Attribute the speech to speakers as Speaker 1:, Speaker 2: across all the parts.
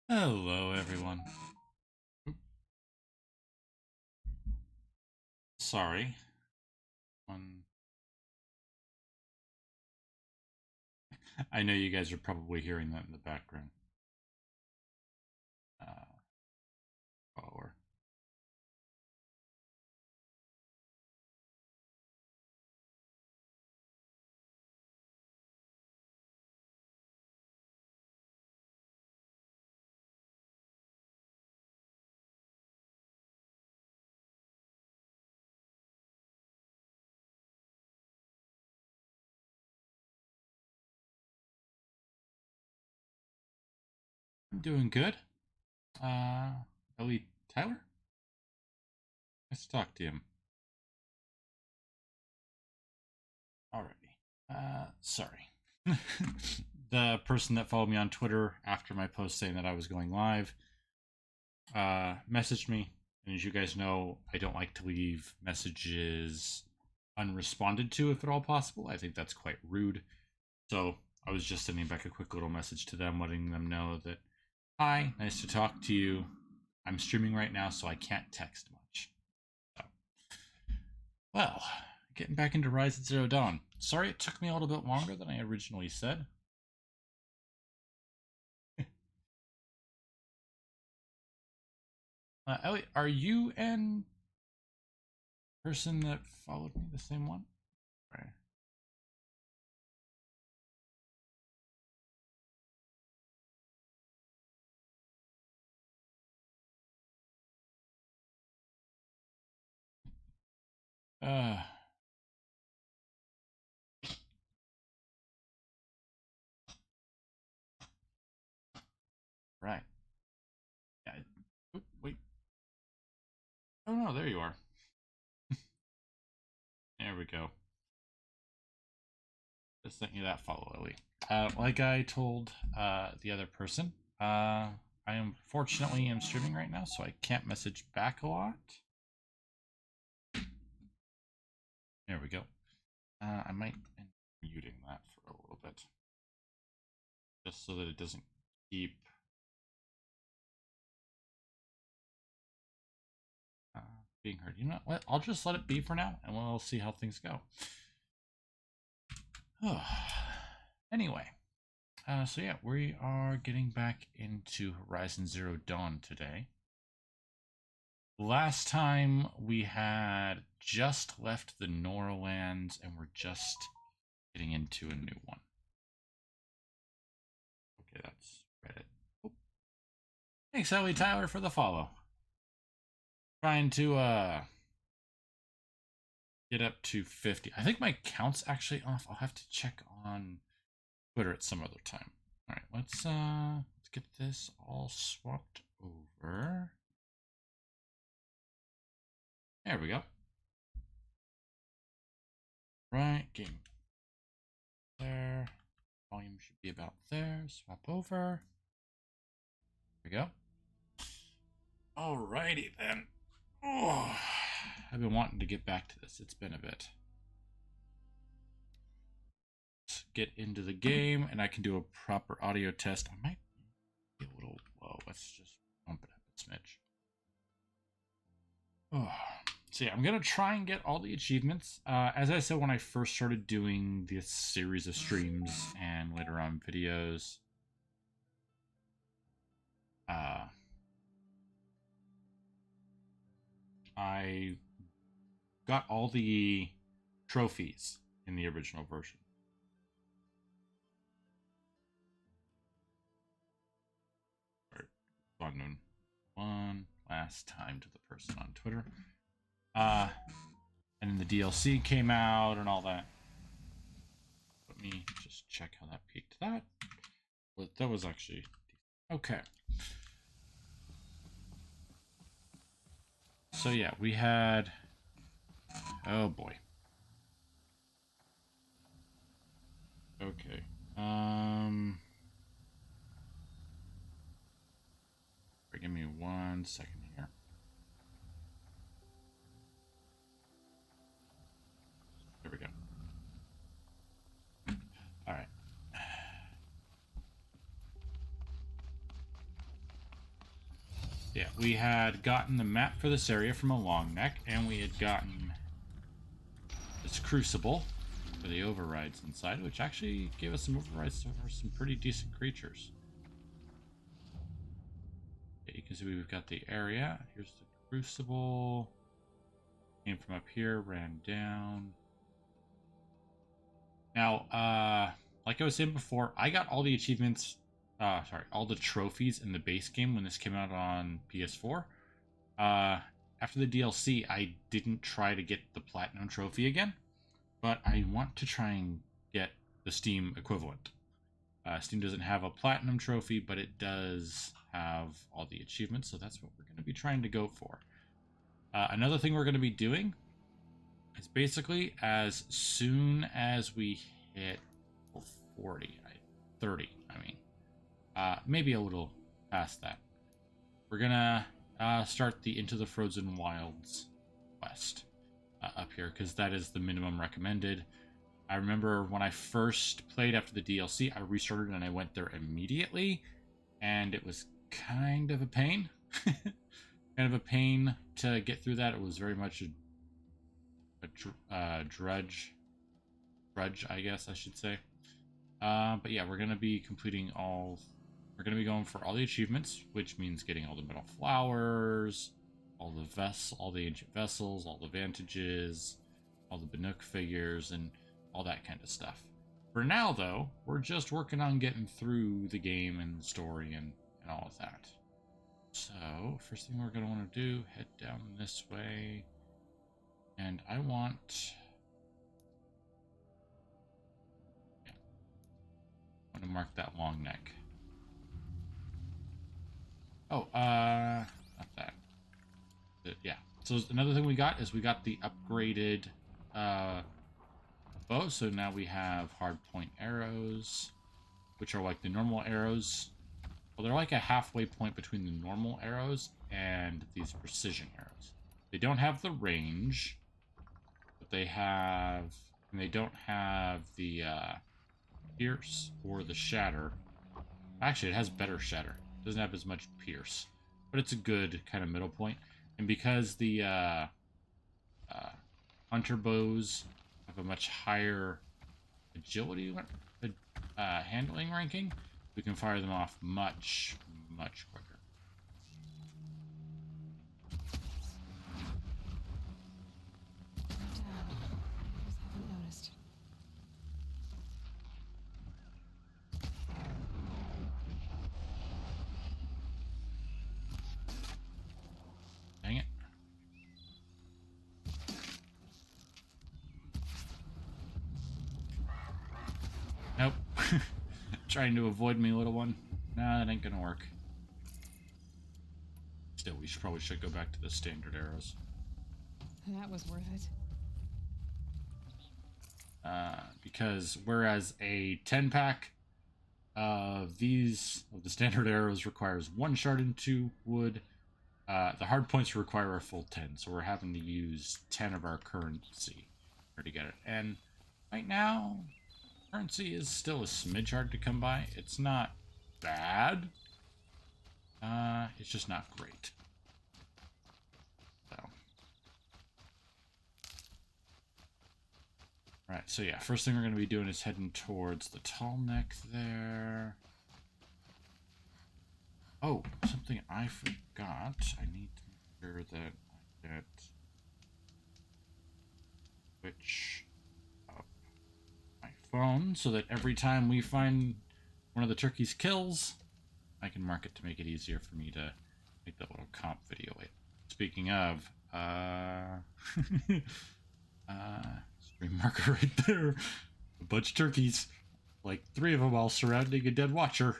Speaker 1: Hello, everyone. Sorry. One. I know you guys are probably hearing that in the background. Uh, follower. I'm doing good. Ellie Tyler? Nice to talk to him. Alrighty. Sorry. The person that followed me on Twitter after my post saying that I was going live messaged me. And as you guys know, I don't like to leave messages unresponded to if at all possible. I think that's quite rude. So I was just sending back a quick little message to them, letting them know that, hi, nice to talk to you. I'm streaming right now, so I can't text much. So, well, getting back into Rise of Zero Dawn. Sorry it took me a little bit longer than I originally said. Ellie, are you and person that followed me the same one? Right. Uh, right. Yeah. Wait. Oh no, there you are. There we go. Just sent you that follow, Ellie. Like I told the other person, I am fortunately am streaming right now, so I can't message back a lot. There we go. I might end up muting that for a little bit, just so that it doesn't keep uh, being heard. You know what? I'll just let it be for now, and we'll see how things go. Anyway, so yeah, we are getting back into Horizon Zero Dawn today. Last time we had just left the Norlands and we're just getting into a new one. Okay, that's Reddit. Oh. Thanks, Ellie Tyler, for the follow. Trying to get up to 50. I think my count's actually off. I'll have to check on Twitter at some other time. All right, let's get this all swapped over. There we go. Right, game there. Volume should be about there. Swap over. There we go. Alrighty then. Oh, I've been wanting to get back to this. It's been a bit. Let's get into the game and I can do a proper audio test. I might be a little low. Let's just bump it up a smidge. Oh. So yeah, I'm gonna try and get all the achievements. As I said when I first started doing this series of streams and later on videos, I got all the trophies in the original version. On one last time to the person on Twitter. And then the DLC came out and all that. Let me just check how that peaked. That was actually okay. So yeah, we had. Oh boy. Okay. Give me 1 second here. There we go. All right. we had gotten the map for this area from a long neck, and we had gotten this crucible for the overrides inside, which actually gave us some overrides for some pretty decent creatures. Okay, you can see we've got the area. Here's the crucible. Came from up here, ran down. Now, like I was saying before, I got all the achievements, all the trophies in the base game when this came out on PS4. After the DLC, I didn't try to get the Platinum Trophy again, but I want to try and get the Steam equivalent. Steam doesn't have a Platinum Trophy, but it does have all the achievements, so that's what we're going to be trying to go for. Another thing we're going to be doing is basically as soon as we hit 40, 30, I mean, maybe a little past that, we're going to start the Into the Frozen Wilds quest up here, because that is the minimum recommended. I remember when I first played after the DLC, I restarted and I went there immediately, and it was kind of a pain. Kind of a pain to get through that. It was very much a drudge, I guess I should say. But yeah, we're gonna be completing all. We're gonna be going for all the achievements, which means getting all the metal flowers, all the ancient vessels, all the vantages, all the Banuk figures, and all that kind of stuff. For now, though, we're just working on getting through the game and the story and all of that. So, first thing we're going to want to do, head down this way. And I want... Yeah. I want to mark that long neck. Oh, not that. Yeah. So another thing we got is we got the upgraded bow. So now we have hard point arrows, which are like the normal arrows. Well, they're like a halfway point between the normal arrows and these precision arrows. They don't have the range, but they have, and they don't have the pierce or the shatter. Actually, it has better shatter. It doesn't have as much pierce, but it's a good kind of middle point. And because the hunter bows have a much higher agility handling ranking, we can fire them off much quicker.
Speaker 2: Haven't noticed.
Speaker 1: Dang it. Nope. Trying to avoid me, little one. Nah, that ain't gonna work. Still, we probably should go back to the standard arrows.
Speaker 2: That was worth it.
Speaker 1: Because whereas a 10-pack of the standard arrows requires 1 shard and 2 wood, the hard points require a full 10, so we're having to use 10 of our currency to get it. And right now, currency is still a smidge hard to come by. It's not bad. It's just not great. So. Right, so yeah, first thing we're going to be doing is heading towards the tall neck there. Oh, something I forgot. I need to make sure that I get switch up my phone so that every time we find one of the turkey's kills, I can mark it to make it easier for me to make that little comp video. Wait, speaking of, stream marker right there. A bunch of turkeys, like 3 of them all surrounding a dead watcher.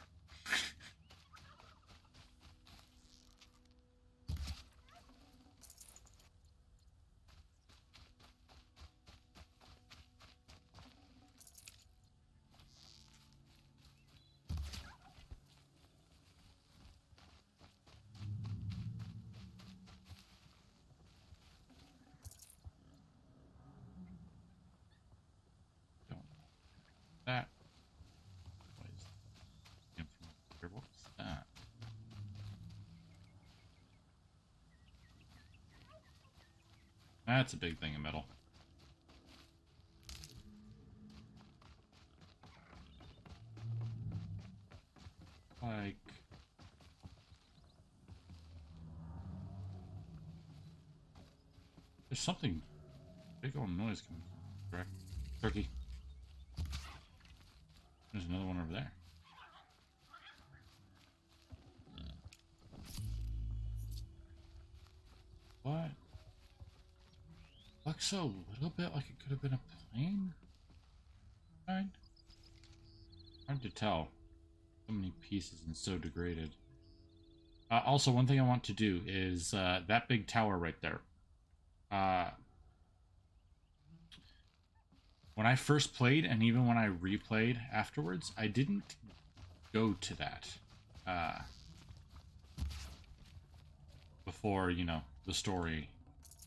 Speaker 1: That was That's a big thing in metal. Like... There's something... Big old noise coming from. Correct. Turkey. There's another one over there. What? Looks so a little bit like it could have been a plane? Right? Hard to tell. So many pieces and so degraded. Also, one thing I want to do is that big tower right there. When I first played, and even when I replayed afterwards, I didn't go to that. Before, you know, the story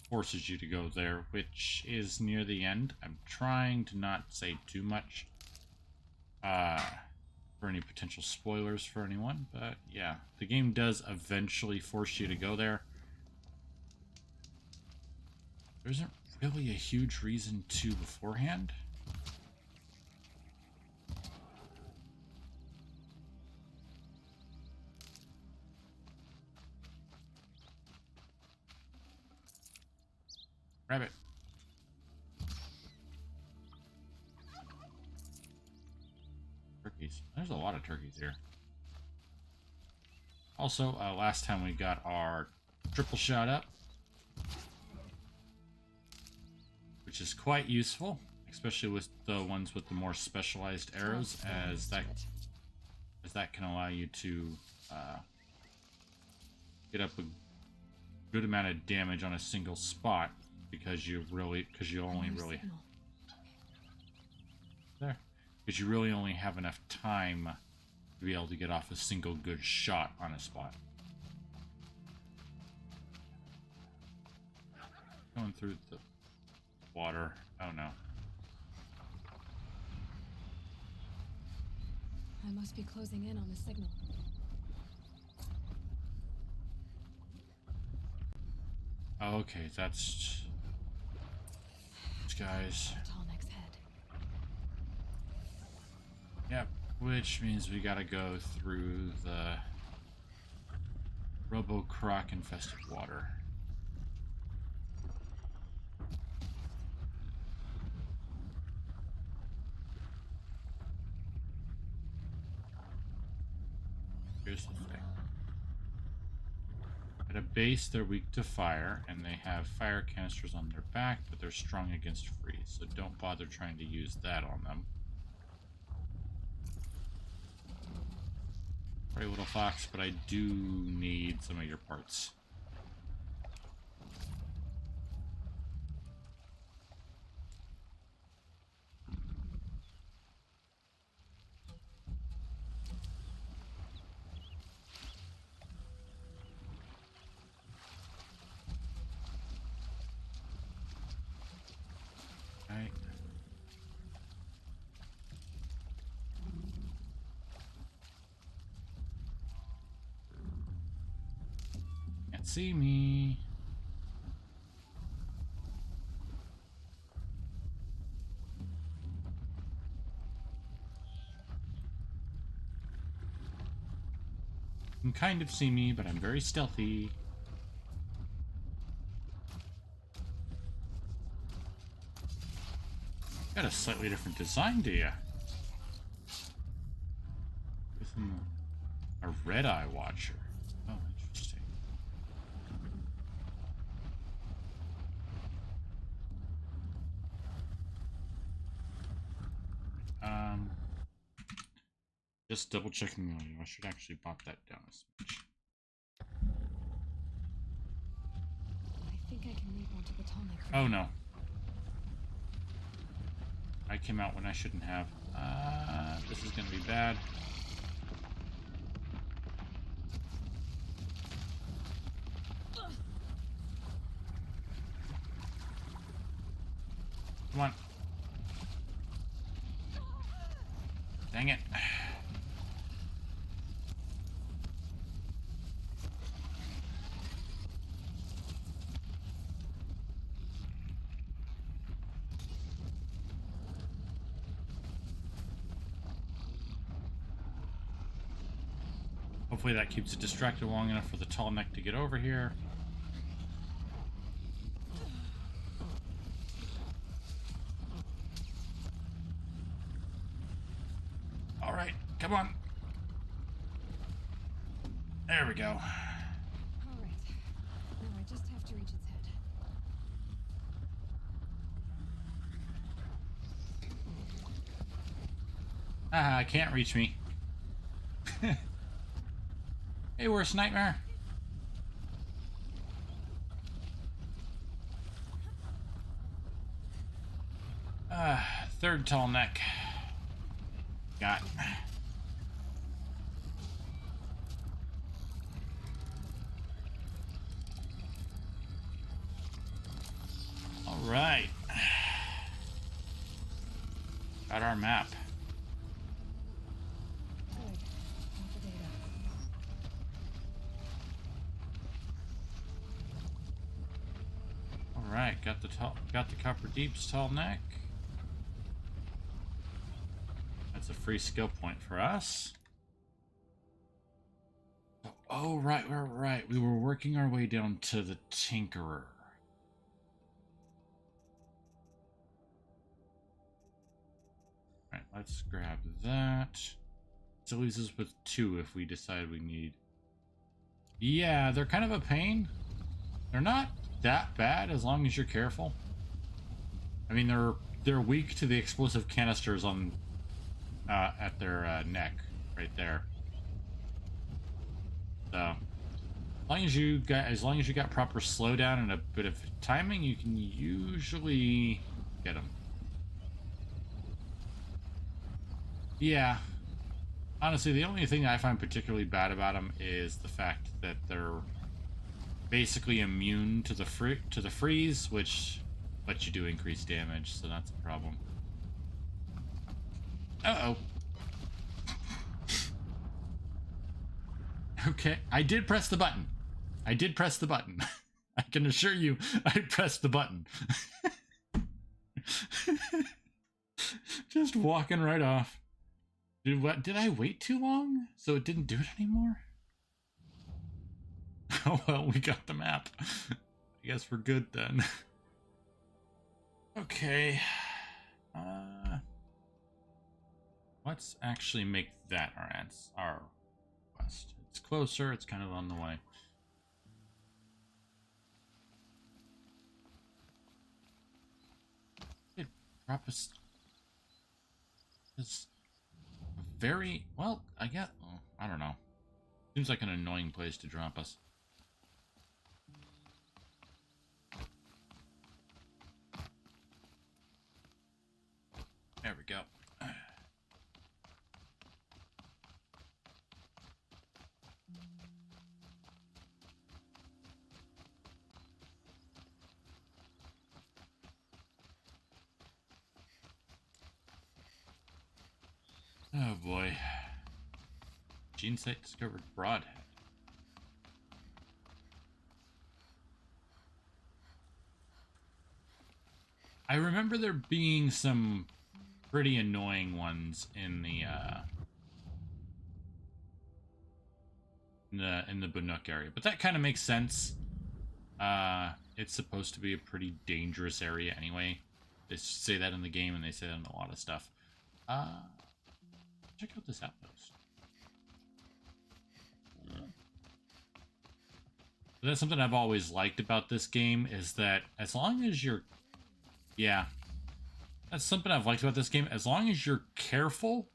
Speaker 1: forces you to go there, which is near the end. I'm trying to not say too much for any potential spoilers for anyone, but yeah, the game does eventually force you to go there. There isn't really a huge reason to beforehand. Grab it. Turkeys. There's a lot of turkeys here. Also, last time we got our triple shot up, which is quite useful, especially with the ones with the more specialized arrows, as that can allow you to get up a good amount of damage on a single spot, because you only have enough time to be able to get off a single good shot on a spot. Going through the water. Oh no.
Speaker 2: I must be closing in on the signal.
Speaker 1: Okay, that's... guys.
Speaker 2: Bottleneck's head.
Speaker 1: Yep, which means we gotta go through the Robo-Croc infested water. Here's the thing. At a base, they're weak to fire, and they have fire canisters on their back, but they're strong against freeze, so don't bother trying to use that on them. Sorry, little fox, but I do need some of your parts. Right. Can't see me. You can kind of see me, but I'm very stealthy. Got a slightly different design, do ya? With a red eye watcher. Oh, interesting. Just double checking the audio. I should actually pop that down a smidge.
Speaker 2: I think I can leap onto the Bottleneck.
Speaker 1: Oh no. I came out when I shouldn't have. This is gonna be bad. Come on. Dang it. Hopefully that keeps it distracted long enough for the tall neck to get over here. All right, come on. There we go.
Speaker 2: All right. Now I just have to reach its head.
Speaker 1: Ah, can't reach me. Hey, worst nightmare. Third tall neck. Got. All right. Got our map.
Speaker 2: Good. Got the data.
Speaker 1: All right, got the Copper Deep's tall neck. That's a free skill point for us. Oh, right. We were working our way down to the Tinkerer. Alright, let's grab that. Still leaves us with 2 if we decide we need. Yeah, they're kind of a pain. They're not that bad as long as you're careful. I mean, they're weak to the explosive canisters on at their neck right there. So as long as you got proper slowdown and a bit of timing, you can usually get them. Yeah. Honestly, the only thing I find particularly bad about them is the fact that they're basically immune to the freeze, which lets you do increased damage, so that's a problem. Uh-oh. Okay, I did press the button. I can assure you, I pressed the button. Just walking right off. Did I wait too long? So it didn't do it anymore? Oh well, we got the map. I guess we're good then. Okay. Let's actually make that our quest. It's closer, it's kind of on the way. It drop us this very well, I guess. Oh, I don't know. Seems like an annoying place to drop us. There we go. Oh boy. Gene site discovered Broadhead. I remember there being some pretty annoying ones in the Bannock area, but that kind of makes sense. It's supposed to be a pretty dangerous area anyway. They say that in the game, and they say that in a lot of stuff. Check out this outpost. That's something I've always liked about this game, is that as long as you're... Yeah. That's something I've liked about this game. As long as you're careful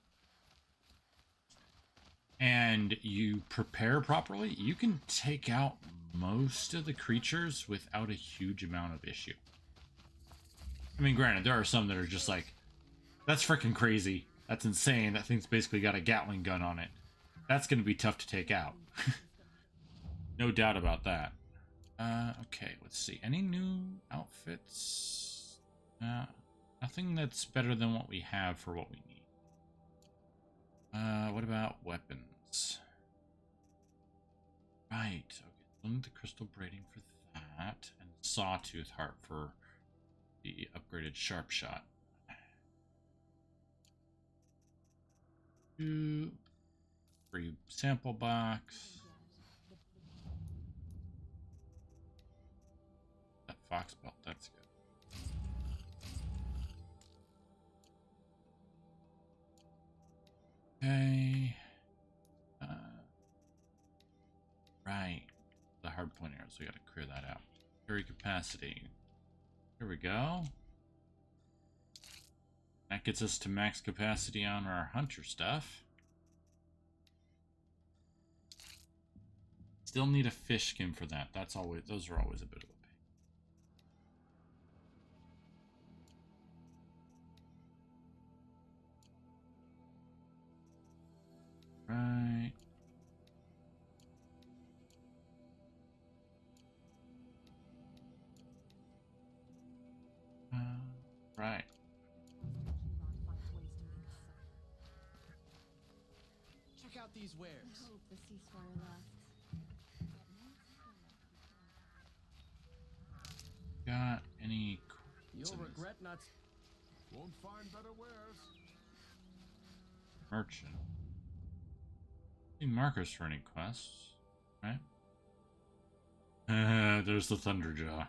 Speaker 1: and you prepare properly, you can take out most of the creatures without a huge amount of issue. I mean, granted, there are some that are just like, that's freaking crazy. That's insane. That thing's basically got a Gatling gun on it. That's going to be tough to take out. No doubt about that. Okay, let's see. Any new outfits? Nothing that's better than what we have for what we need. What about weapons? Right. Okay, we'll need the crystal braiding for that, and sawtooth heart for the upgraded sharp shot. Free sample box. That fox belt, that's good. Okay. Right. The hard point arrows, we gotta clear that out. Carry capacity. Here we go. That gets us to max capacity on our hunter stuff. Still need a fish skin for that. Those are always a bit of a pain. Right. Right.
Speaker 3: Check out these wares.
Speaker 2: I hope the ceasefire lasts.
Speaker 1: Got any
Speaker 3: You'll regret not.
Speaker 4: Won't find better wares.
Speaker 1: merchant? Any markers for any quests, right? There's the Thunderjaw.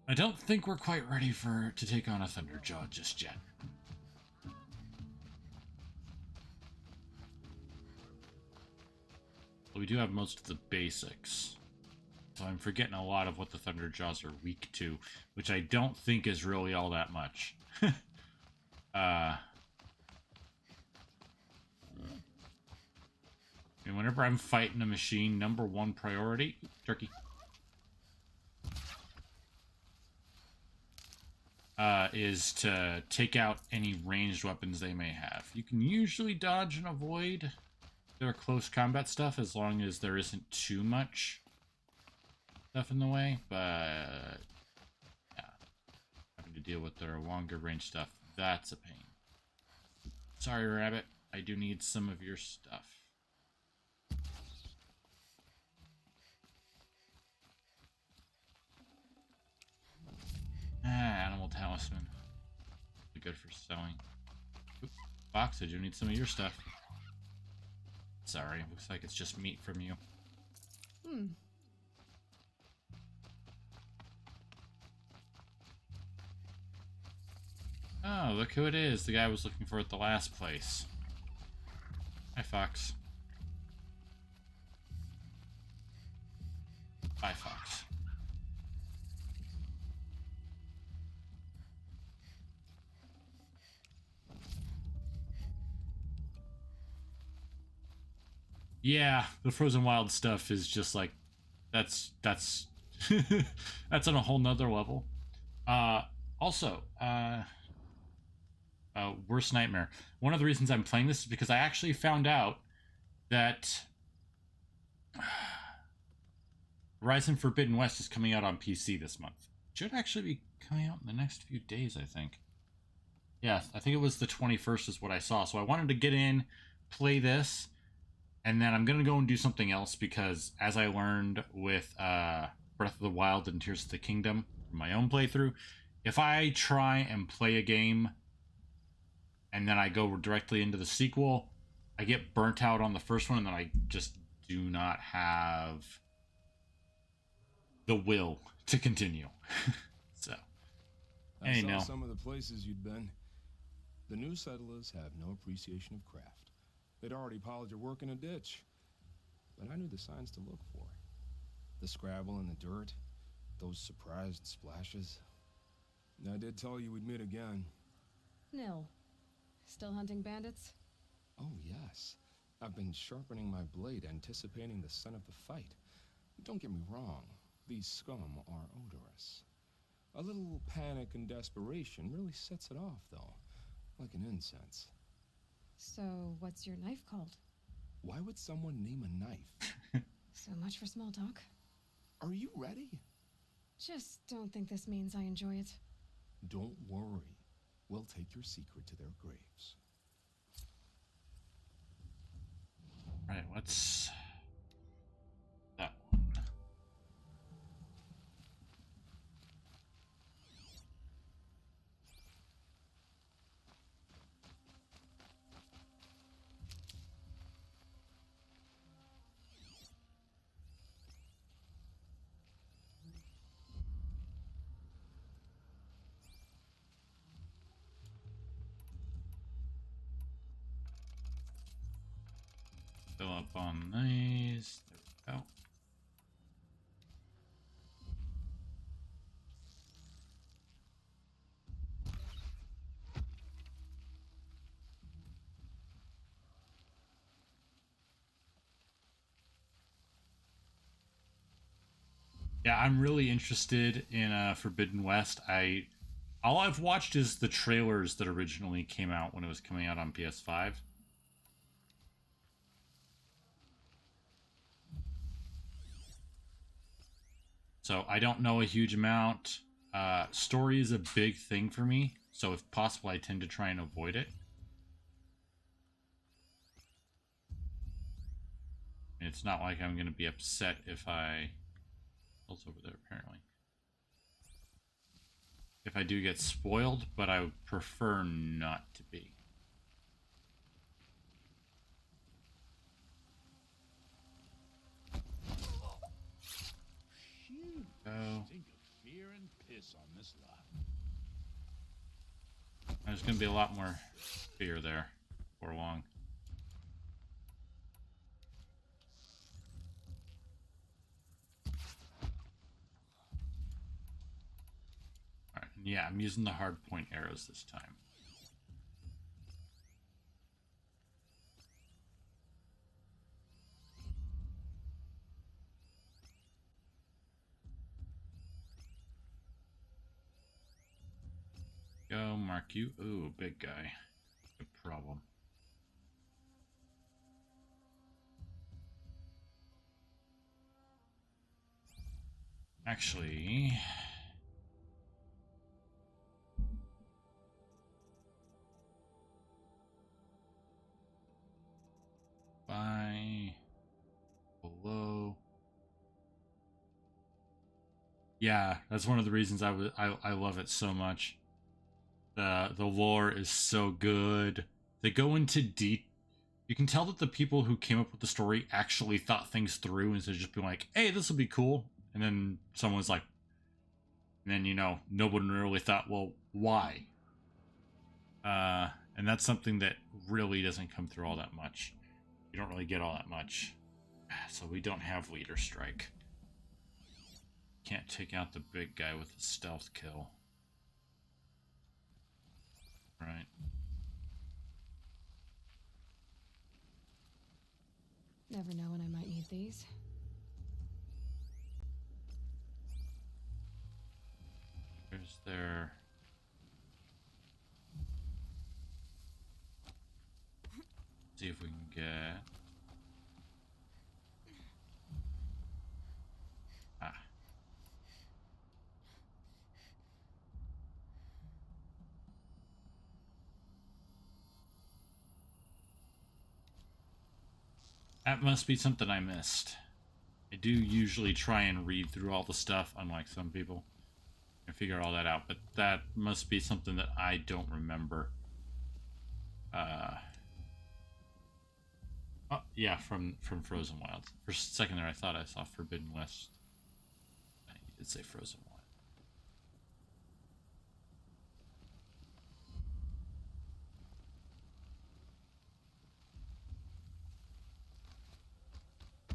Speaker 1: I don't think we're quite ready to take on a Thunderjaw just yet. But we do have most of the basics. So I'm forgetting a lot of what the Thunderjaws are weak to, which I don't think is really all that much. And whenever I'm fighting a machine, number one priority, turkey, is to take out any ranged weapons they may have. You can usually dodge and avoid their close combat stuff as long as there isn't too much stuff in the way, but yeah, having to deal with their longer range stuff, that's a pain. Sorry, Rabbit, I do need some of your stuff. Animal talisman. Be good for selling. Oop, Fox, I do need some of your stuff. Sorry, looks like it's just meat from you. Oh, look who it is. The guy I was looking for at the last place. Hi, Fox. Bye, Fox. Yeah, the Frozen Wild stuff is just like, that's that's on a whole nother level. Also, Worst Nightmare. One of the reasons I'm playing this is because I actually found out that Horizon Forbidden West is coming out on PC this month. It should actually be coming out in the next few days, I think. Yeah, I think it was the 21st is what I saw. So I wanted to get in, play this, and then I'm going to go and do something else because as I learned with Breath of the Wild and Tears of the Kingdom from my own playthrough, if I try and play a game and then I go directly into the sequel, I get burnt out on the first one and then I just do not have the will to continue. So,
Speaker 4: I saw
Speaker 1: no.
Speaker 4: some of the places you'd been. The new settlers have no appreciation of craft. They'd already piled your work in a ditch. But I knew the signs to look for. The scrabble in the dirt, those surprised splashes. I did tell you we'd meet again.
Speaker 2: Nil. Still hunting bandits?
Speaker 4: Oh, yes. I've been sharpening my blade, anticipating the scent of the fight. Don't get me wrong. These scum are odorous. A little panic and desperation really sets it off, though. Like an incense.
Speaker 2: So, what's your knife called?
Speaker 4: Why would someone name a knife?
Speaker 2: So much for small talk.
Speaker 4: Are you ready?
Speaker 2: Just don't think this means I enjoy it.
Speaker 4: Don't worry. We'll take your secret to their graves.
Speaker 1: Right, what's that one? up on these. There we go. Yeah, I'm really interested in Forbidden West. All I've watched is the trailers that originally came out when it was coming out on PS5. So I don't know a huge amount. Story is a big thing for me, so if possible, I tend to try and avoid it. And it's not like I'm going to be upset if I... What's over there, apparently? If I do get spoiled, but I would prefer not to be. Go.
Speaker 5: Fear and piss on this lot.
Speaker 1: There's going to be a lot more fear there for long. Alright, yeah, I'm using the hard point arrows this time. Go, mark you. Ooh, big guy. Good problem. Actually... below. Yeah, that's one of the reasons I love it so much. The lore is so good. They go into deep. You can tell that the people who came up with the story actually thought things through instead of just being like, "Hey, this will be cool," and then someone's like, and then no one really thought, well, why? And that's something that really doesn't come through all that much. You don't really get all that much. So we don't have leader strike. Can't take out the big guy with the stealth kill. Right.
Speaker 2: Never know when I might need these.
Speaker 1: There's their... See if we can get... Ah. That must be something I missed. I do usually try and read through all the stuff, unlike some people, and figure all that out, but that must be something that I don't remember. Oh, yeah, from Frozen Wilds. For a second there, I thought I saw Forbidden West. I did say Frozen Wild.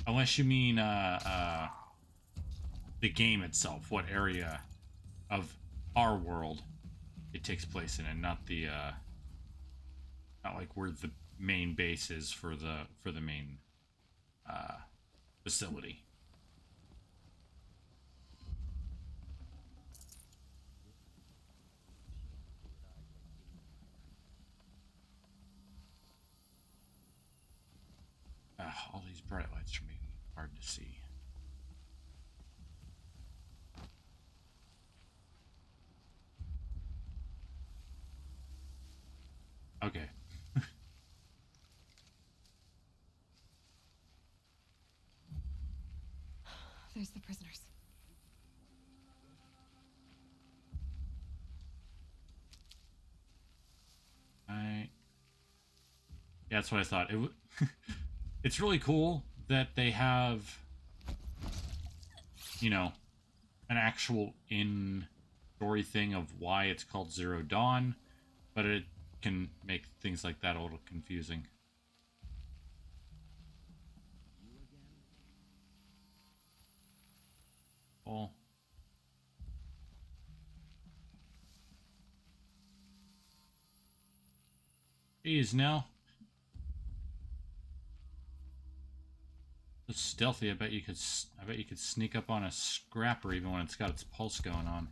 Speaker 1: Unless you mean the game itself, what area of our world it takes place in, and not the not like where the main base is for the main facility. All these bright lights are making it hard to see. Okay.
Speaker 2: There's the prisoners.
Speaker 1: Yeah, that's what I thought. It's really cool that they have, an actual in-story thing of why it's called Zero Dawn, but it can make things like that a little confusing. careful. Jeez, now. So stealthy. I bet you could sneak up on a scrapper even when it's got its pulse going on.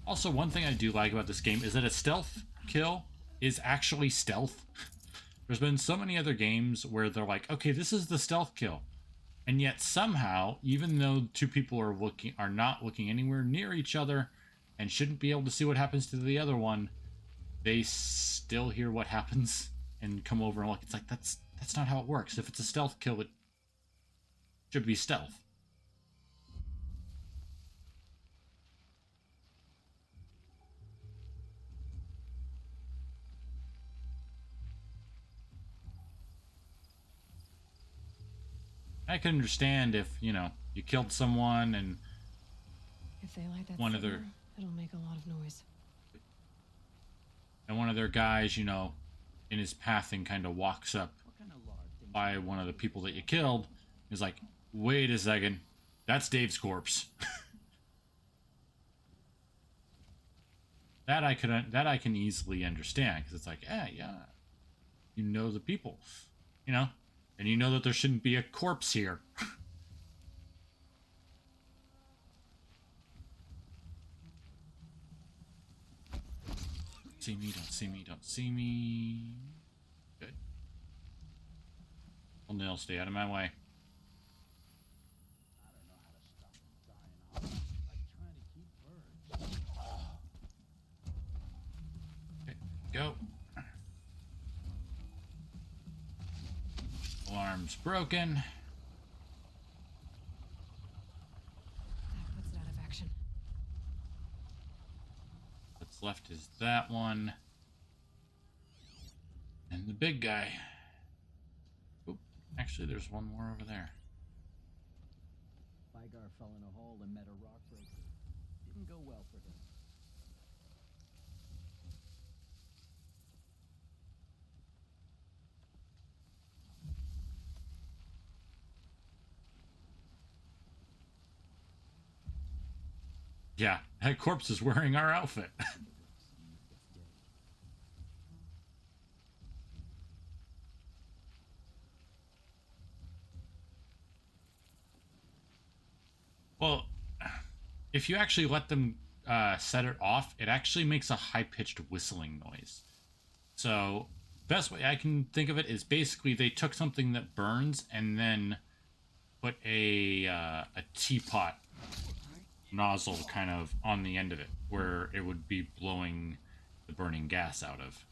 Speaker 1: Also, one thing I do like about this game is that a stealth kill is actually stealth. There's been so many other games where they're like, okay, this is the stealth kill. And yet somehow, even though two people are not looking anywhere near each other and shouldn't be able to see what happens to the other one, they still hear what happens and come over and look. It's like, that's not how it works. If it's a stealth kill, it should be stealth. I can understand if, you know, you killed someone and
Speaker 2: If they light that
Speaker 1: one of their
Speaker 2: fire, it'll make a lot of noise.
Speaker 1: and one of their guys, you know, in his pathing kind of walks up by one of the people that you killed, is like, wait a second, that's Dave's corpse. that I can easily understand, because it's like, yeah, you know the people, you know, and you know that there shouldn't be a corpse here. See me, don't see me, don't see me. Good. Well, Nil, stay out of my way. Okay, go. Alarm's broken.
Speaker 2: That puts it out of action.
Speaker 1: What's left is that one. And the big guy. Oop, actually, there's one more over there.
Speaker 3: Vygar fell in a hole and met a rock breaker. Didn't go well for him.
Speaker 1: Yeah, that corpse is wearing our outfit. Well, if you actually let them set it off, it actually makes a high-pitched whistling noise. So, best way I can think of it is basically they took something that burns and then put a teapot nozzle kind of on the end of it, where it would be blowing the burning gas out of.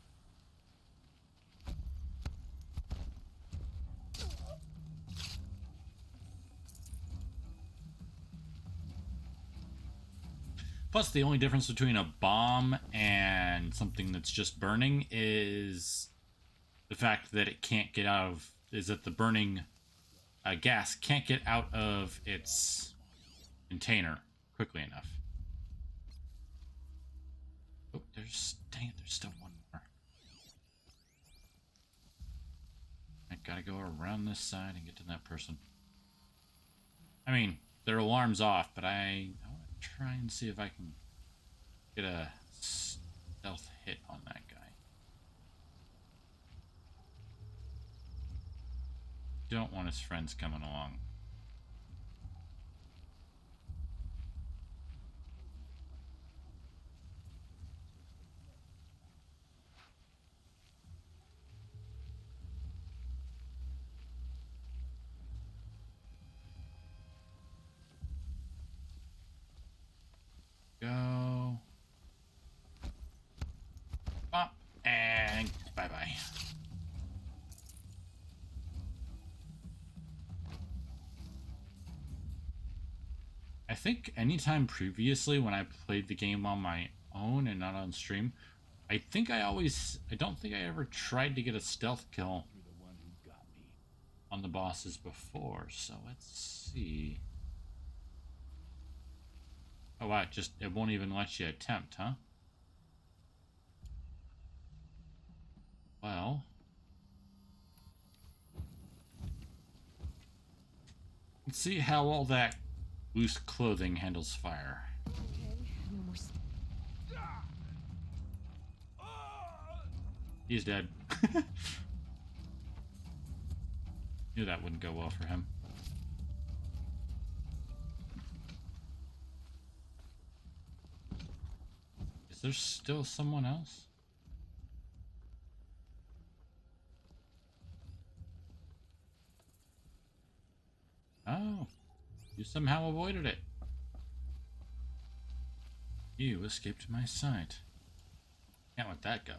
Speaker 1: Plus, the only difference between a bomb and something that's just burning is the fact that it can't get out of, is that the burning gas can't get out of its container quickly enough. Oh, dang it, there's still one more. I gotta go around this side and get to that person. I mean, their alarm's off, but I want to try and see if I can get a stealth hit on that guy. Don't want his friends coming along. Go. Up and bye-bye. I think anytime previously when I played the game on my own and not on stream, I don't think I ever tried to get a stealth kill on the bosses before, so let's see. Oh wow, it won't even let you attempt, huh? Let's see how all that loose clothing handles fire.
Speaker 2: Okay, no more.
Speaker 1: He's dead. Knew that wouldn't go well for him. Is there still someone else? Oh, you somehow avoided it. You escaped my sight. Can't let that go.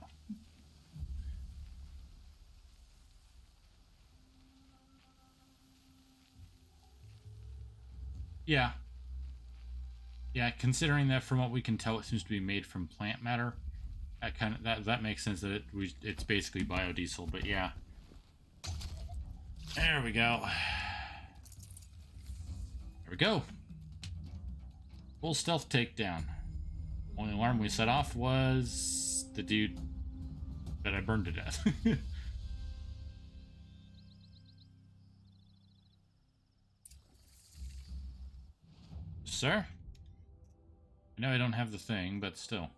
Speaker 1: Yeah. Yeah, considering that from what we can tell it seems to be made from plant matter, that makes sense that it's basically biodiesel, but yeah. There we go. There we go. Full stealth takedown. Only alarm we set off was the dude that I burned to death. Sir? I know I don't have the thing, but still.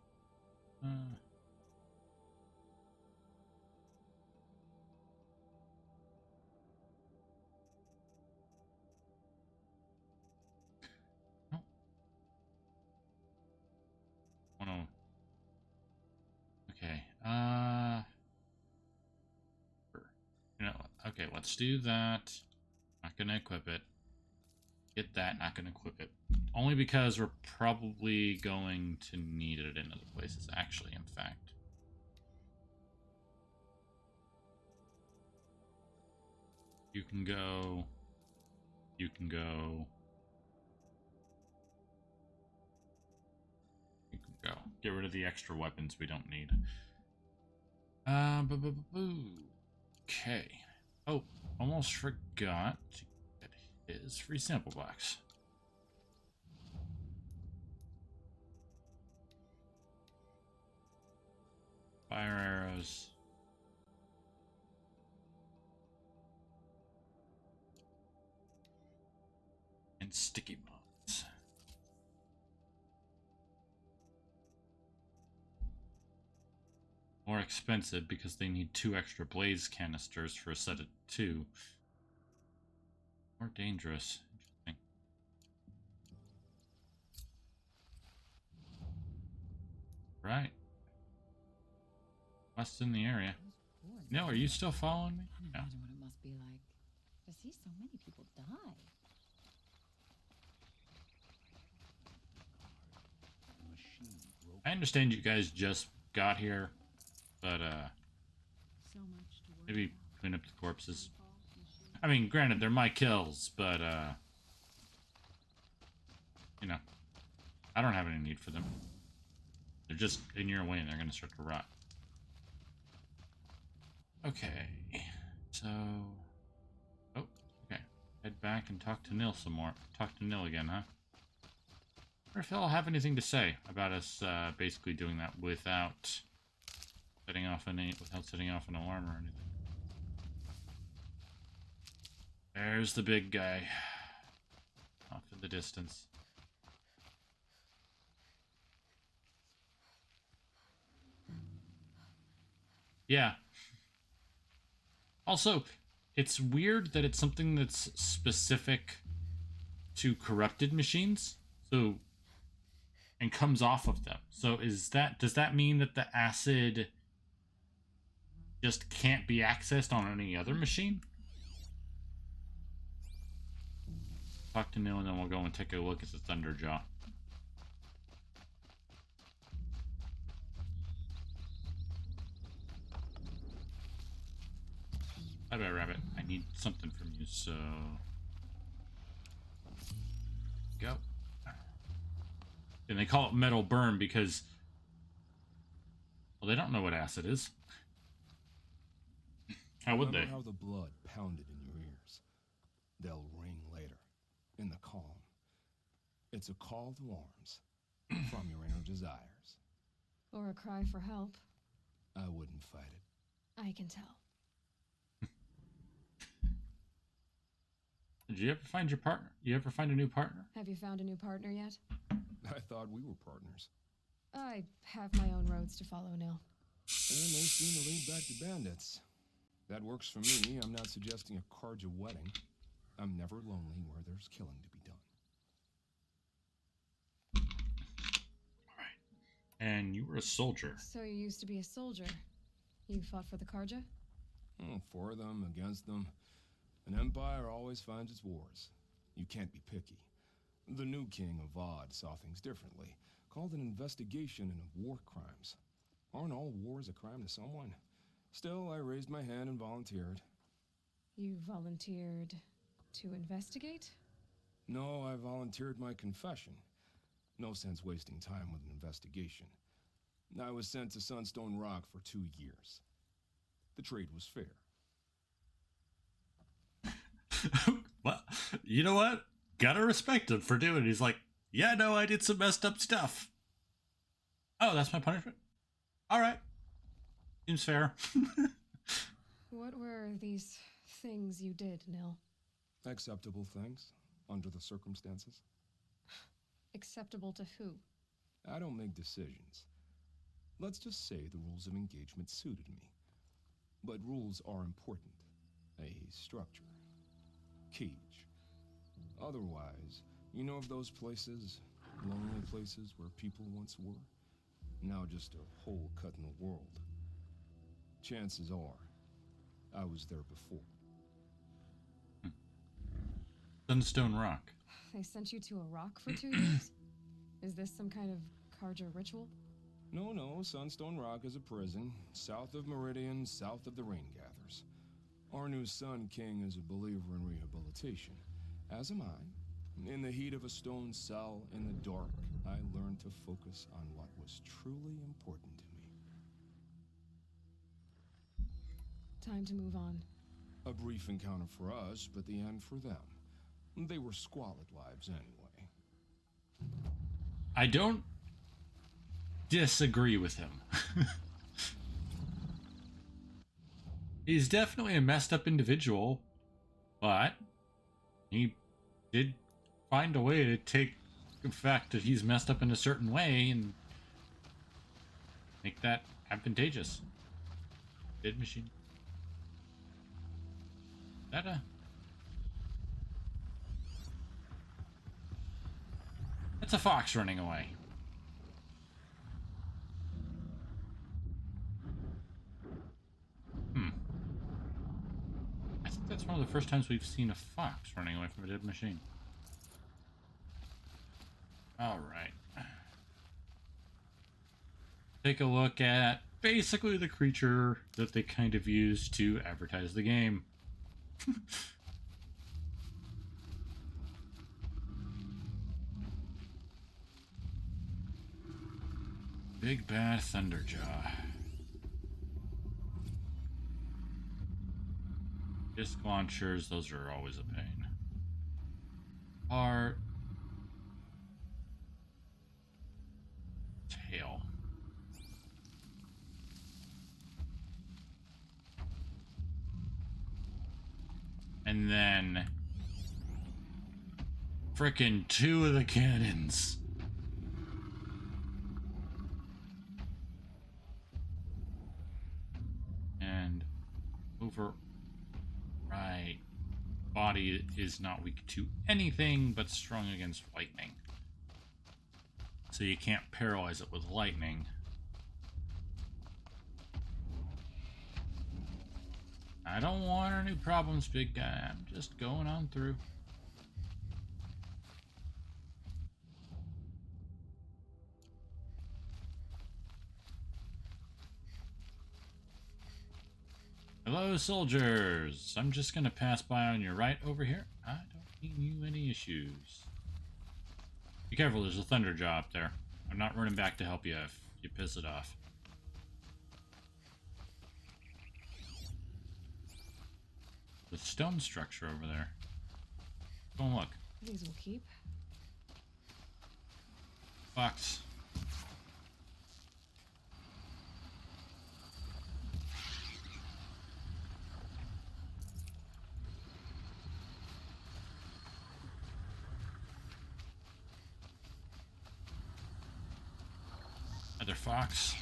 Speaker 1: Oh no. Okay. You know, okay, let's do that. Not gonna equip it. Get that, not gonna equip it. Only because we're probably going to need it in other places, actually, in fact. You can go. You can go. You can go. Get rid of the extra weapons we don't need. Okay. Oh, almost forgot to get his free sample box. Fire arrows. And sticky bombs. More expensive because they need 2 extra blaze canisters for a set of 2. More dangerous. Interesting. Right. West in the area. No, are you still following me?
Speaker 2: I imagine what it must be like to see so many people die.
Speaker 1: I understand you guys just got here, but
Speaker 2: So much to worry
Speaker 1: maybe
Speaker 2: about.
Speaker 1: clean up the corpses. I mean, granted, they're my kills, but you know, I don't have any need for them. They're just in your way and they're gonna start to rot. Okay, so oh, okay, head back and talk to Nil some more. Talk to Nil again, huh? I wonder if he'll have anything to say about us basically doing that without setting off an alarm or anything. There's the big guy off in the distance. Yeah. Also, it's weird that it's something that's specific to corrupted machines. So, and comes off of them. So does that mean that the acid just can't be accessed on any other machine? Talk to Nil and then we'll go and take a look at the Thunderjaw. Bye-bye, rabbit. I need something from you, so... Go. And they call it metal burn because... Well, they don't know what acid is. How would
Speaker 4: Remember
Speaker 1: they?
Speaker 4: how the blood pounded in your ears? They'll ring later, in the calm. It's a call to arms from your inner desires.
Speaker 2: Or a cry for help.
Speaker 4: I wouldn't fight it.
Speaker 2: I can tell.
Speaker 1: Did you ever find your partner? You ever find a new partner?
Speaker 2: Have you found a new partner yet?
Speaker 4: I thought we were partners.
Speaker 2: I have my own roads to follow now.
Speaker 4: And they seem to lead back to bandits. That works for me. I'm not suggesting a Karja wedding. I'm never lonely where there's killing to be done.
Speaker 1: And you were a soldier.
Speaker 2: So you used to be a soldier. You fought for the Karja?
Speaker 4: For them, against them. An empire always finds its wars. You can't be picky. The new king of Vod saw things differently. Called an investigation into war crimes. Aren't all wars a crime to someone? Still, I raised my hand and volunteered.
Speaker 2: You volunteered to investigate?
Speaker 4: No, I volunteered my confession. No sense wasting time with an investigation. I was sent to Sunstone Rock for 2 years. The trade was fair.
Speaker 1: Well, you know what? Gotta respect him for doing it. He's like, yeah, no, I did some messed up stuff. Oh, that's my punishment? Alright. Seems fair.
Speaker 2: What were these things you did, Nil?
Speaker 4: Acceptable things, under the circumstances.
Speaker 2: Acceptable to who?
Speaker 4: I don't make decisions. Let's just say the rules of engagement suited me. But rules are important. A structure. Cage. Otherwise, you know of those places, lonely places where people once were? Now just a hole cut in the world. Chances are, I was there before.
Speaker 1: Sunstone Rock.
Speaker 2: They sent you to a rock for 2 years? Is this some kind of Karja ritual?
Speaker 4: No, Sunstone Rock is a prison, south of Meridian, south of the Rain Gathers. Our new Sun King is a believer in rehabilitation, as am I. In the heat of a stone cell, in the dark, I learned to focus on what was truly important to me.
Speaker 2: Time to move on.
Speaker 4: A brief encounter for us, but the end for them. They were squalid lives anyway.
Speaker 1: I don't disagree with him. He's definitely a messed up individual, but he did find a way to take the fact that he's messed up in a certain way and make that advantageous. Dead machine. That That's a fox running away. I think that's one of the first times we've seen a fox running away from a dead machine. Alright. Take a look at basically the creature that they kind of used to advertise the game. Big Bad Thunderjaw. Disc launchers, those are always a pain. Heart. Tail. And then frickin' 2 of the cannons. And over right. Body is not weak to anything but strong against lightning. So you can't paralyze it with lightning. I don't want any problems, big guy. I'm just going on through. Hello, soldiers. I'm just gonna pass by on your right over here. I don't mean you any issues. Be careful, there's a Thunderjaw up there. I'm not running back to help you if you piss it off. The stone structure over there. Go and look.
Speaker 2: These will keep.
Speaker 1: Fox. Fox.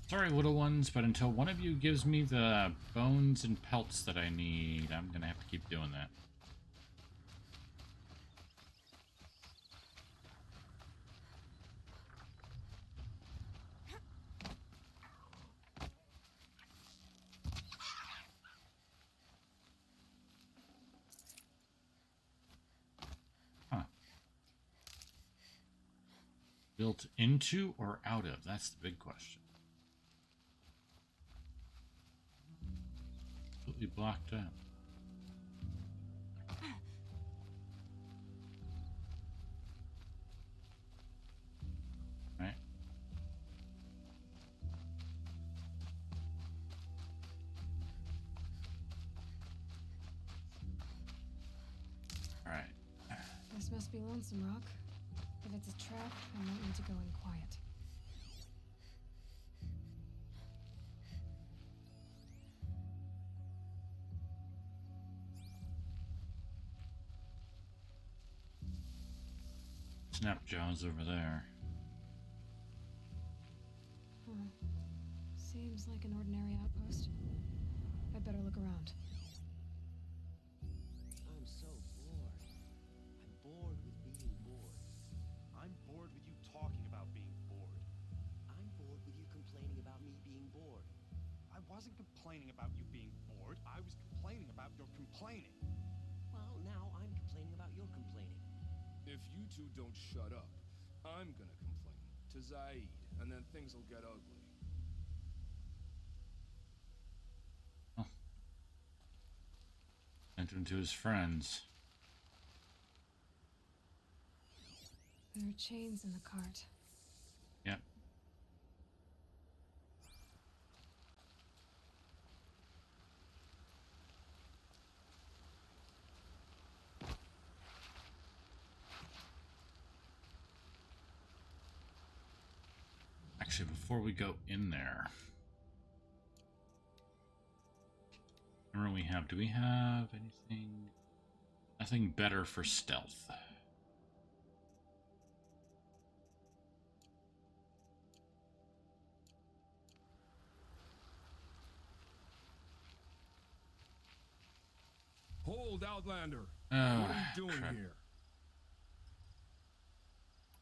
Speaker 1: Sorry, little ones, but until one of you gives me the bones and pelts that I need, I'm gonna have to keep doing that. Huh. Built into or out of? That's the big question. Completely blocked out. Right. Alright.
Speaker 2: This must be Lonesome Rock. If it's a trap, I might need to go in quiet.
Speaker 1: Snap Jones over there.
Speaker 2: Huh. Seems like an ordinary outpost. I'd better look around.
Speaker 6: I'm so bored. I'm bored with being bored.
Speaker 7: I'm bored with you talking about being bored.
Speaker 6: I'm bored with you complaining about me being bored.
Speaker 7: I wasn't complaining about you being bored. I was complaining about your complaining.
Speaker 6: Well, now I'm complaining about your complaining.
Speaker 4: If you two don't shut up, I'm gonna complain to Zaid, and then things will get ugly.
Speaker 1: Sent him to his friends.
Speaker 2: There are chains in the cart.
Speaker 1: Yep. Actually, before we go in there, remember we have, do we have anything? Nothing better for stealth.
Speaker 4: Hold, Outlander!
Speaker 1: Oh,
Speaker 4: What are you doing
Speaker 1: crap.
Speaker 4: here?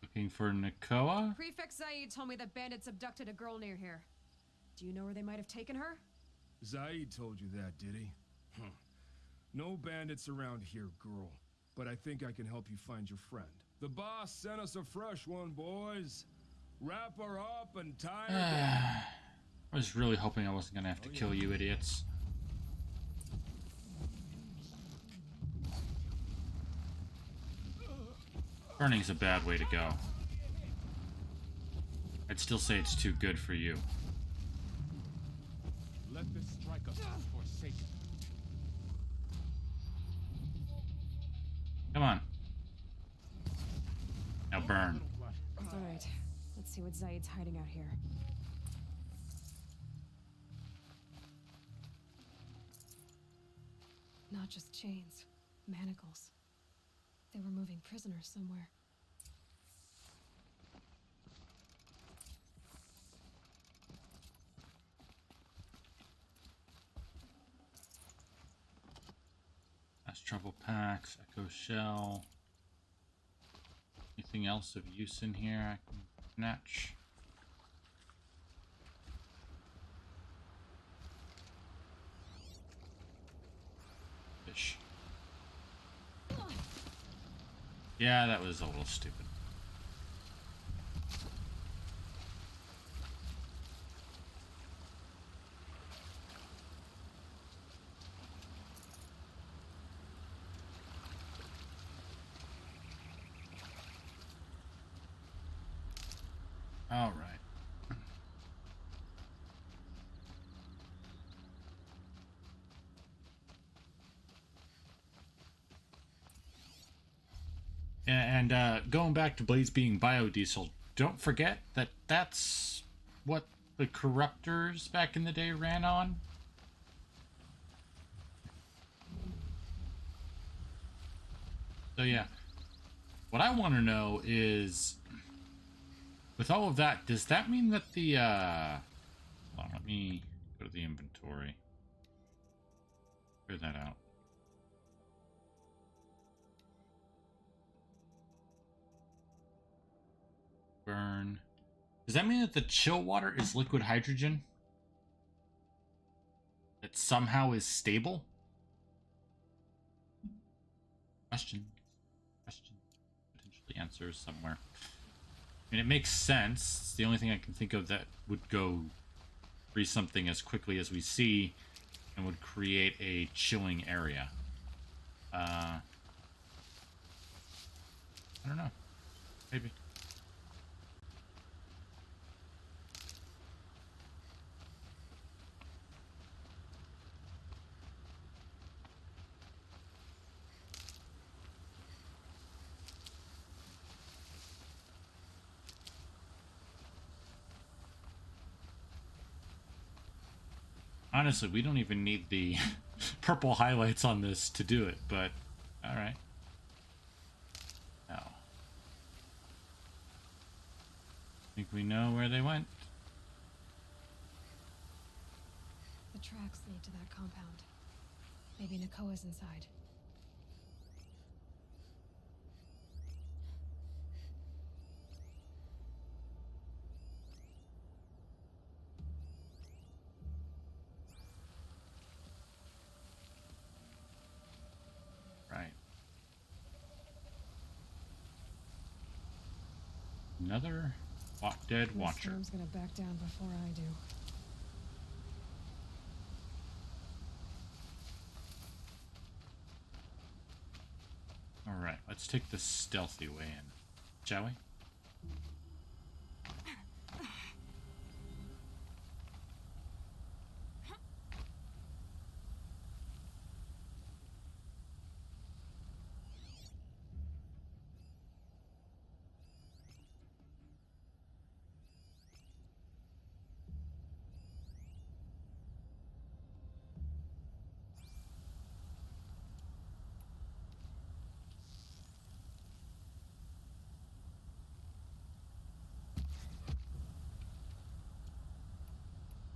Speaker 1: Looking for Nakoa?
Speaker 8: Prefect Zaid told me that bandits abducted a girl near here. Do you know where they might have taken her?
Speaker 4: Zaid told you that, did he? No bandits around here, girl. But I think I can help you find your friend. The boss sent us a fresh one, boys. Wrap her up and tie her down.
Speaker 1: I was really hoping I wasn't gonna have to kill you idiots. Burning's a bad way to go. I'd still say it's too good for you.
Speaker 5: Let this strike us as forsaken.
Speaker 1: Come on. Now burn.
Speaker 2: Alright, let's see what Zaid's hiding out here. Not just chains, manacles. They were moving prisoners somewhere.
Speaker 1: Fast travel packs, echo shell. Anything else of use in here I can snatch? Fish. Yeah, that was a little stupid. All right. And going back to Blaze being biodiesel, don't forget that that's what the corruptors back in the day ran on. So yeah, what I want to know is with all of that, does that mean that the hold on, let me go to the inventory. Clear that out. Burn. Does that mean that the chill water is liquid hydrogen? That somehow is stable? Question. Question. Potentially answers somewhere. I mean, it makes sense. It's the only thing I can think of that would go freeze something as quickly as we see and would create a chilling area. I don't know. Maybe. Honestly, we don't even need the purple highlights on this to do it, but alright. Now. Think we know where they went?
Speaker 2: The tracks lead to that compound. Maybe Nakoa's inside.
Speaker 1: Right. Another dead watcher.
Speaker 2: Storm's gonna back down before I do.
Speaker 1: Alright, let's take the stealthy way in, shall we?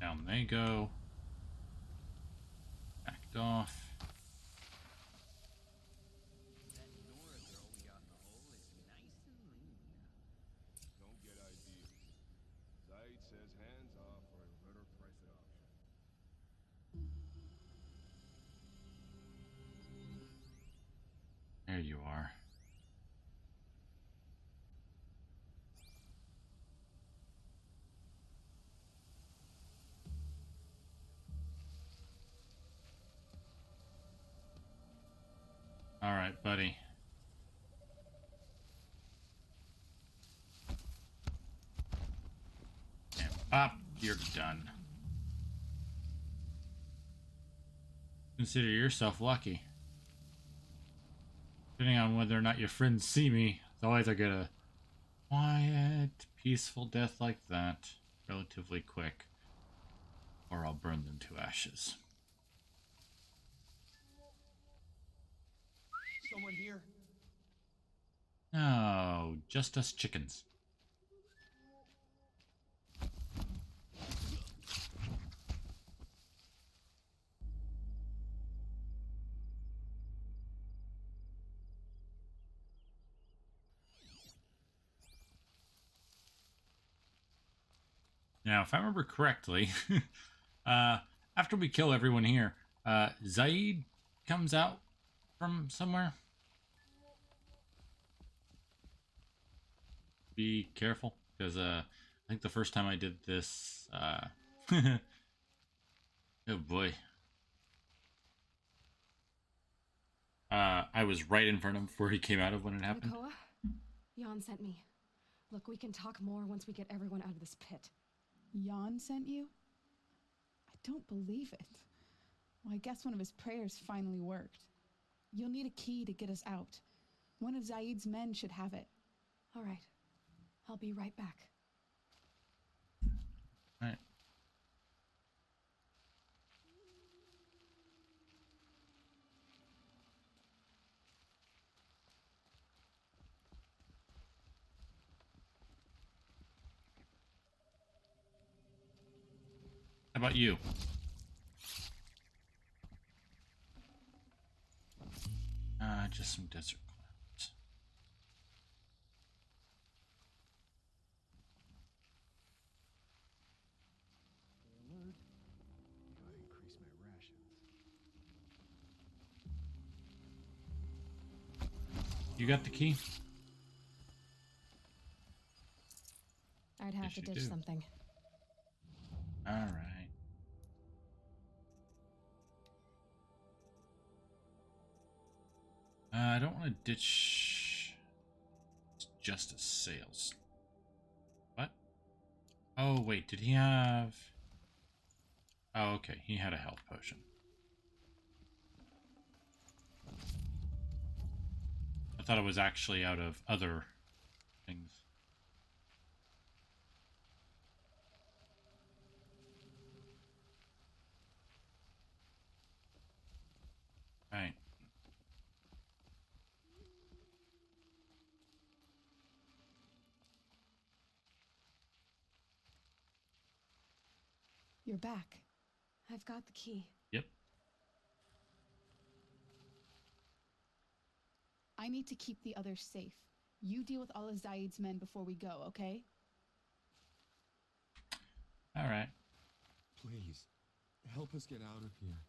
Speaker 1: Down they go. Backed off.
Speaker 3: That Nora girl we got in the hole is nice and lean.
Speaker 4: Don't get ideas. Zaid says hands off or he'll let her price at auction.
Speaker 1: There you are. All right, buddy. And up, you're done. Consider yourself lucky. Depending on whether or not your friends see me, they'll either get a quiet, peaceful death like that, relatively quick, or I'll burn them to ashes.
Speaker 7: Someone here?
Speaker 1: No, just us chickens. Now, if I remember correctly, after we kill everyone here, Zaid comes out from somewhere. Be careful, because I think the first time I did this, oh boy, I was right in front of him before he came out of when it happened.
Speaker 2: Nakoa? Jan sent me. Look, we can talk more once we get everyone out of this pit.
Speaker 9: Jan sent you? I don't believe it. Well, I guess one of his prayers finally worked. You'll need a key to get us out. One of Zaid's men should have it.
Speaker 2: All right. I'll be right back.
Speaker 1: All right. about you? Just some desert clouds.
Speaker 6: Gotta increase my rations.
Speaker 1: You got the key?
Speaker 8: I'd have
Speaker 1: Yes,
Speaker 8: to
Speaker 1: you
Speaker 8: ditch
Speaker 1: do.
Speaker 8: something.
Speaker 1: All right. I don't want to ditch Justice Sales. What? Oh, wait, did he have... Oh, okay, he had a health potion. I thought it was actually out of other things. Right.
Speaker 9: You're back.
Speaker 8: I've got the key.
Speaker 1: Yep.
Speaker 9: I need to keep the others safe. You deal with all of Zaid's men before we go, okay?
Speaker 1: All right.
Speaker 5: Please, help us get out of here.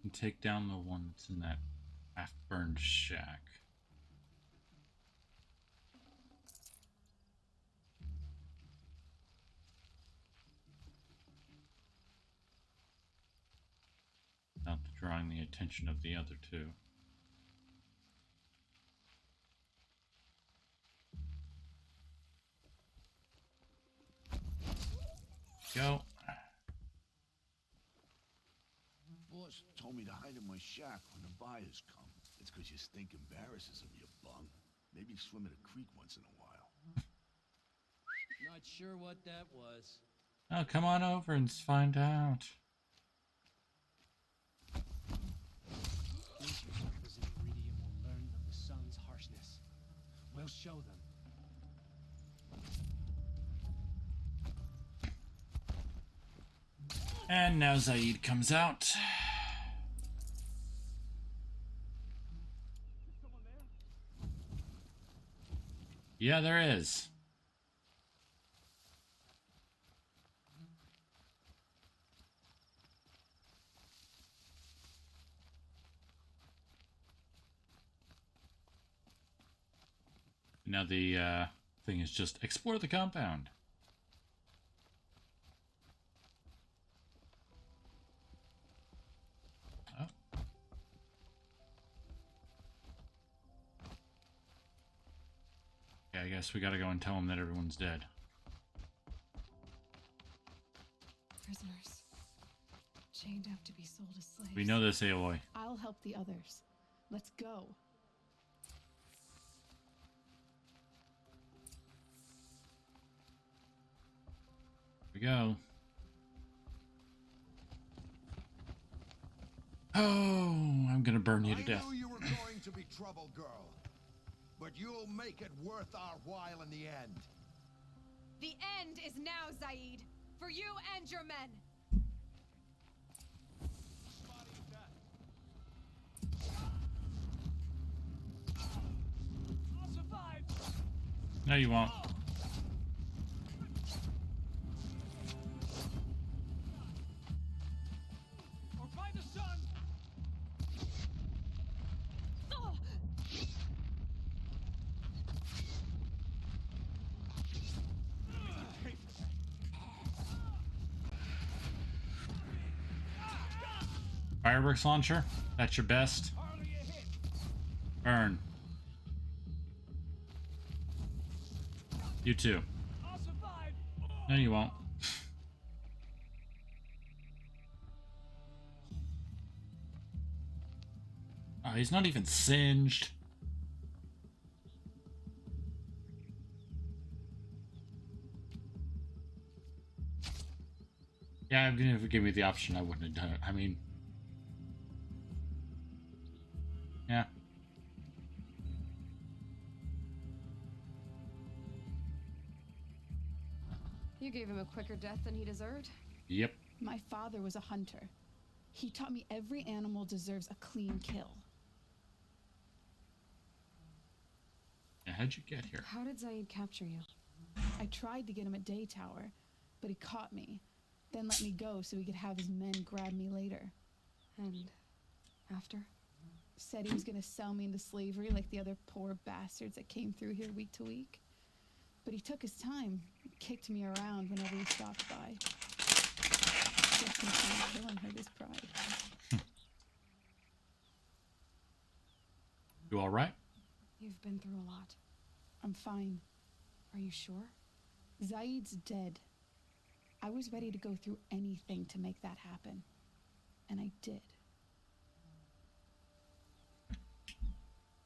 Speaker 1: And take down the one that's in that half-burned shack. Without drawing the attention of the other two. Go.
Speaker 10: Boss told me to hide in my shack when the buyers come. It's because you stink embarrasses of you bum. Maybe swim in a creek once in a while.
Speaker 6: Not sure what that was.
Speaker 1: Oh, come on over and find out.
Speaker 6: These usurpers in Iridium will learn of the sun's harshness. We'll show them.
Speaker 1: And now Zaid comes out. Yeah, there is. Now the thing is just explore the compound. Oh. Yeah, I guess we gotta go and tell him that everyone's dead.
Speaker 2: Prisoners. Chained up to be sold as slaves.
Speaker 1: We know this, Aloy.
Speaker 9: I'll help the others. Let's go.
Speaker 1: Here we go. Oh, I'm gonna burn you to death.
Speaker 11: I knew you were going to be trouble, girl. But you'll make it worth our while in the end.
Speaker 8: The end is now, Zaid. For you and your men.
Speaker 7: I'll survive.
Speaker 1: No, you won't.
Speaker 7: Or by the sun.
Speaker 1: Fireworks launcher? That's your best?
Speaker 7: Hardly a hit.
Speaker 1: Burn. You too.
Speaker 7: I'll survive.
Speaker 1: No, you won't. Oh, he's not even singed. Yeah, Yeah, even if it gave me the option, I wouldn't have done it. I mean, yeah.
Speaker 8: You gave him a quicker death than he deserved.
Speaker 1: Yep.
Speaker 9: My father was a hunter. He taught me every animal deserves a clean kill.
Speaker 1: Now, how'd you get here?
Speaker 2: How did Zaid capture you?
Speaker 9: I tried to get him at Day Tower, but he caught me, then let me go so he could have his men grab me later.
Speaker 2: And after?
Speaker 9: Said he was gonna sell me into slavery like the other poor bastards that came through here week to week. But he took his time, kicked me around whenever he stopped by. Guess me trying to kill him hurt his pride.
Speaker 1: You all right?
Speaker 2: You've been through a lot.
Speaker 9: I'm fine.
Speaker 2: Are you sure?
Speaker 9: Zaid's dead. I was ready to go through anything to make that happen. And I did.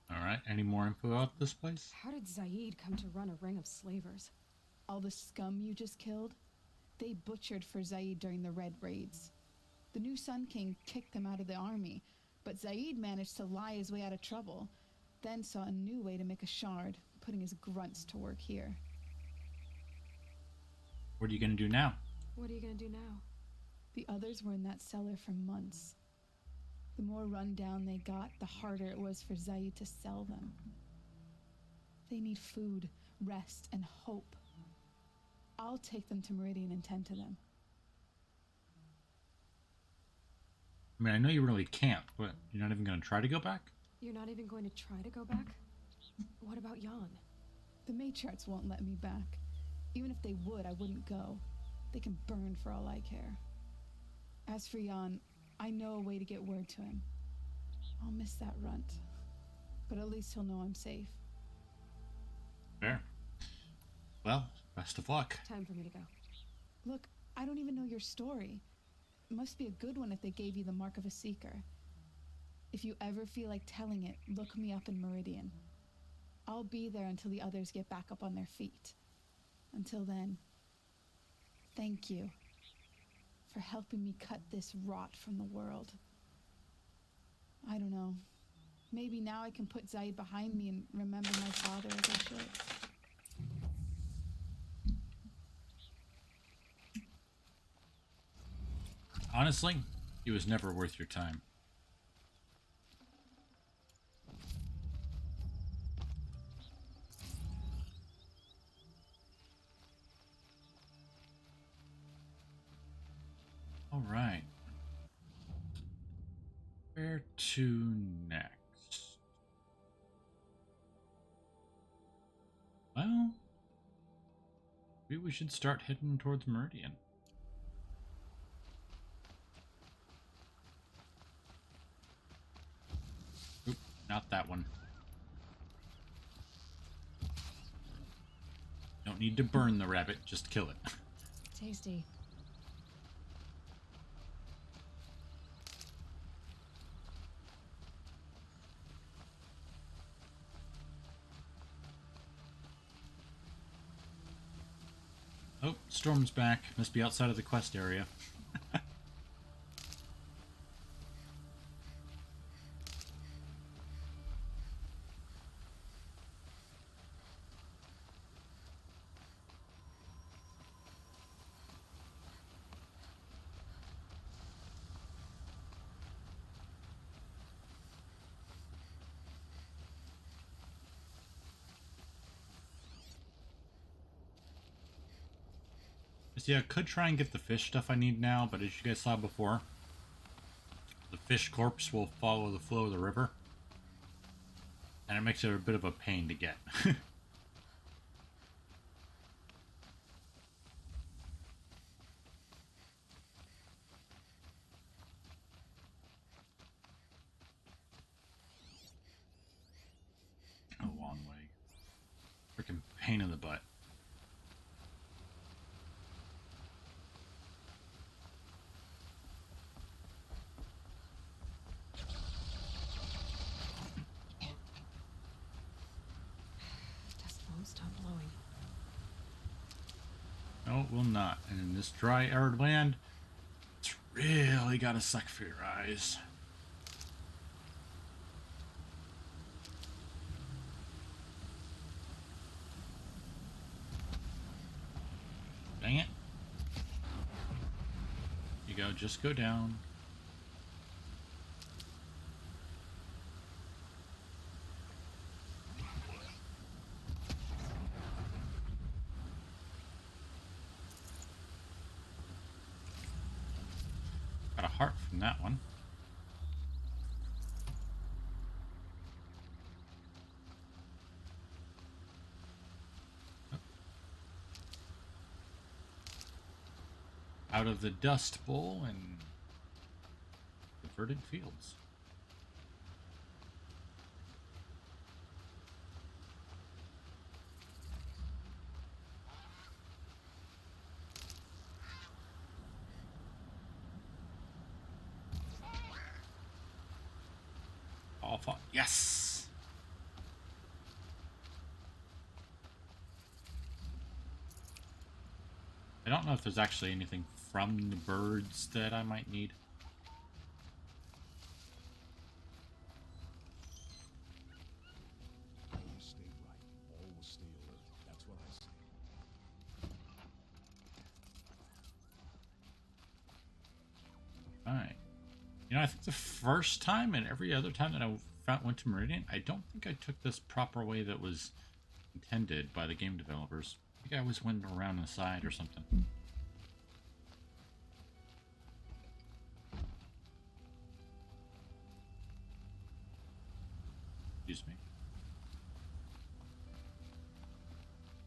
Speaker 1: All right. Any more info about this place?
Speaker 2: How did Zaid come to run a ring of slavers?
Speaker 9: All the scum you just killed, they butchered for Zaid during the Red Raids. The new Sun King kicked them out of the army, but Zaid managed to lie his way out of trouble, then saw a new way to make a shard, putting his grunts to work here.
Speaker 1: What are you going to do now?
Speaker 2: What are you gonna do now?
Speaker 9: The others were in that cellar for months. The more run down they got, the harder it was for Zaid to sell them. They need food, rest, and hope. I'll take them to Meridian and tend to them.
Speaker 1: I mean, I know you really can't, but you're not even going to try to go back?
Speaker 2: You're not even going to try to go back? What about Jan?
Speaker 9: The matriarchs won't let me back. Even if they would, I wouldn't go. They can burn for all I care. As for Jan, I know a way to get word to him. I'll miss that runt, but at least he'll know I'm safe.
Speaker 1: Fair. Well, best of luck.
Speaker 2: Time for me to go.
Speaker 9: Look, I don't even know your story. It must be a good one if they gave you the mark of a seeker. If you ever feel like telling it, look me up in Meridian. I'll be there until the others get back up on their feet. Until then, thank you for helping me cut this rot from the world. I don't know. Maybe now I can put Zaid behind me and remember my father as I should.
Speaker 1: Honestly, he was never worth your time. All right. Where to next? Well, maybe we should start heading towards Meridian. Oop, not that one. Don't need to burn the rabbit, just kill it.
Speaker 2: Tasty.
Speaker 1: Oh, Storm's back. Must be outside of the quest area. See, I could try and get the fish stuff I need now, but as you guys saw before, the fish corpse will follow the flow of the river, and it makes it a bit of a pain to get. A long way. Freaking pain in the butt.
Speaker 2: Stop blowing.
Speaker 1: No, it will not. And in this dry, arid land, really gotta suck for your eyes. Dang it. You go, just go down. Got a heart from that one. Out of the Dust Bowl and Diverted Fields. All fought. Yes! I don't know if there's actually anything from the birds that I might need.
Speaker 4: Always stay right. Always stay alert. That's what I say.
Speaker 1: Alright. You know, I think the first time and every other time that I went to Meridian, I don't think I took this proper way that was intended by the game developers. I think I always went around the side or something. Excuse me.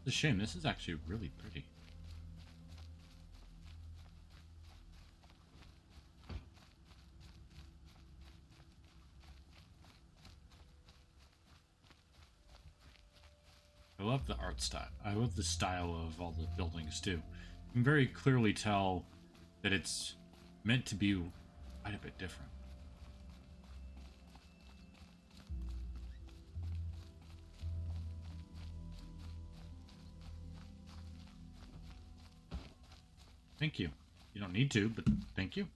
Speaker 1: It's a shame. This is actually really pretty. I love the art style. I love the style of all the buildings too. You can very clearly tell that it's meant to be quite a bit different. Thank you. You don't need to, but thank you.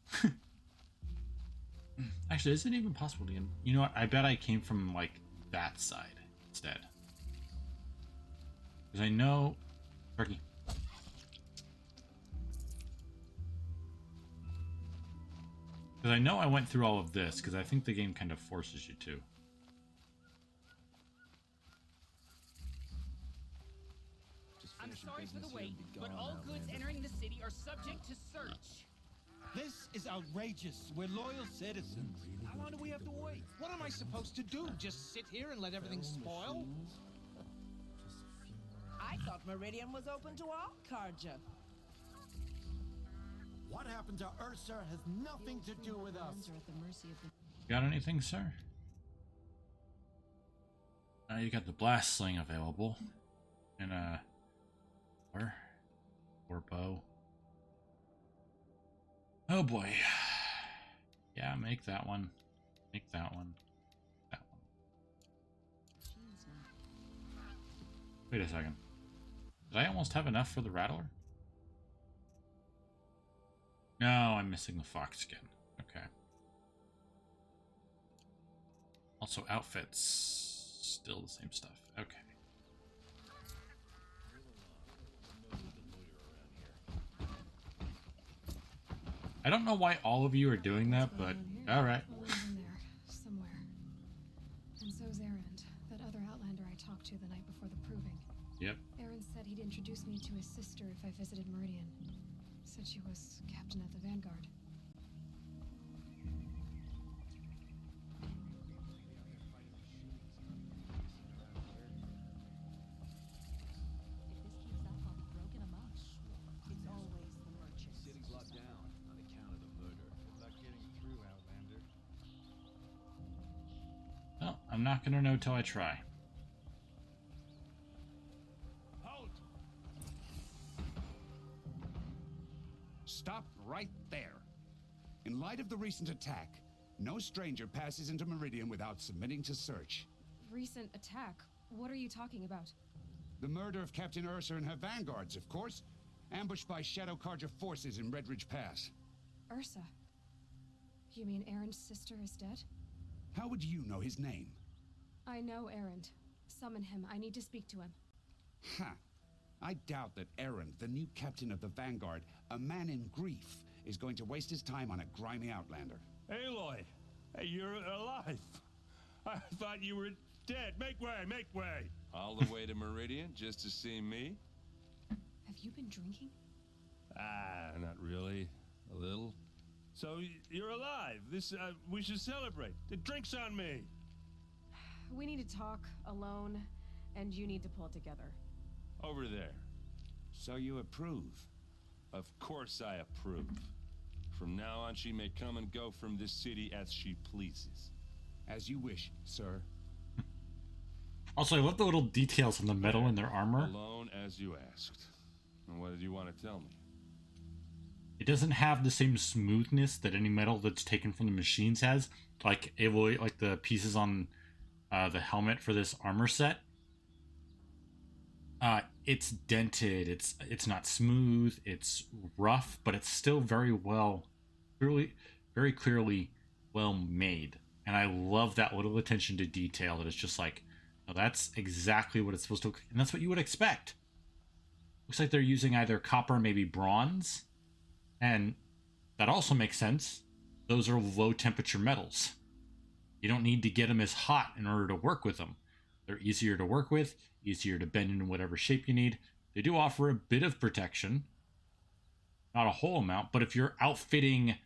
Speaker 1: Actually, is it even possible to get... You know what? I bet I came from, like, that side instead. Because I know... Turkey. Because I know I went through all of this, because I think the game kind of forces you to.
Speaker 3: I'm sorry for the wait, but all goods entering the city are subject to search.
Speaker 6: This is outrageous. We're loyal citizens. How long do we have to wait? What am I supposed to do? Just sit here and let everything spoil?
Speaker 12: I thought Meridian was open to all, Carja.
Speaker 11: What happened to Ursa has nothing to do with us.
Speaker 1: Got anything, sir? You got the blast sling available. And or bow. Oh boy. Yeah, make that one. Make that one. That one. Wait a second. Did I almost have enough for the Rattler? No, I'm missing the fox skin. Okay. Also, outfits. Still the same stuff. Okay. I don't know why all of you are doing that, but alright.
Speaker 2: In there, somewhere. And so's Erend, that other Outlander I talked to the night before the proving.
Speaker 1: Yep.
Speaker 2: Erend said he'd introduce me to his sister if I visited Meridian. Said she was captain at the Vanguard.
Speaker 12: It's always the merchants.
Speaker 3: City's locked down on account of the murder. Good luck getting through, Outlander.
Speaker 1: Well, I'm not gonna know till I try.
Speaker 7: Halt! Stop right there. In light of the recent attack, no stranger passes into Meridian without submitting to search.
Speaker 2: Recent attack? What are you talking about?
Speaker 7: The murder of Captain Ursa and her vanguards, of course. Ambushed by Shadow Carja forces in Red Ridge Pass.
Speaker 2: Ursa? You mean Aaron's sister is dead?
Speaker 7: How would you know his name?
Speaker 2: I know Aaron. Summon him. I need to speak to him.
Speaker 7: Ha! I doubt that Aaron, the new captain of the Vanguard, a man in grief, is going to waste his time on a grimy outlander.
Speaker 13: Aloy! Hey, you're alive! I thought you were dead. Make way, make way!
Speaker 5: All the way to Meridian just to see me?
Speaker 2: Have you been drinking?
Speaker 13: Ah, not really. A little. So, you're alive. We should celebrate. The drink's on me.
Speaker 8: We need to talk alone, and you need to pull it together.
Speaker 5: Over there.
Speaker 7: So you approve?
Speaker 5: Of course I approve. From now on, she may come and go from this city as she pleases.
Speaker 7: As you wish, sir.
Speaker 1: Also, I love the little details on the metal in their armor.
Speaker 5: Alone as you asked. And what did you want to tell me?
Speaker 1: It doesn't have the same smoothness that any metal that's taken from the machines has. Like Aloy, like the pieces on the helmet for this armor set. It's dented. It's not smooth. It's rough, but it's still very clearly well made. And I love that little attention to detail. That it's just like, oh, that's exactly what it's supposed to look, and that's what you would expect. Looks like they're using either copper, or maybe bronze, and that also makes sense. Those are low temperature metals. You don't need to get them as hot in order to work with them. They're easier to work with, easier to bend in whatever shape you need. They do offer a bit of protection. Not a whole amount, but if you're outfitting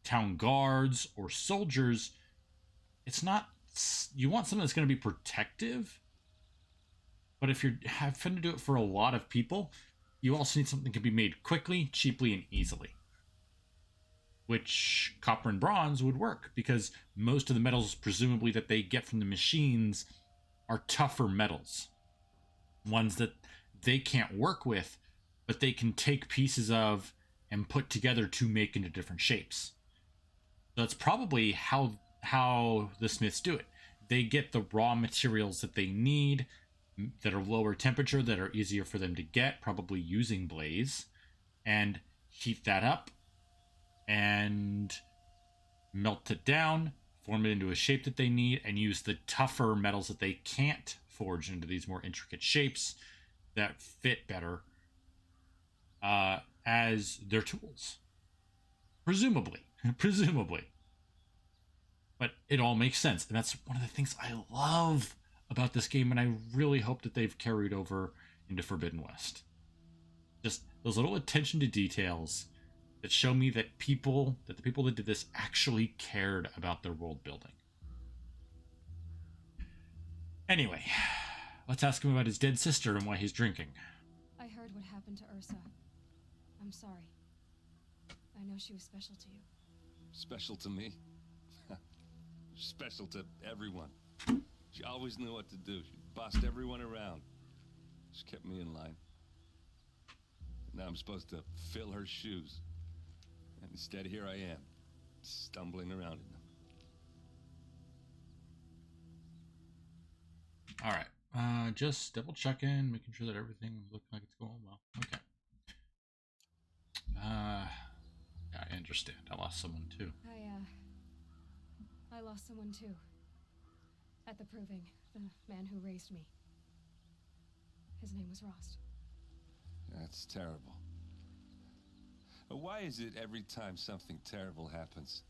Speaker 1: town guards or soldiers, it's not... You want something that's going to be protective. But if you're having to do it for a lot of people, you also need something that can be made quickly, cheaply, and easily. Which copper and bronze would work, because most of the metals, presumably, that they get from the machines are tougher metals. Ones that they can't work with, but they can take pieces of and put together to make into different shapes. So that's probably how the smiths do it. They get the raw materials that they need, that are lower temperature, that are easier for them to get, probably using blaze, and heat that up and melt it down, form it into a shape that they need, and use the tougher metals that they can't forge into these more intricate shapes that fit better as their tools. Presumably. But it all makes sense, and that's one of the things I love about this game, and I really hope that they've carried over into Forbidden West. Just those little attention to details that show me that the people that did this actually cared about their world building. Anyway, let's ask him about his dead sister and why he's drinking.
Speaker 2: I heard what happened to Ursa. I'm sorry. I know she was special to you.
Speaker 5: Special to me? Special to everyone. She always knew what to do. She bossed everyone around. She kept me in line. Now I'm supposed to fill her shoes. And instead, here I am, stumbling around in them.
Speaker 1: All right. Just double checking, making sure that everything's looking like it's going well. Okay. Yeah, I understand. I lost someone too.
Speaker 2: I lost someone too. At the Proving, the man who raised me. His name was Rost.
Speaker 5: That's terrible. Why is it every time something terrible happens,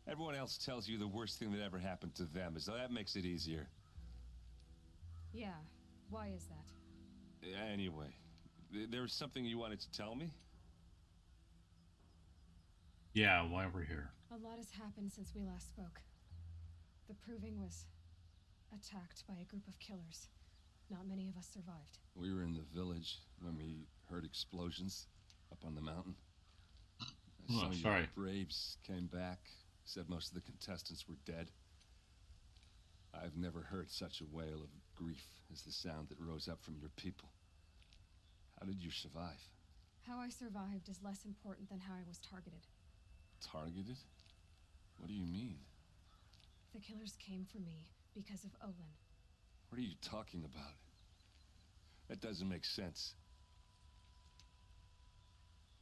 Speaker 5: everyone else tells you the worst thing that ever happened to them, as though that makes it easier?
Speaker 2: Yeah, why is that?
Speaker 5: Anyway, there was something you wanted to tell me?
Speaker 1: Yeah, why we're here.
Speaker 2: A lot has happened since we last spoke. The Proving was attacked by a group of killers. Not many of us survived.
Speaker 5: We were in the village when we heard explosions up on the mountain. Some of your braves came back, said most of the contestants were dead. I've never heard such a wail of grief as the sound that rose up from your people. How did you survive?
Speaker 2: How I survived is less important than how I was targeted.
Speaker 5: Targeted? What do you mean?
Speaker 2: The killers came for me because of Olin.
Speaker 5: What are you talking about? That doesn't make sense.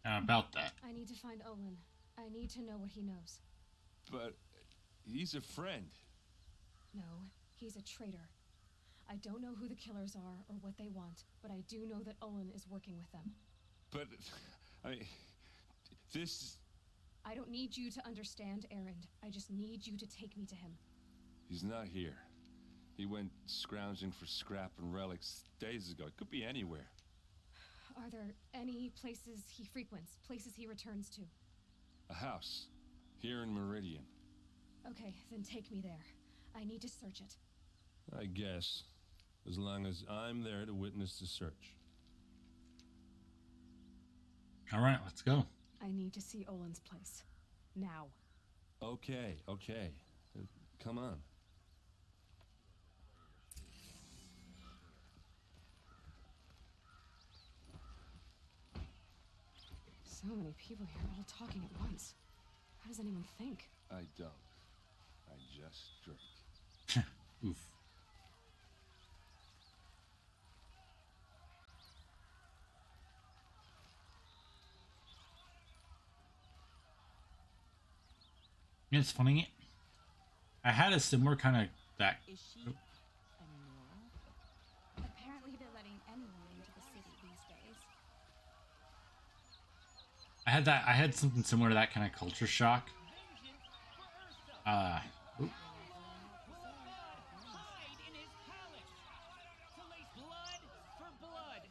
Speaker 1: About that.
Speaker 2: I need to find Olin. I need to know what he knows.
Speaker 5: But he's a friend.
Speaker 2: No, he's a traitor. I don't know who the killers are or what they want, but I do know that Olin is working with them.
Speaker 5: But, I mean, this...
Speaker 2: I don't need you to understand, Erend. I just need you to take me to him.
Speaker 5: He's not here. He went scrounging for scrap and relics days ago. It could be anywhere.
Speaker 2: Are there any places he frequents, places he returns to?
Speaker 5: A house, here in Meridian.
Speaker 2: Okay, then take me there. I need to search it.
Speaker 13: I guess. As long as I'm there to witness the search.
Speaker 1: All right, let's go.
Speaker 2: I need to see Olin's place. Now.
Speaker 5: Okay. Come on.
Speaker 2: So many people here all talking at once. How does anyone think?
Speaker 5: I don't. I just drink.
Speaker 1: Oof. It's funny. I had a similar kind of that.
Speaker 12: Is she a Nora? Apparently they're letting anyone into the city these days.
Speaker 1: I had something similar to that kind of culture shock. Oop.
Speaker 3: Hide in his palace to lace blood for blood,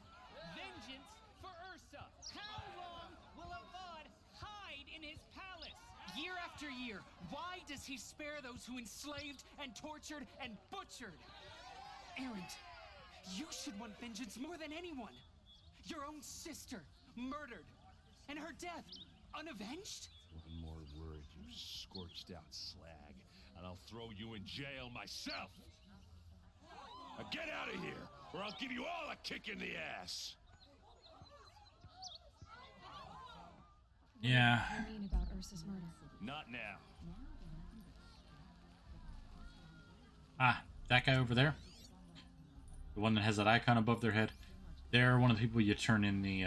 Speaker 3: vengeance for Ursa. How long will Avad hide in his palace? Year after year, why does he spare those who enslaved and tortured and butchered? Erend, you should want vengeance more than anyone. Your own sister, murdered, and her death, unavenged?
Speaker 13: One more word, you scorched out slag, and I'll throw you in jail myself! Now get out of here, or I'll give you all a kick in the ass!
Speaker 1: Yeah.
Speaker 2: What do you mean about Ursa's murder?
Speaker 13: Not now.
Speaker 1: Ah, that guy over there. The one that has that icon above their head. They're one of the people you turn in the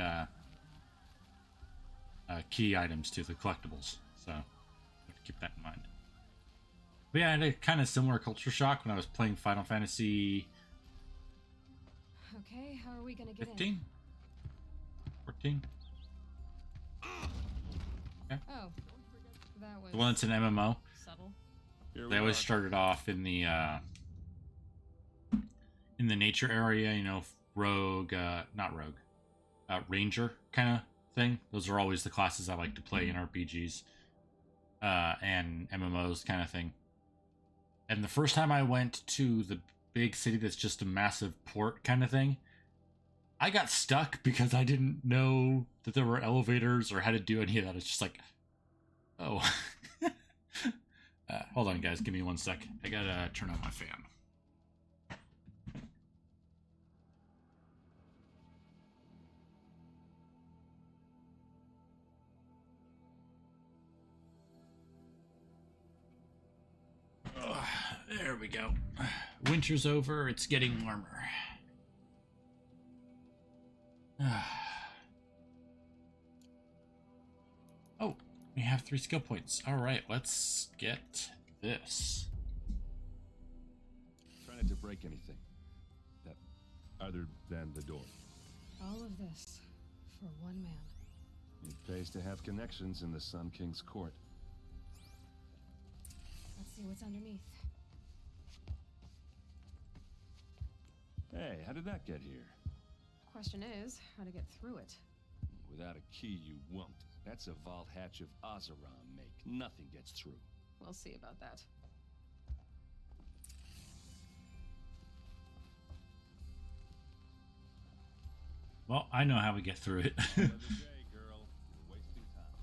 Speaker 1: key items to, the collectibles. So, have to keep that in mind. But yeah, I had a kind of similar culture shock when I was playing Final Fantasy...
Speaker 2: Okay, how are we gonna get
Speaker 1: 15?
Speaker 2: in?
Speaker 1: 14? Okay.
Speaker 2: Oh, that was
Speaker 1: The one that's an MMO.
Speaker 2: subtle.
Speaker 1: They always started off in the nature area, you know, rogue, not rogue, ranger kind of thing. Those are always the classes I like to play in RPGs and MMOs kind of thing. And the first time I went to the big city that's just a massive port kind of thing, I got stuck because I didn't know that there were elevators or how to do any of that. It's just like, oh. Hold on, guys. Give me 1 sec. I gotta turn on my fan. There we go. Winter's over. It's getting warmer. Oh, we have 3 skill points. All right, let's get this.
Speaker 5: Try not to break anything. That, other than the door.
Speaker 2: All of this for one man.
Speaker 5: It pays to have connections in the Sun King's court.
Speaker 2: Let's see what's underneath.
Speaker 5: Hey, how did that get here?
Speaker 8: Question is, how to get through it.
Speaker 5: Without a key, you won't. That's a vault hatch of Oseram make. Nothing gets through.
Speaker 8: We'll see about that.
Speaker 1: Well, I know how we get through it.
Speaker 13: Another day, girl. You're wasting time.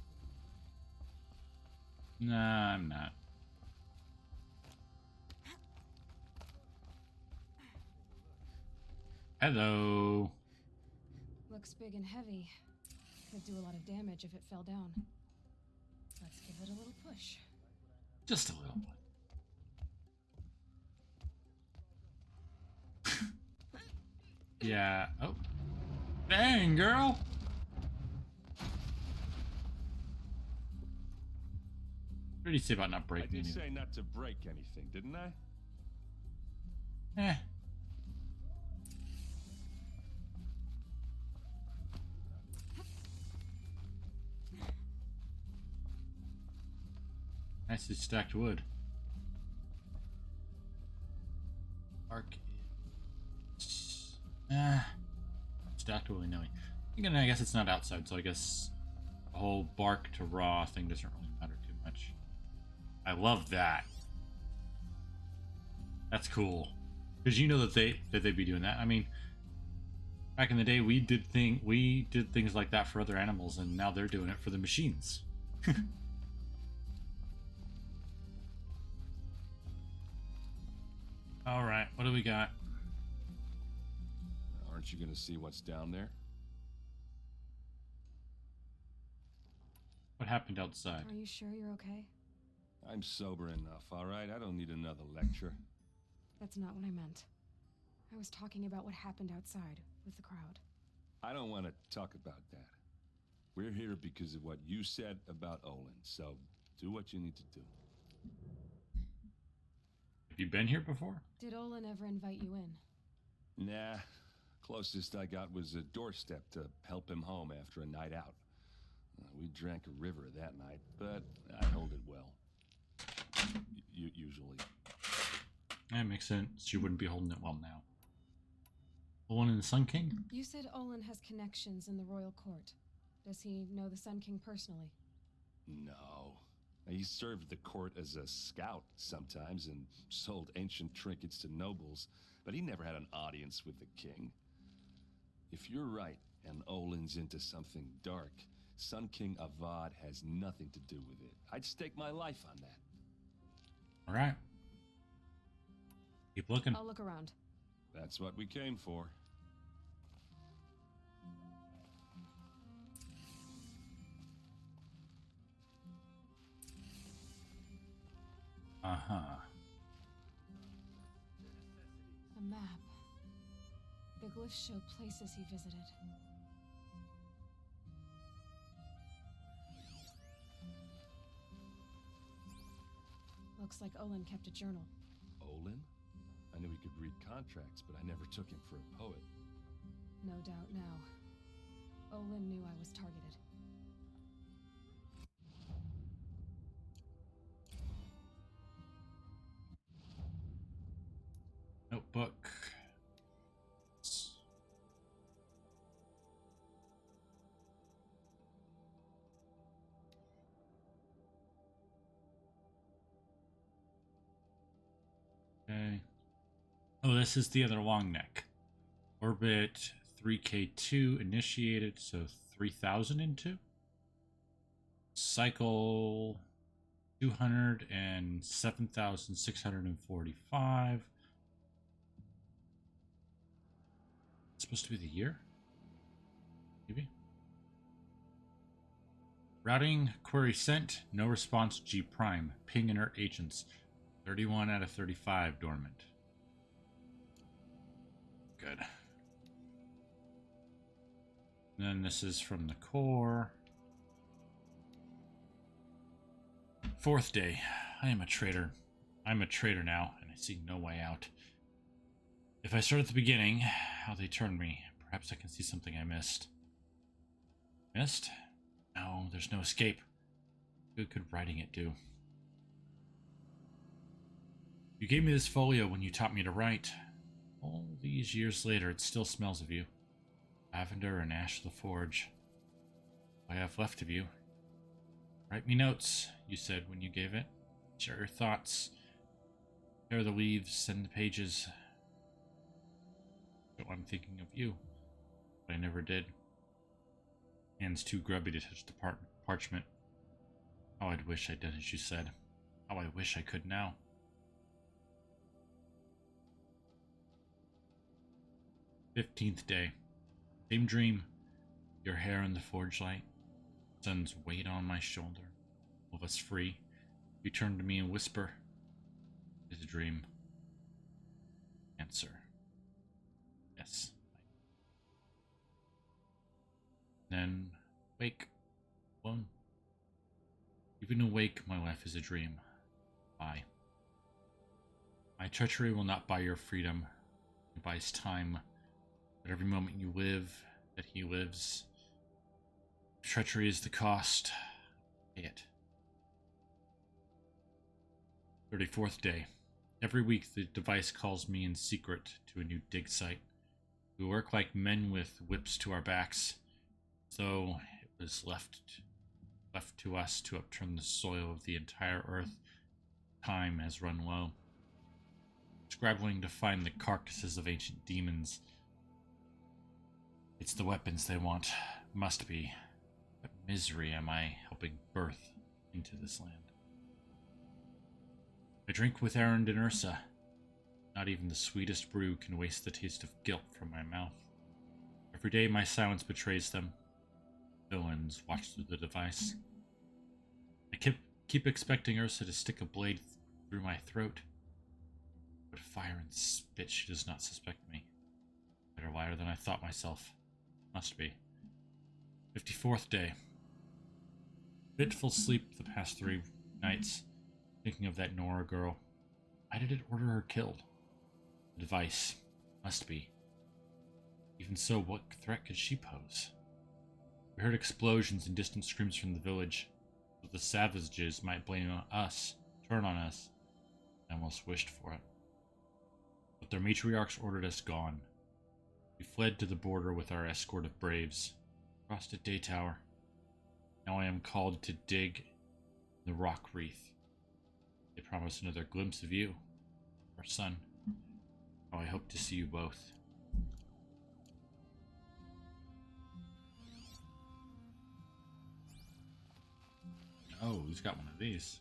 Speaker 1: Nah, I'm not. Hello.
Speaker 2: Looks big and heavy. Could do a lot of damage if it fell down. Let's give it a little push.
Speaker 1: Just a little bit. Yeah. Oh. Dang, girl. What did he say about not
Speaker 13: I
Speaker 1: breaking
Speaker 13: did
Speaker 1: anything?
Speaker 13: say not to break anything, didn't I?
Speaker 1: Eh. Nicely stacked wood. Bark is... stacked willy-nilly. Again, I guess it's not outside, so I guess the whole bark to raw thing doesn't really matter too much. I love that. That's cool. Because you know that they'd be doing that. I mean, back in the day, we did things like that for other animals, and now they're doing it for the machines. All right, what do we got?
Speaker 5: Aren't you going to see what's down there?
Speaker 1: What happened outside?
Speaker 2: Are you sure you're okay?
Speaker 5: I'm sober enough, all right? I don't need another lecture.
Speaker 2: That's not what I meant. I was talking about what happened outside with the crowd.
Speaker 5: I don't want to talk about that. We're here because of what you said about Olin, so do what you need to do.
Speaker 1: Have you been here before?
Speaker 2: Did Olin ever invite you in?
Speaker 5: Nah. Closest I got was a doorstep to help him home after a night out. We drank a river that night, but I hold it well. Usually.
Speaker 1: That makes sense. You wouldn't be holding it well now. Olin and the Sun King?
Speaker 2: You said Olin has connections in the royal court. Does he know the Sun King personally?
Speaker 5: No. He served the court as a scout sometimes and sold ancient trinkets to nobles, but he never had an audience with the king. If you're right and Olin's into something dark, Sun King Avad has nothing to do with it. I'd stake my life on that.
Speaker 1: All right. Keep looking.
Speaker 2: I'll look around.
Speaker 5: That's what we came for.
Speaker 1: Uh-huh.
Speaker 2: A map. The glyphs show places he visited. Looks like Olin kept a journal.
Speaker 5: Olin? I knew he could read contracts, but I never took him for a poet.
Speaker 2: No doubt now. Olin knew I was targeted.
Speaker 1: Notebook. Okay. Oh, this is the other long neck. Orbit 3K2 initiated, so 3,000 into. Cycle 207,645. It's supposed to be the year? Maybe. Routing query sent. No response G prime. Ping inert agents. 31 out of 35 dormant. Good. And then this is from the core. Fourth day. I am a traitor. I'm a traitor now, and I see no way out. If I start at the beginning, how they turned me, perhaps I can see something I missed. Missed? No, there's no escape. What could writing it do? You gave me this folio when you taught me to write. All these years later, it still smells of you. Lavender and ash of the forge. What I have left of you. Write me notes, you said when you gave it. Share your thoughts. Tear the leaves, send the pages. So I'm thinking of you. But I never did. Hands too grubby to touch the parchment. How I'd wish I'd done as you said. How I wish I could now. 15th day. Same dream. Your hair in the forge light. Sun's weight on my shoulder. All of us free. You turn to me and whisper. It's a dream. Answer. Yes. Then wake. Alone. Even awake, my life is a dream. Bye. My treachery will not buy your freedom. It buys time. But every moment you live, that he lives. Treachery is the cost. Pay it. 34th day. Every week the device calls me in secret to a new dig site. We work like men with whips to our backs, so it was left to us to upturn the soil of the entire earth. Time has run low. Scrabbling to find the carcasses of ancient demons. It's the weapons they want. Must be. What misery am I helping birth into this land? I drink with Erend and Ursa. Not even the sweetest brew can waste the taste of guilt from my mouth. Every day my silence betrays them. Villains watch through the device. I keep expecting Ursa to stick a blade through my throat. But fire and spit, she does not suspect me. Better liar than I thought myself. Must be. 54th day. Fitful sleep the past 3 nights. Thinking of that Nora girl. Why did it order her killed? The device. Must be. Even so, what threat could she pose? We heard explosions and distant screams from the village. So the savages might blame us, turn on us. I almost wished for it. But their matriarchs ordered us gone. We fled to the border with our escort of braves. Crossed a day tower. Now I am called to dig the rock wreath. They promise another glimpse of you, our son. How I hope to see you both. Oh, who's got one of these?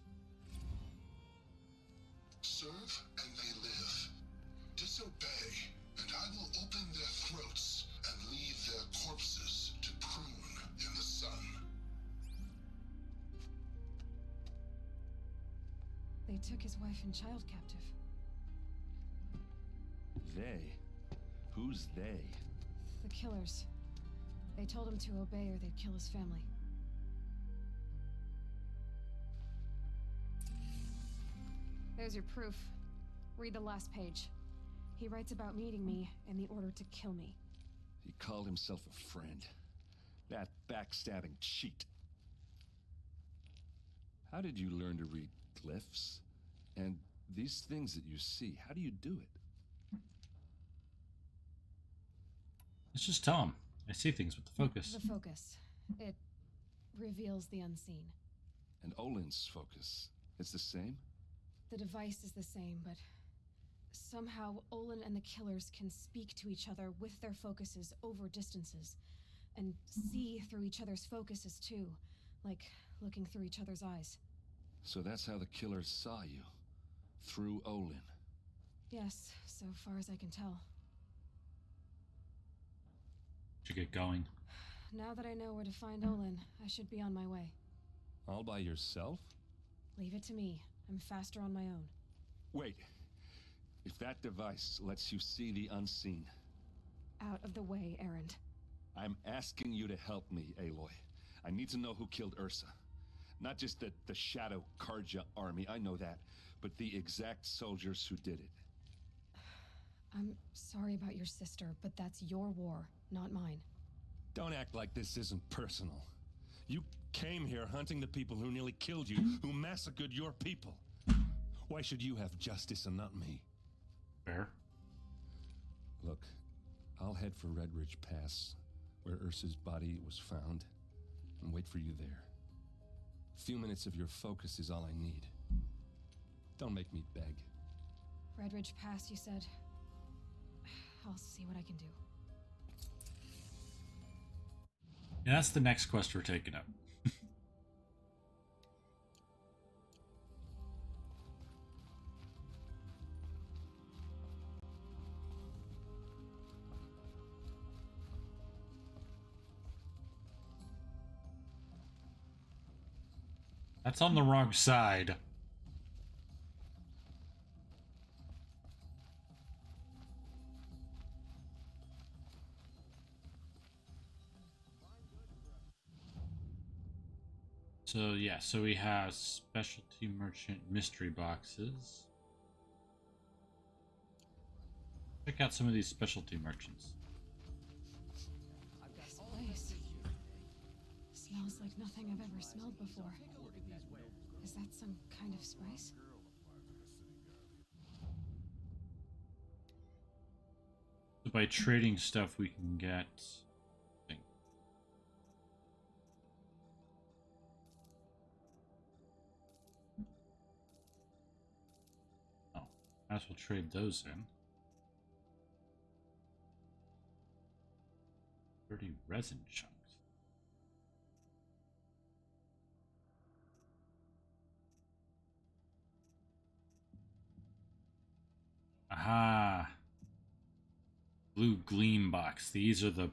Speaker 14: Serve and they live. Disobey, and I will open their throats and leave their corpses to prune in the sun.
Speaker 2: They took his wife and child captive.
Speaker 13: They? Who's they?
Speaker 2: The killers. They told him to obey or they'd kill his family. There's your proof. Read the last page. He writes about meeting me and the order to kill me.
Speaker 13: He called himself a friend. That backstabbing cheat. How did you learn to read glyphs? And these things that you see, how do you do it?
Speaker 1: Let's just tell him. I see things with the focus.
Speaker 2: The focus. It reveals the unseen.
Speaker 13: And Olin's focus, it's the same?
Speaker 2: The device is the same, but somehow Olin and the killers can speak to each other with their focuses over distances, and see through each other's focuses too, like looking through each other's eyes.
Speaker 13: So that's how the killers saw you, through Olin.
Speaker 2: Yes, so far as I can tell.
Speaker 1: Should get going.
Speaker 2: Now that I know where to find Olin, I should be on my way.
Speaker 13: All by yourself?
Speaker 2: Leave it to me. I'm faster on my own.
Speaker 13: Wait. If that device lets you see the unseen...
Speaker 2: Out of the way, Erend.
Speaker 13: I'm asking you to help me, Aloy. I need to know who killed Ursa. Not just the Shadow Karja army, I know that, but the exact soldiers who did it.
Speaker 2: I'm sorry about your sister, but that's your war, not mine.
Speaker 13: Don't act like this isn't personal. You came here hunting the people who nearly killed you, who massacred your people. Why should you have justice and not me?
Speaker 1: Fair.
Speaker 13: Look, I'll head for Red Ridge Pass, where Ursa's body was found, and wait for you there. A few minutes of your focus is all I need. Don't make me beg.
Speaker 2: Red Ridge Pass, you said? I'll see what I can do.
Speaker 1: Yeah, that's the next quest we're taking up. That's on the wrong side. So yeah, so we have specialty merchant mystery boxes. Check out some of these specialty merchants.
Speaker 2: This place smells like nothing I've ever smelled before. Is that some kind of spice?
Speaker 1: So by trading stuff, we can get. Oh, might as well trade those in. 30 resin chunks. Aha! Blue Gleam box. These are the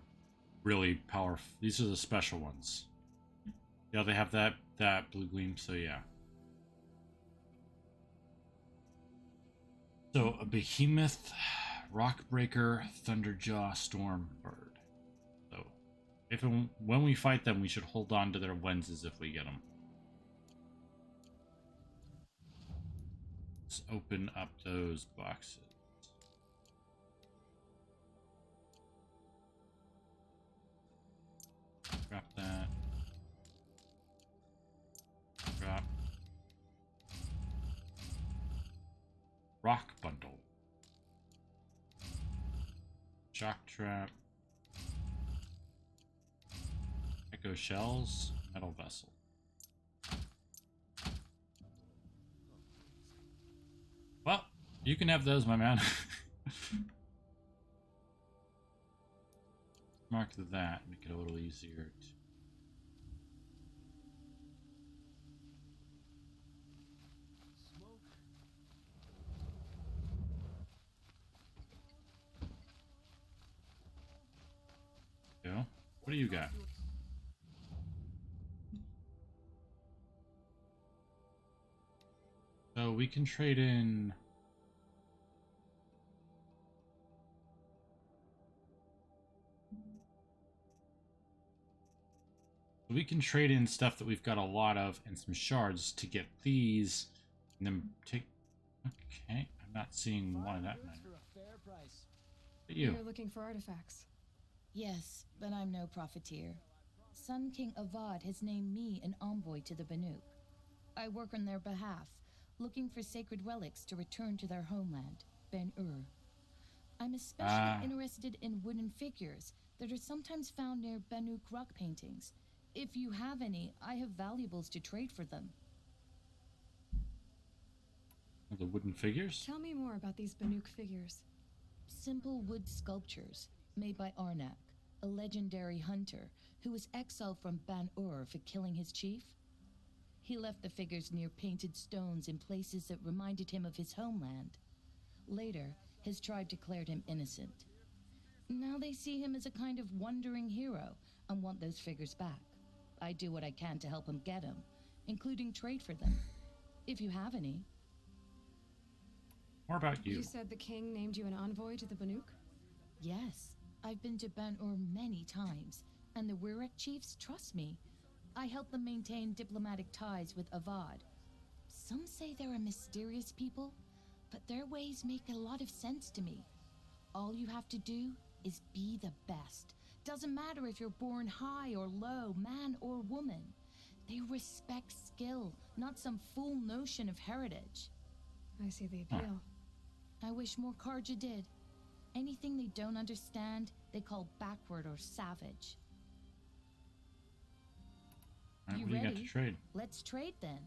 Speaker 1: really powerful. These are the special ones. Yeah, they have that Blue Gleam, so yeah. So, a Behemoth, Rockbreaker, Thunderjaw, Stormbird. So, when we fight them, we should hold on to their lenses if we get them. Let's open up those boxes. Drop that. Drop. Rock bundle. Shock trap. Echo shells. Metal vessel. Well, you can have those, my man. Mark that, make it a little easier to... Go. What do you got? So we can trade in... We can trade in stuff that we've got a lot of and some shards to get these, and then take... Okay, I'm not seeing one of that many. But you?
Speaker 2: You're looking for artifacts.
Speaker 15: Yes, but I'm no profiteer. Sun King Avad has named me an envoy to the Banuk. I work on their behalf, looking for sacred relics to return to their homeland, Ben-Ur. I'm especially interested in wooden figures that are sometimes found near Banuk rock paintings. If you have any, I have valuables to trade for them.
Speaker 1: The wooden figures?
Speaker 2: Tell me more about these Banuk figures.
Speaker 15: Simple wood sculptures made by Arnak, a legendary hunter who was exiled from Ban-Ur for killing his chief. He left the figures near painted stones in places that reminded him of his homeland. Later, his tribe declared him innocent. Now they see him as a kind of wandering hero and want those figures back. I do what I can to help him get them, including trade for them, if you have any.
Speaker 1: More about you.
Speaker 2: You said the king named you an envoy to the Banuk?
Speaker 15: Yes, I've been to Ban-Ur many times, and the Wirek chiefs trust me. I help them maintain diplomatic ties with Avad. Some say they're a mysterious people, but their ways make a lot of sense to me. All you have to do is be the best. Doesn't matter if you're born high or low, man or woman. They respect skill, not some fool notion of heritage.
Speaker 2: I see the appeal.
Speaker 15: I wish more Karja did. Anything they don't understand, they call backward or savage.
Speaker 1: All right,
Speaker 15: You
Speaker 1: what do you
Speaker 15: ready?
Speaker 1: got to trade?
Speaker 15: Let's trade then.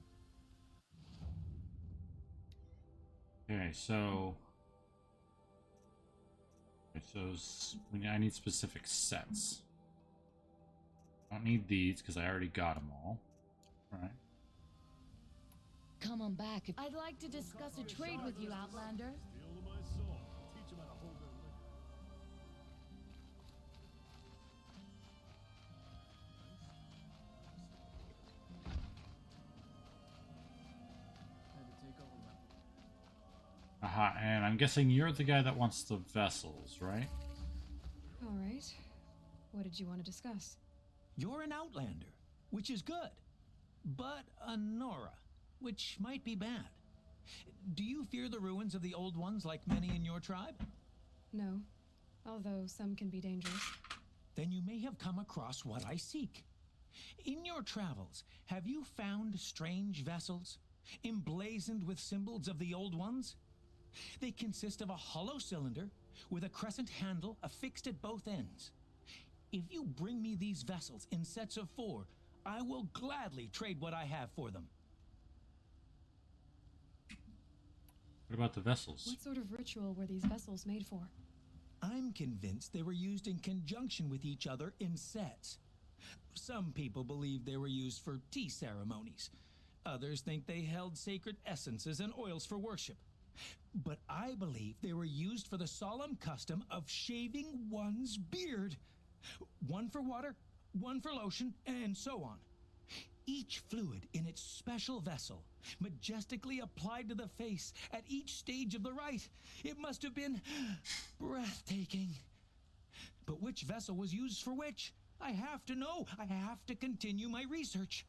Speaker 1: Okay, so I need specific sets. I don't need these because I already got them all. All right.
Speaker 15: Come on back. I'd like to discuss a trade with you, Outlander.
Speaker 1: Aha, and I'm guessing you're the guy that wants the vessels, right?
Speaker 2: All right. What did you want to discuss?
Speaker 6: You're an Outlander, which is good. but a Nora, which might be bad. Do you fear the ruins of the Old Ones like many in your tribe?
Speaker 2: No, although some can be dangerous.
Speaker 6: Then you may have come across what I seek. In your travels, have you found strange vessels, emblazoned with symbols of the Old Ones? They consist of a hollow cylinder with a crescent handle affixed at both ends. If you bring me these vessels in sets of 4, I will gladly trade what I have for them.
Speaker 1: What about the vessels?
Speaker 2: What sort of ritual were these vessels made for?
Speaker 6: I'm convinced they were used in conjunction with each other in sets. Some people believe they were used for tea ceremonies. Others think they held sacred essences and oils for worship. But I believe they were used for the solemn custom of shaving one's beard. One for water, one for lotion, and so on. Each fluid in its special vessel, majestically applied to the face at each stage of the rite. It must have been breathtaking. But which vessel was used for which? I have to know. I have to continue my research.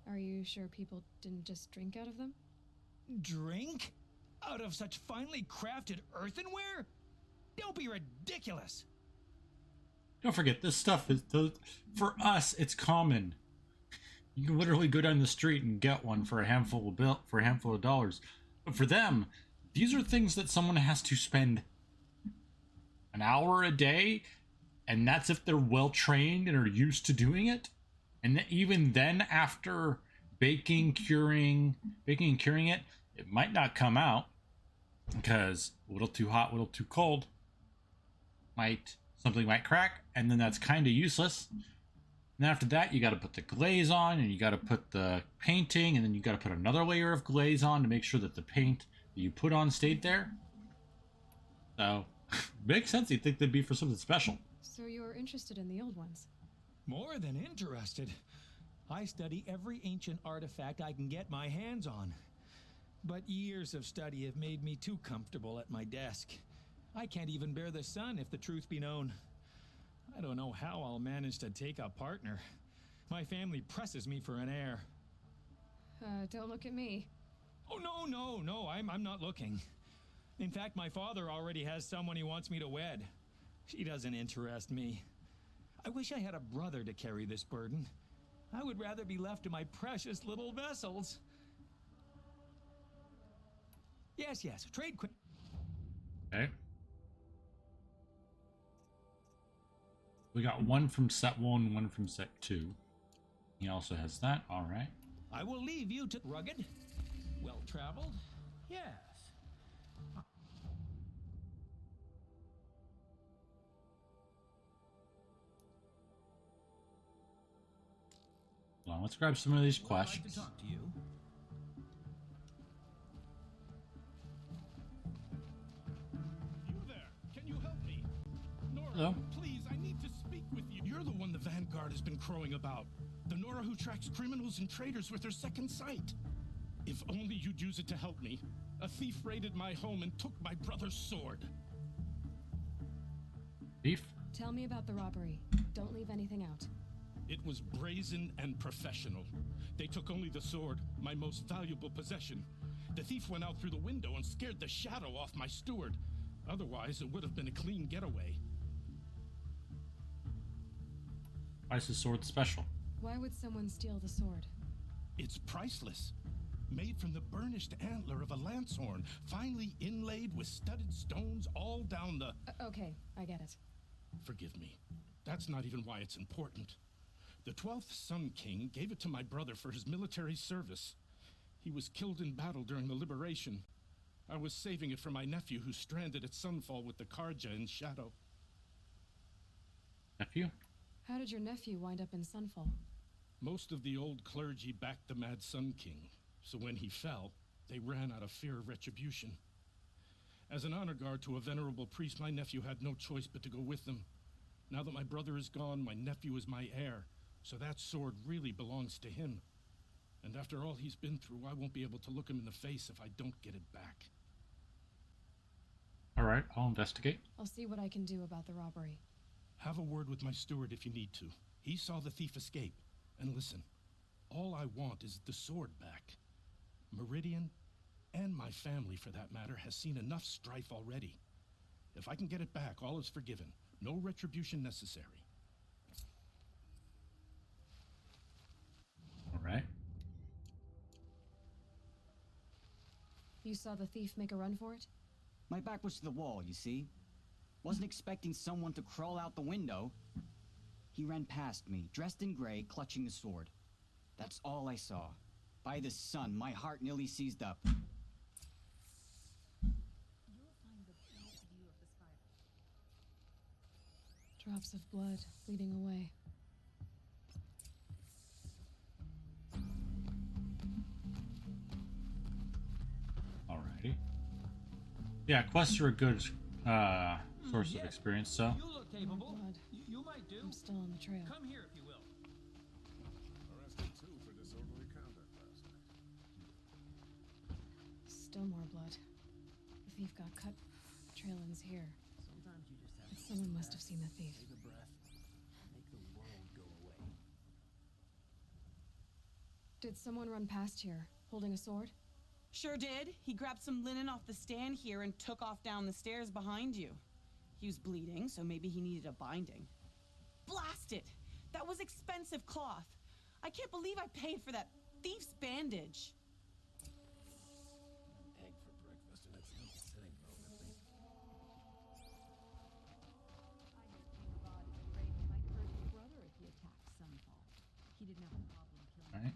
Speaker 2: Are you sure people didn't just drink out of them?
Speaker 6: Drink? Out of such finely crafted earthenware? Don't be ridiculous.
Speaker 1: Don't forget, this stuff is, for us, it's common. You can literally go down the street and get one for a handful of dollars. But for them, these are things that someone has to spend an hour a day, and that's if they're well trained and are used to doing it. And even then, after baking and curing it, it might not come out because a little too hot, a little too cold. Something might crack, and then that's kind of useless. And after that, you got to put the glaze on, and you got to put the painting, and then you got to put another layer of glaze on to make sure that the paint that you put on stayed there. So, makes sense. You'd think they'd be for something special.
Speaker 2: So you're interested in the Old Ones?
Speaker 6: More than interested. I study every ancient artifact I can get my hands on. But years of study have made me too comfortable at my desk. I can't even bear the sun, if the truth be known. I don't know how I'll manage to take a partner. My family presses me for an heir.
Speaker 2: Don't look at me.
Speaker 6: Oh, no, I'm not looking. In fact, my father already has someone he wants me to wed. She doesn't interest me. I wish I had a brother to carry this burden. I would rather be left to my precious little vessels. Yes, trade quick.
Speaker 1: Okay. We got one from set 1, one from set 2. He also has that. All right.
Speaker 6: I will leave you to rugged, well-traveled. Yes.
Speaker 1: Hold on, let's grab some of these questions.
Speaker 6: I'd like to talk to you.
Speaker 16: You there? Can you help me? Nora,
Speaker 1: Hello?
Speaker 16: Please, I need to speak with you. You're the one the Vanguard has been crowing about. The Nora who tracks criminals and traitors with her second sight. If only you'd use it to help me. A thief raided my home and took my brother's sword.
Speaker 1: Thief?
Speaker 2: Tell me about the robbery. Don't leave anything out.
Speaker 16: It was brazen and professional. They took only the sword, my most valuable possession. The thief went out through the window and scared the shadow off my steward. Otherwise, it would have been a clean getaway.
Speaker 1: Why is the sword special?
Speaker 2: Why would someone steal the sword?
Speaker 16: It's priceless. Made from the burnished antler of a lancehorn, finely inlaid with studded stones all down the...
Speaker 2: Okay, I get it.
Speaker 16: Forgive me. That's not even why it's important. The 12th Sun King gave it to my brother for his military service. He was killed in battle during the liberation. I was saving it for my nephew who's stranded at Sunfall with the Karja in Shadow.
Speaker 1: Nephew?
Speaker 2: How did your nephew wind up in Sunfall?
Speaker 16: Most of the old clergy backed the Mad Sun King, so when he fell, they ran out of fear of retribution. As an honor guard to a venerable priest, my nephew had no choice but to go with them. Now that my brother is gone, my nephew is my heir, so that sword really belongs to him. And after all he's been through, I won't be able to look him in the face if I don't get it back.
Speaker 1: All right, I'll investigate.
Speaker 2: I'll see what I can do about the robbery.
Speaker 16: Have a word with my steward if you need to. He saw the thief escape. And listen, All I want is the sword back. Meridian, and my family for that matter, has seen enough strife already. If I can get it back, all is forgiven. No retribution necessary.
Speaker 1: All right.
Speaker 2: You saw the thief make a run for it?
Speaker 17: My back was to the wall, you see? Wasn't expecting someone to crawl out the window. He ran past me, dressed in gray, clutching the sword. That's all I saw. By the sun, my heart nearly seized up.
Speaker 2: Drops of blood bleeding away.
Speaker 1: Alrighty. Yeah, quests are a good source of experience, so.
Speaker 6: You look capable. You might do.
Speaker 2: I'm still on the trail.
Speaker 6: Come here if you will.
Speaker 4: Arrested too for disorderly conduct last night.
Speaker 2: Still more blood. The thief got cut. Trail ends here.
Speaker 18: Sometimes you just have to
Speaker 2: Someone must have seen the thief.
Speaker 18: take a breath, make the world go away.
Speaker 2: Did someone run past here, holding a sword?
Speaker 19: Sure did. He grabbed some linen off the stand here and took off down the stairs behind you. He was bleeding, so maybe he needed a binding. Blast it! That was expensive cloth. I can't believe I paid for that thief's bandage.
Speaker 18: Egg for breakfast, and it's no sitting bone with me.
Speaker 1: Alright.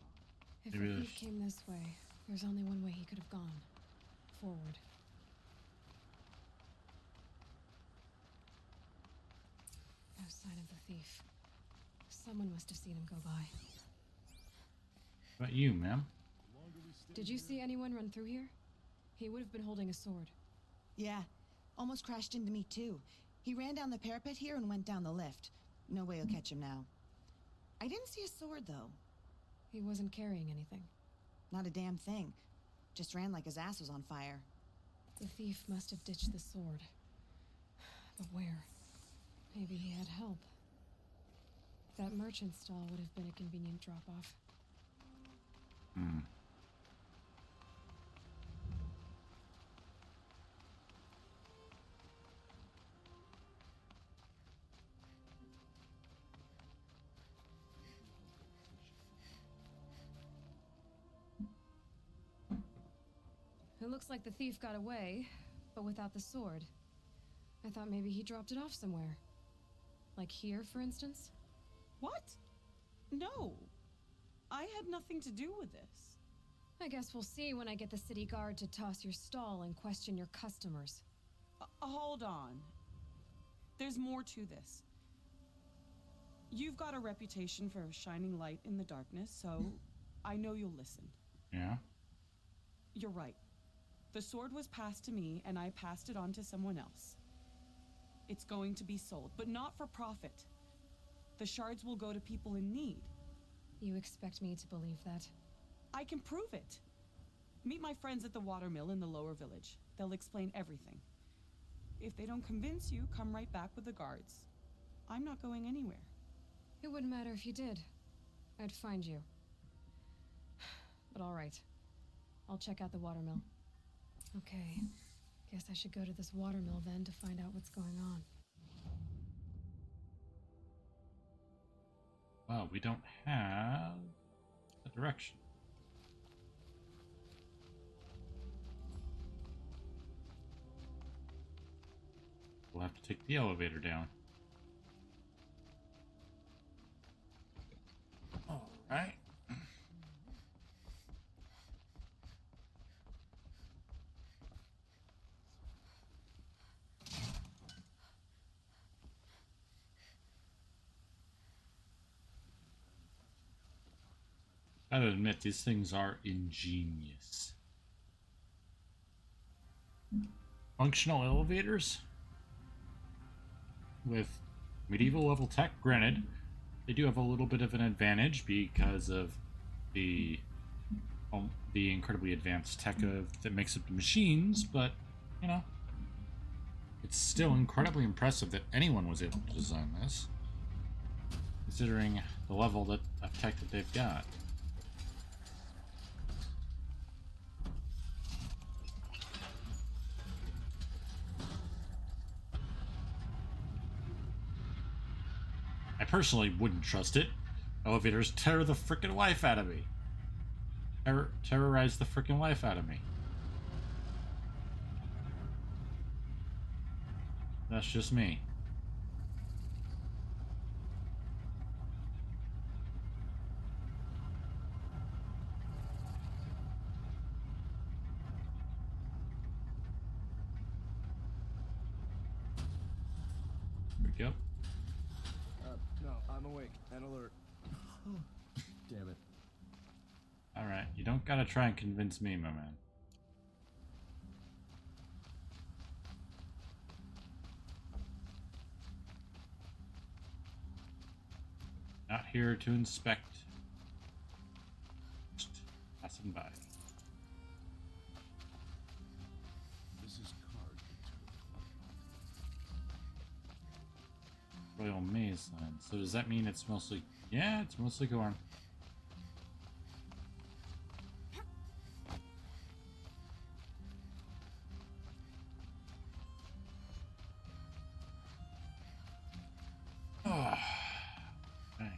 Speaker 2: If
Speaker 1: Maybe
Speaker 2: the
Speaker 1: there's...
Speaker 2: thief came this way, there's only one way he could have gone. Forward. No sign of the thief. Someone must have seen him go by.
Speaker 1: What about you, ma'am?
Speaker 2: Did you see anyone run through here? He would have been holding a sword.
Speaker 20: Yeah. Almost crashed into me, too. He ran down the parapet here and went down the lift. No way you'll catch him now. I didn't see a sword, though.
Speaker 2: He wasn't carrying anything.
Speaker 20: Not a damn thing. Just ran like his ass was on fire.
Speaker 2: The thief must have ditched the sword. But where? Maybe he had help. That merchant stall would have been a convenient drop-off.
Speaker 1: Hmm.
Speaker 2: It looks like the thief got away, but without the sword. I thought maybe he dropped it off somewhere. Like here, for instance?
Speaker 19: What? No. I had nothing to do with this.
Speaker 2: I guess we'll see when I get the city guard to toss your stall and question your customers.
Speaker 19: Hold on. There's more to this. You've got a reputation for shining light in the darkness, so I know you'll listen.
Speaker 1: Yeah?
Speaker 19: You're right. The sword was passed to me, and I passed it on to someone else. It's going to be sold, but not for profit. The shards will go to people in need.
Speaker 2: You expect me to believe that?
Speaker 19: I can prove it. Meet my friends at the watermill in the lower village. They'll explain everything. If they don't convince you, come right back with the guards. I'm not going anywhere.
Speaker 2: It wouldn't matter if you did. I'd find you. But all right. I'll check out the watermill. Okay. Guess I should go to this watermill then to find out what's going on.
Speaker 1: Well, we don't have a direction. We'll have to take the elevator down. All right. I gotta admit, these things are ingenious. Functional elevators with medieval level tech. Granted, they do have a little bit of an advantage because of the incredibly advanced tech that makes up the machines, but you know, it's still incredibly impressive that anyone was able to design this, considering the level of tech that they've got. personally wouldn't trust it. Elevators terror the frickin' life out of me. Terrorize the frickin' life out of me. That's just me. There we go.
Speaker 4: No, I'm awake and alert.
Speaker 18: Damn it.
Speaker 1: Alright, you don't gotta try and convince me, my man. Not here to inspect. Just passing by.
Speaker 10: This is card.
Speaker 1: Royal Maze Line. So does that mean it's mostly... Yeah, it's mostly Gorn. Oh. Okay.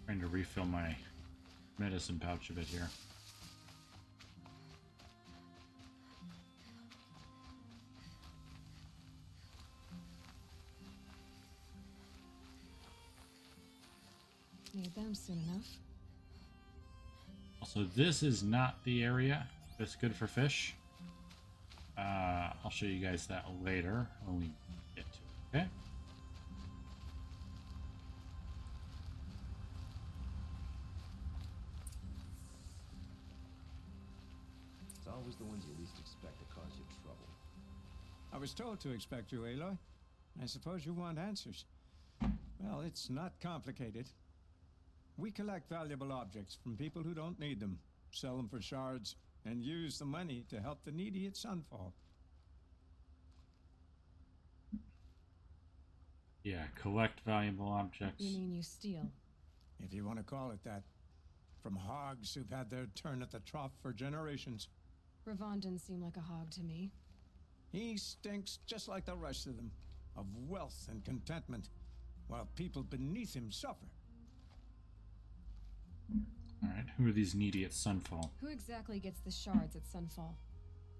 Speaker 1: Trying to refill my medicine pouch a bit here.
Speaker 2: Need them soon enough.
Speaker 1: Also, this is not the area that's good for fish. I'll show you guys that later when we get to it, okay?
Speaker 21: It's always the ones you least expect that cause you trouble.
Speaker 22: I was told to expect you, Aloy. I suppose you want answers. Well, it's not complicated. We collect valuable objects from people who don't need them, sell them for shards, and use the money to help the needy at Sunfall.
Speaker 1: Yeah, collect valuable objects.
Speaker 2: You mean you steal?
Speaker 22: If you want to call it that. From hogs who've had their turn at the trough for generations.
Speaker 2: Ravon didn't seem like a hog to me.
Speaker 22: He stinks just like the rest of them, of wealth and contentment, while people beneath him suffer.
Speaker 1: Alright, who are these needy at Sunfall?
Speaker 2: Who exactly gets the shards at Sunfall?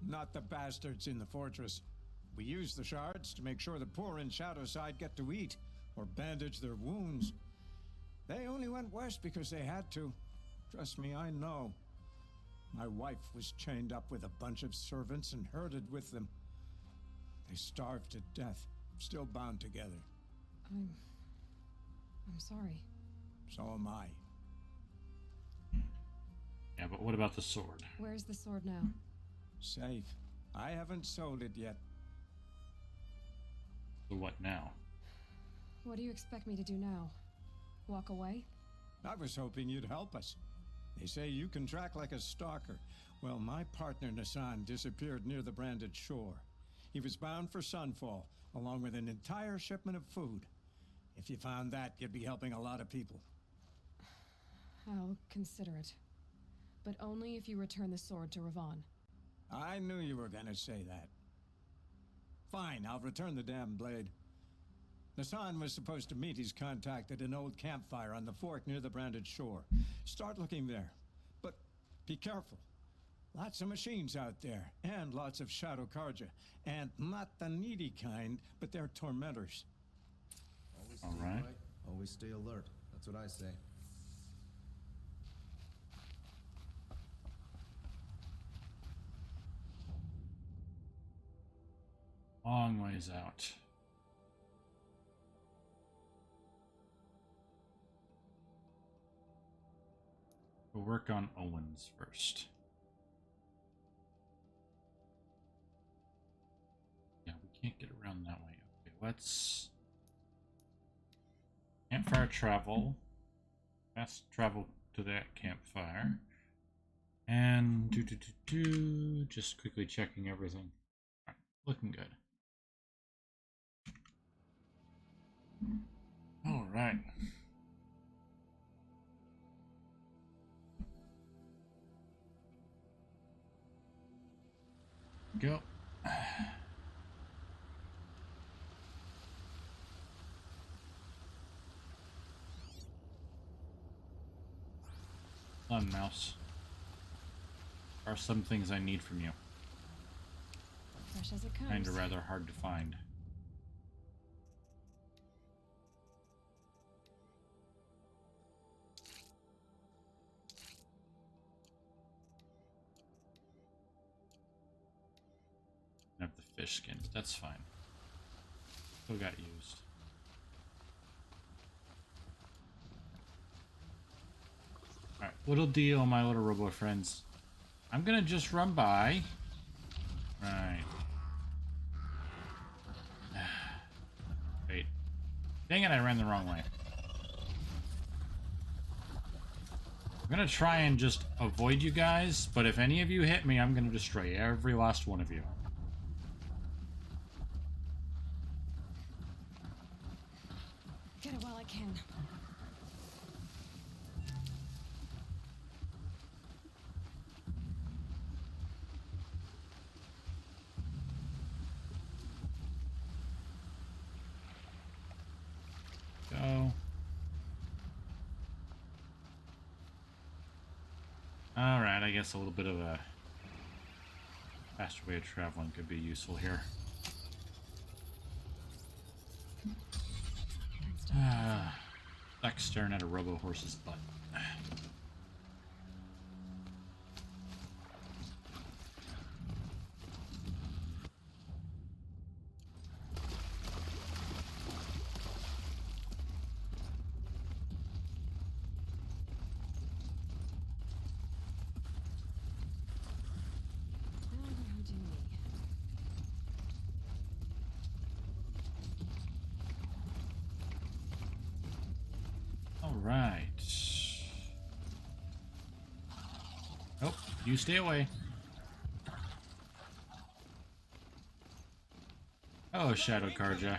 Speaker 22: Not the bastards in the fortress. We use the shards to make sure the poor in Shadowside get to eat, or bandage their wounds. They only went west because they had to. Trust me, I know. My wife was chained up with a bunch of servants and herded with them. They starved to death, still bound together.
Speaker 2: I'm sorry.
Speaker 22: So am I.
Speaker 1: Yeah, but what about the sword?
Speaker 2: Where's the sword now?
Speaker 22: Safe. I haven't sold it yet.
Speaker 1: So what now?
Speaker 2: What do you expect me to do now? Walk away?
Speaker 22: I was hoping you'd help us. They say you can track like a stalker. Well, my partner Nassan disappeared near the branded shore. He was bound for Sunfall, along with an entire shipment of food. If you found that, you'd be helping a lot of people.
Speaker 2: I'll consider it. But only if you return the sword to Ravon.
Speaker 22: I knew you were gonna say that. Fine, I'll return the damn blade. Nassan was supposed to meet his contact at an old campfire on the fork near the branded shore. Start looking there. But be careful. Lots of machines out there, and lots of Shadow Karja. And not the needy kind, but they're tormentors.
Speaker 21: Always
Speaker 1: All
Speaker 21: stay
Speaker 1: right.
Speaker 21: Always stay alert. That's what I say.
Speaker 1: Long ways out. We'll work on Owens first. Yeah, we can't get around that way. Okay, let's... Campfire travel. Fast travel to that campfire. And just quickly checking everything. All right, looking good. All right. Go. On mouse. Are some things I need from you.
Speaker 2: Fresh as it comes.
Speaker 1: Kinda rather hard to find. I have the fish skins, that's fine. Still got used. Alright, little deal, my little robo friends. I'm gonna just run by. Right. Wait. Dang it, I ran the wrong way. I'm gonna try and just avoid you guys, but if any of you hit me, I'm gonna destroy every last one of you.
Speaker 2: Get it while I can.
Speaker 1: Go. Alright, I guess a little bit of a faster way of traveling could be useful here. Like staring at a robo horse's butt. Alright. Nope, you stay away. Oh, Shadow Karja.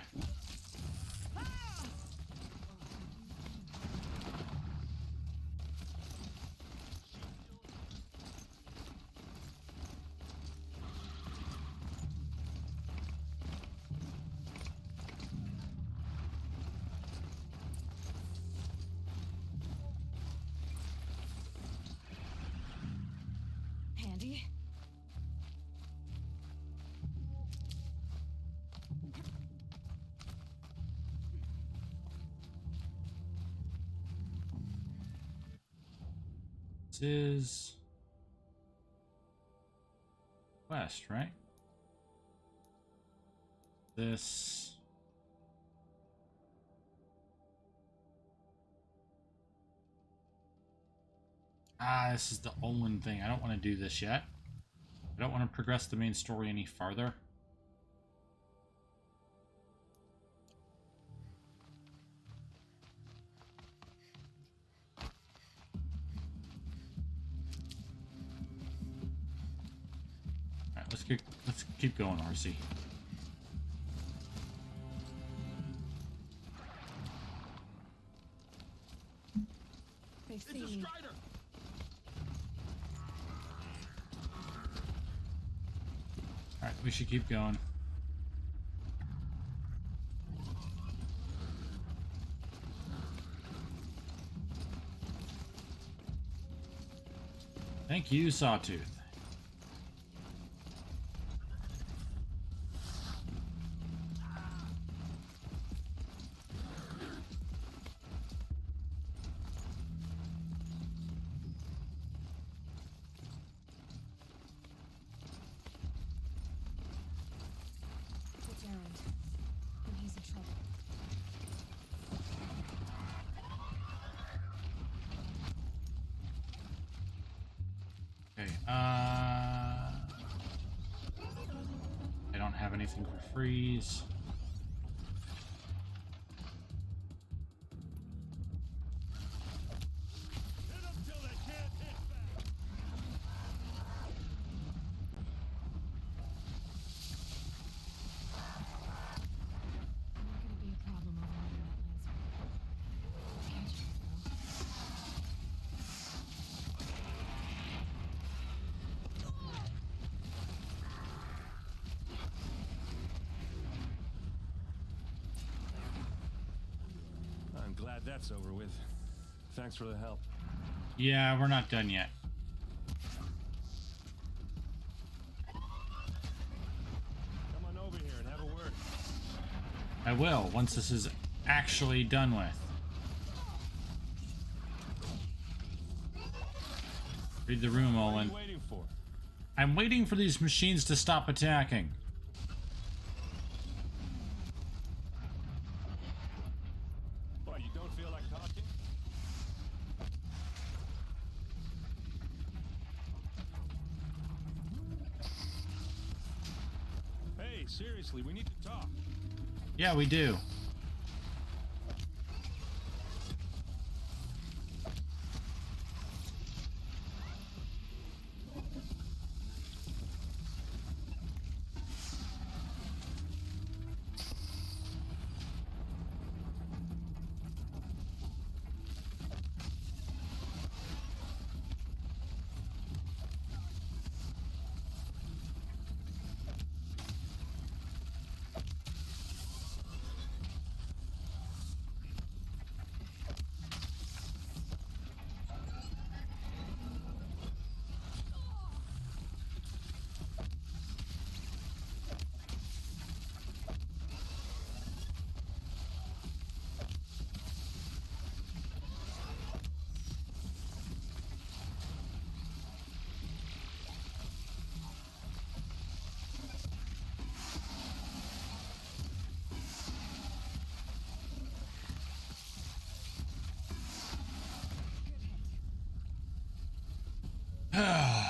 Speaker 2: Handy.
Speaker 1: This is west, right? This this is the Olin thing. I don't want to do this yet. I don't want to progress the main story any farther. Alright, let's keep going, RC.
Speaker 2: They've seen me.
Speaker 1: Alright, we should keep going. Thank you, Sawtooth.
Speaker 2: It's Erend, and he's in trouble.
Speaker 1: Okay, I don't have anything for freeze.
Speaker 2: Not gonna be a problem overrunning that landscape.
Speaker 13: glad that's over with. Thanks for the help.
Speaker 1: Yeah, we're not done yet.
Speaker 13: Come on over here and have a word.
Speaker 1: I will, once this is actually done with. Read the room, Olin.
Speaker 13: What are you waiting for?
Speaker 1: I'm waiting for these machines to stop attacking.
Speaker 13: What, you don't feel like talking? Hey, seriously, we need to talk.
Speaker 1: Yeah, we do.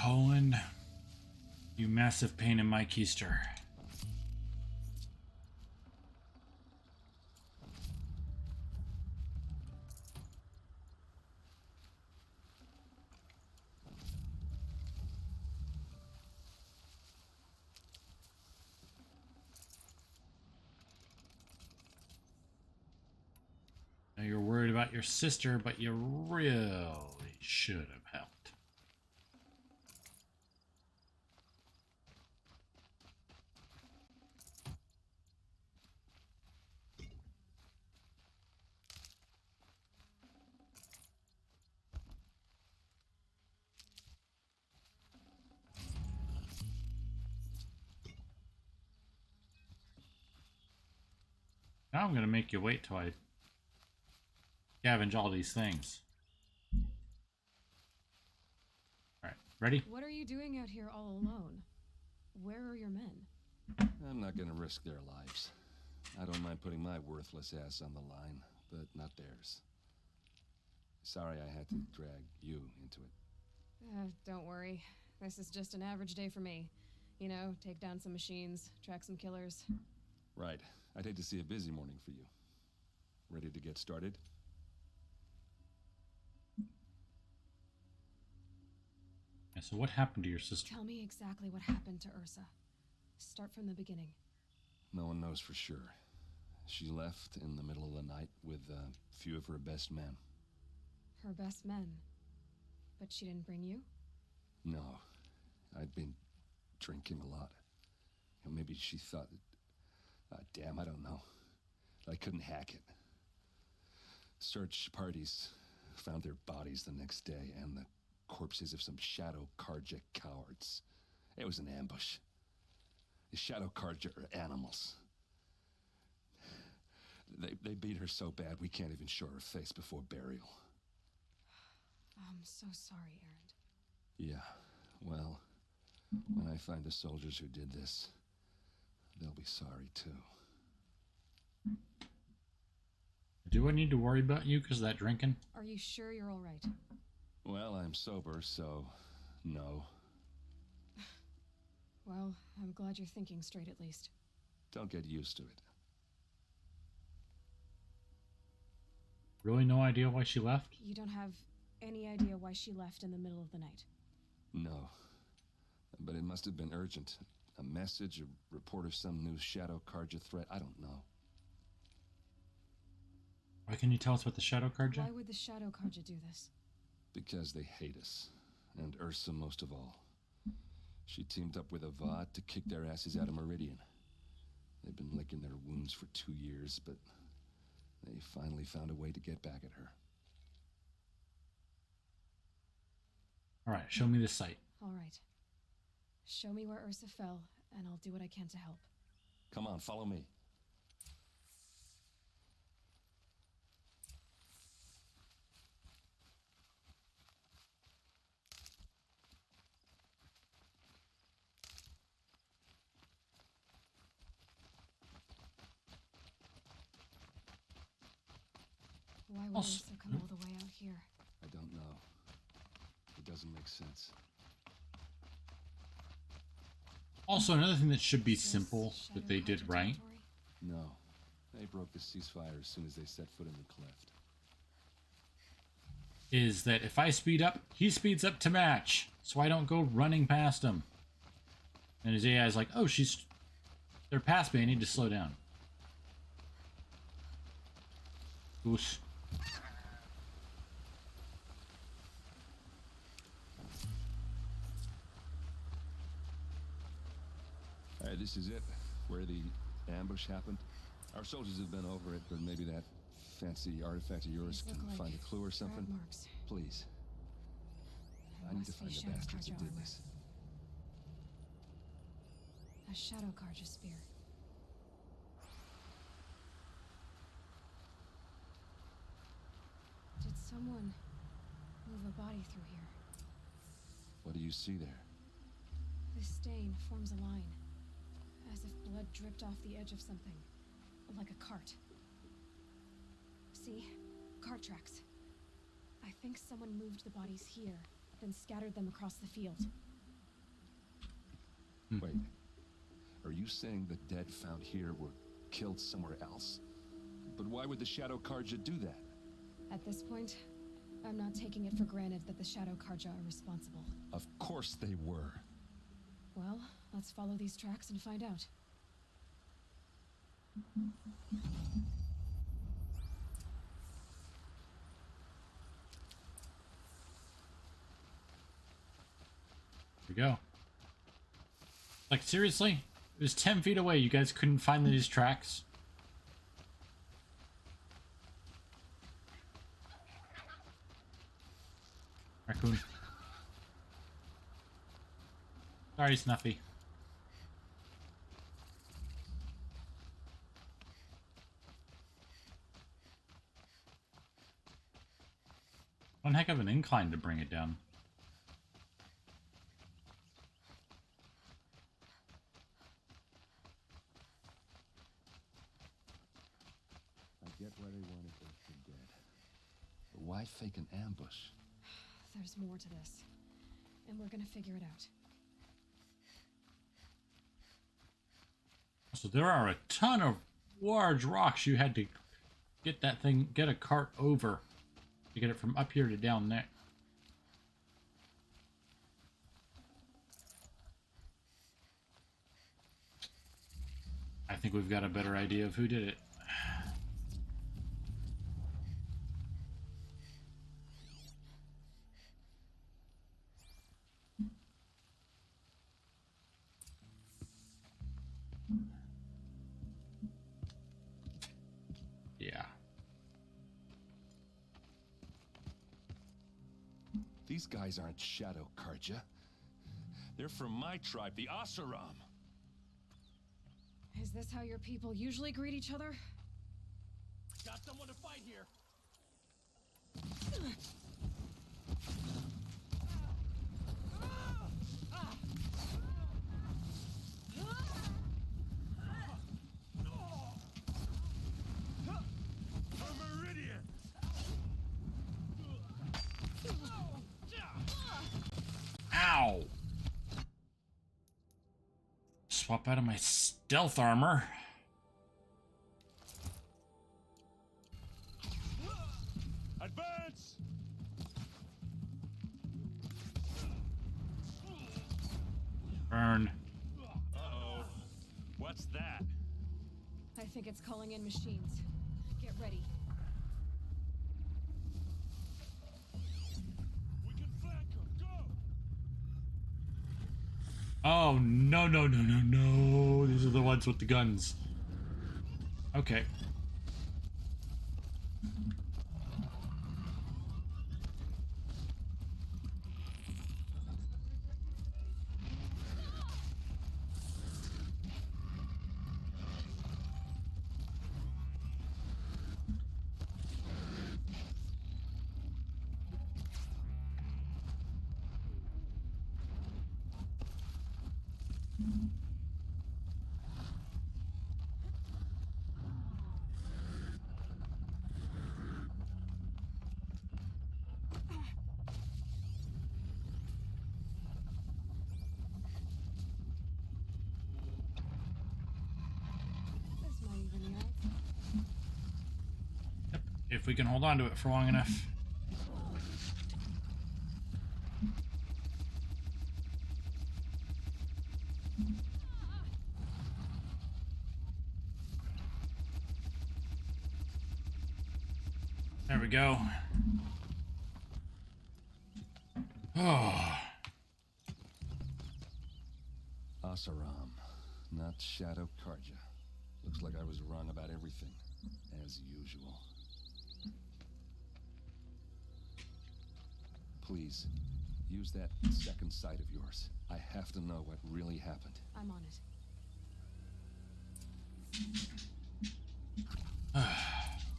Speaker 1: Owen, you massive pain in my keister. Now you're worried about your sister, but you really should have helped. Now I'm going to make you wait till I scavenge all these things. Alright, ready?
Speaker 2: What are you doing out here all alone? Where are your men?
Speaker 5: I'm not gonna risk their lives. I don't mind putting my worthless ass on the line, but not theirs. Sorry I had to drag you into it.
Speaker 2: Don't worry. This is just an average day for me. You know, take down some machines, track some killers.
Speaker 5: Right. I'd hate to see a busy morning for you. Ready to get started?
Speaker 1: Yeah, so what happened to your sister?
Speaker 2: Tell me exactly what happened to Ursa. Start from the beginning.
Speaker 5: No one knows for sure. She left in the middle of the night with a few of her best men.
Speaker 2: Her best men? But she didn't bring you?
Speaker 5: No. I'd been drinking a lot. You know, maybe she thought... damn, I don't know. I couldn't hack it. Search parties found their bodies the next day and the corpses of some Shadow Carja cowards. It was an ambush. The Shadow Carja are animals. They beat her so bad we can't even show her face before burial.
Speaker 2: I'm so sorry, Erend.
Speaker 5: Yeah, well, when I find the soldiers who did this, they'll be sorry too.
Speaker 1: Do I need to worry about you because of that drinking?
Speaker 2: Are you sure you're all right?
Speaker 5: Well, I'm sober, so no.
Speaker 2: Well, I'm glad you're thinking straight at least.
Speaker 5: Don't get used to it.
Speaker 1: Really no idea why she left?
Speaker 2: You don't have any idea why she left in the middle of the night?
Speaker 5: No. But it must have been urgent. A message, a report of some new Shadow Carja threat, I don't know.
Speaker 1: Why can you tell us about the Shadow Carja?
Speaker 2: Why would the Shadow Carja do this?
Speaker 5: Because they hate us. And Ursa most of all. She teamed up with Avad to kick their asses out of Meridian. They've been licking their wounds for 2 years, but They finally found a way to get back at her.
Speaker 1: All right, show me the site.
Speaker 2: All right. Show me where Ursa fell, and I'll do what I can to help.
Speaker 5: Come on, follow me.
Speaker 2: Why would Ursa come all the way out here?
Speaker 5: I don't know. It doesn't make sense.
Speaker 1: Also, another thing that should be simple that they did right.
Speaker 5: No. They broke the ceasefire as soon as they set foot in the cleft.
Speaker 1: Is that if I speed up, he speeds up to match. So I don't go running past him. And his AI is like, oh, they're past me, I need to slow down. Goose.
Speaker 5: Alright, this is it. Where the ambush happened. Our soldiers have been over it, but maybe that fancy artifact of yours can find a clue or something. Please. I need to find the bastards who did this.
Speaker 2: A Shadow Carja spear. Did someone move a body through here?
Speaker 5: What do you see there?
Speaker 2: This stain forms a line, as if blood dripped off the edge of something, like a cart. See? Cart tracks. I think someone moved the bodies here, then scattered them across the field.
Speaker 5: Wait. Are you saying the dead found here were killed somewhere else? But why would the Shadow Carja do that?
Speaker 2: At this point, I'm not taking it for granted that the Shadow Carja are responsible.
Speaker 5: Of course they were.
Speaker 2: Well, let's follow these tracks and find out.
Speaker 1: Here we go. Like, seriously? It was 10 feet away. You guys couldn't find these tracks? Raccoon. Sorry, Snuffy. One heck of an incline to bring it down.
Speaker 5: I get why they wanted Ursa dead. But why fake an ambush?
Speaker 2: There's more to this, and we're gonna figure it out.
Speaker 1: So there are a ton of large rocks you had to get that thing, get a cart over to get it from up here to down there. I think we've got a better idea of who did it. Yeah.
Speaker 5: These guys aren't Shadow Carja. They're from my tribe, the Oseram.
Speaker 2: Is this how your people usually greet each other?
Speaker 3: Got someone to fight here.
Speaker 1: Ow! Swap out of my stealth armor.
Speaker 3: Advance!
Speaker 1: Burn.
Speaker 3: Uh-oh. What's that?
Speaker 2: I think it's calling in machines. Get ready.
Speaker 3: We can flank them. Go!
Speaker 1: Oh, no, no, no, no, no. These are the ones with the guns. Okay. If we can hold on to it for long enough. There we go. Oh.
Speaker 5: Oseram, not Shadow Karja. Looks like I was wrong about everything, as usual. Please, use that second sight of yours. I have to know what really happened.
Speaker 2: I'm on it.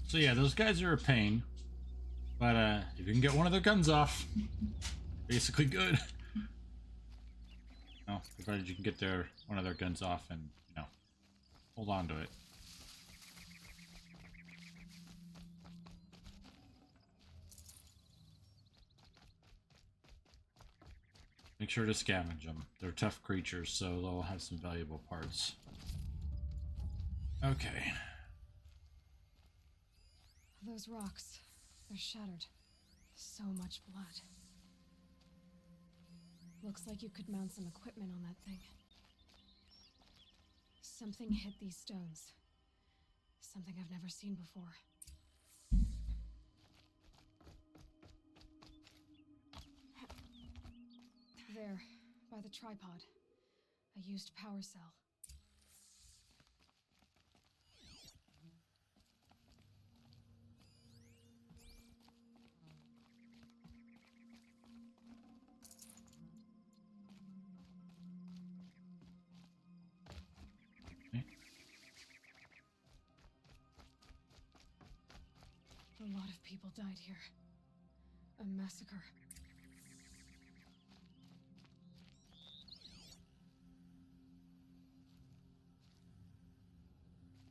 Speaker 1: So yeah, those guys are a pain. But if you can get one of their guns off, basically good. No, provided you can get one of their guns off and, you know, hold on to it. Make sure to scavenge them. They're tough creatures, so they'll have some valuable parts. Okay.
Speaker 2: Those rocks, they're shattered. So much blood. Looks like you could mount some equipment on that thing. Something hit these stones. Something I've never seen before. There, by the tripod. A used power cell. A lot of people died here. A massacre.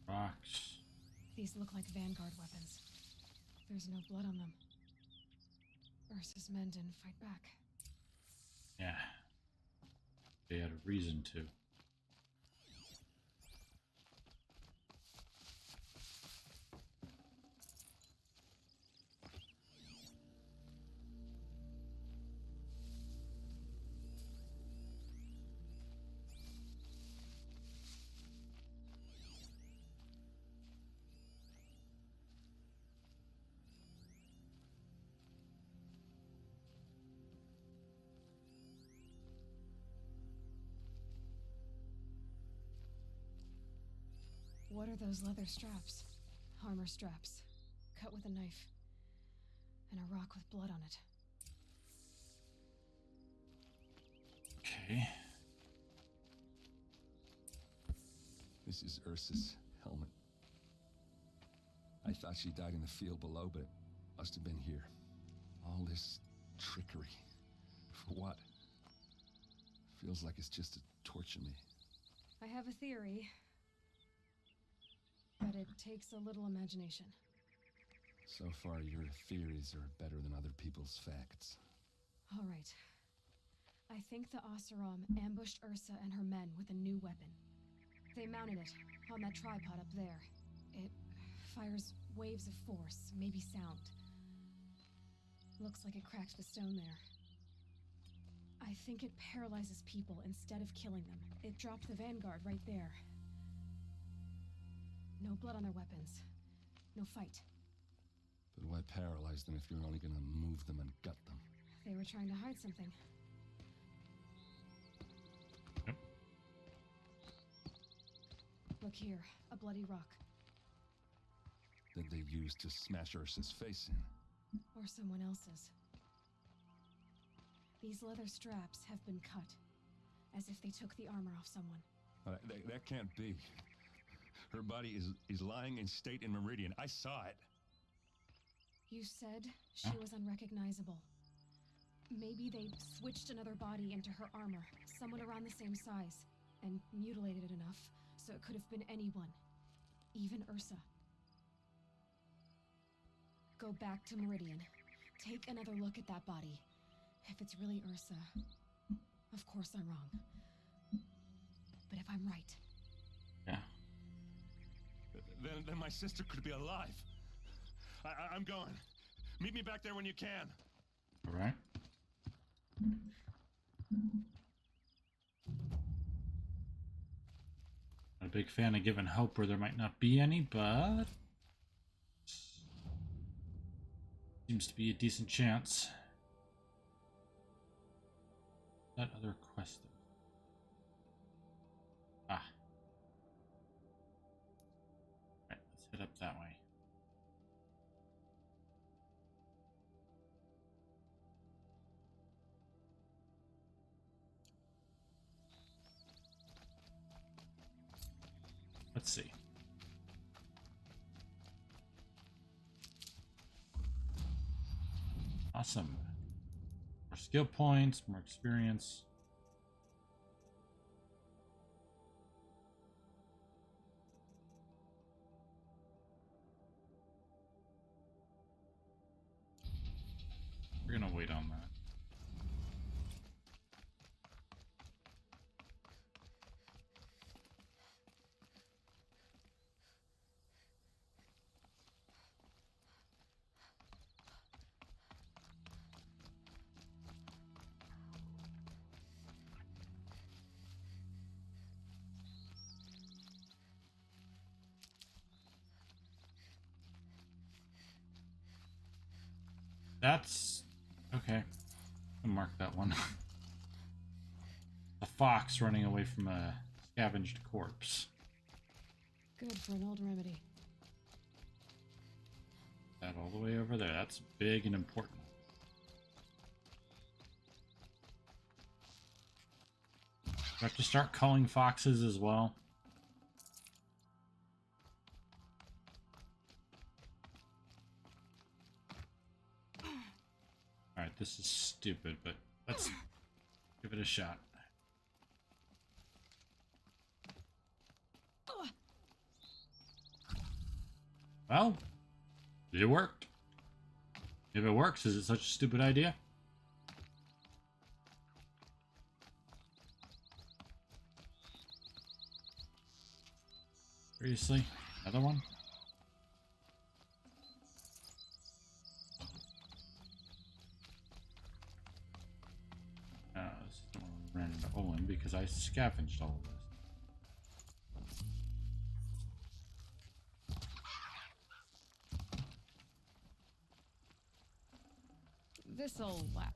Speaker 1: Rocks.
Speaker 2: These look like Vanguard weapons. There's no blood on them. Ursa's men didn't fight back.
Speaker 1: Yeah. They had a reason to.
Speaker 2: What are those leather straps? Armor straps, cut with a knife, and a rock with blood on it.
Speaker 1: Okay.
Speaker 5: This is Ursa's helmet. I thought she died in the field below, but it must have been here. All this trickery. For what? Feels like it's just to torture me.
Speaker 2: I have a theory, but it takes a little imagination.
Speaker 5: So far, your theories are better than other people's facts.
Speaker 2: All right. I think the Oseram ambushed Ursa and her men with a new weapon. They mounted it on that tripod up there. It fires waves of force, maybe sound. Looks like it cracked the stone there. I think it paralyzes people instead of killing them. It dropped the Vanguard right there. No blood on their weapons. No fight.
Speaker 5: But why paralyze them if you're only gonna move them and gut them?
Speaker 2: They were trying to hide something.
Speaker 1: Yep.
Speaker 2: Look here, a bloody rock.
Speaker 5: That they used to smash Ursa's face in.
Speaker 2: Or someone else's. These leather straps have been cut, as if they took the armor off someone.
Speaker 5: That can't be. Her body is lying in state in Meridian. I saw it.
Speaker 2: You said she was unrecognizable. Maybe they switched another body into her armor, someone around the same size, and mutilated it enough so it could have been anyone, even Ursa. Go back to Meridian. Take another look at that body. If it's really Ursa, of course I'm wrong. But if I'm right...
Speaker 1: Yeah.
Speaker 5: Then my sister could be alive.
Speaker 9: I'm going. Meet me back there when you can.
Speaker 1: All right. Not a big fan of giving hope where there might not be any, but seems to be a decent chance. That other quest. Ah. Alright, let's head up that way. Let's see. Awesome. More skill points, more experience. We're gonna wait on that. That's okay. I'll mark that one. A fox running away from a scavenged corpse.
Speaker 2: Good for an old remedy.
Speaker 1: That all the way over there. That's big and important. Do I have to start calling foxes as well? Alright, this is stupid, but let's give it a shot. Well, it worked. If it works, is it such a stupid idea? Seriously? Another one? This is the one we ran into Olin because I scavenged all of this.
Speaker 2: This'll lap.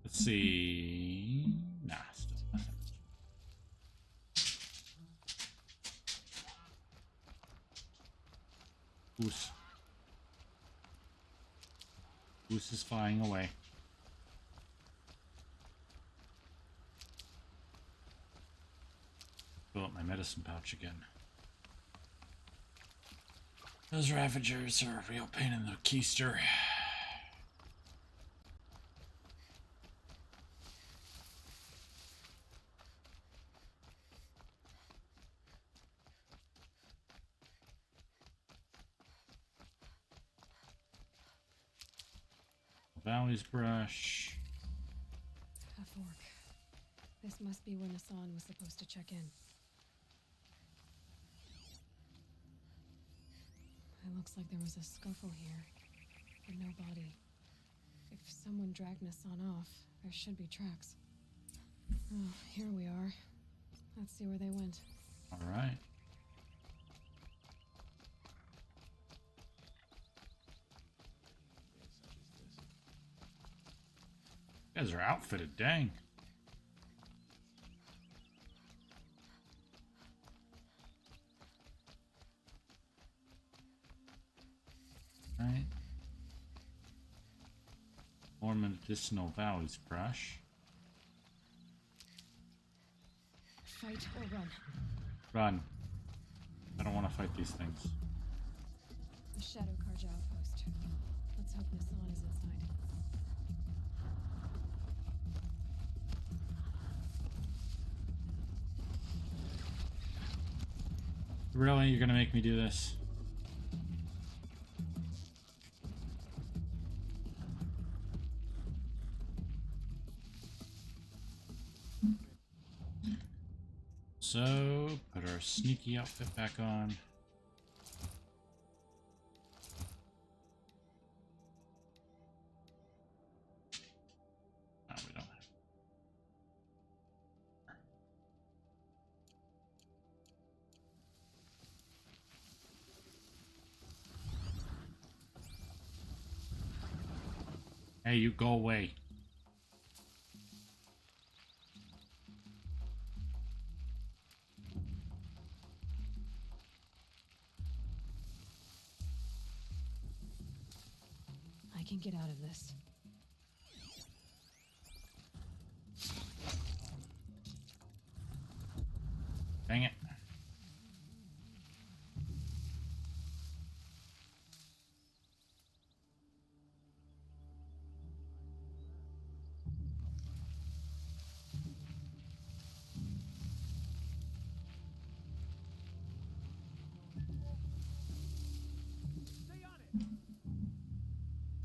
Speaker 1: Let's see. Nah, still nothing. Goose. Goose is flying away. Fill up my medicine pouch again. Those Ravagers are a real pain in the keister. Valley's brush.
Speaker 2: A fork. This must be where Nassan was supposed to check in. It looks like there was a scuffle here, but no body. If someone dragged Nassan off, there should be tracks. Oh, here we are. Let's see where they went.
Speaker 1: All right. You guys are outfitted, dang. Right. More medicinal valleys brush.
Speaker 2: Fight or run?
Speaker 1: Run. I don't want to fight these things.
Speaker 2: The Shadow Karja outpost. Let's hope Nassan is inside.
Speaker 1: Really? You're gonna make me do this? So, put our sneaky outfit back on. Hey, you go away.
Speaker 2: I can get out of this.
Speaker 1: Dang it.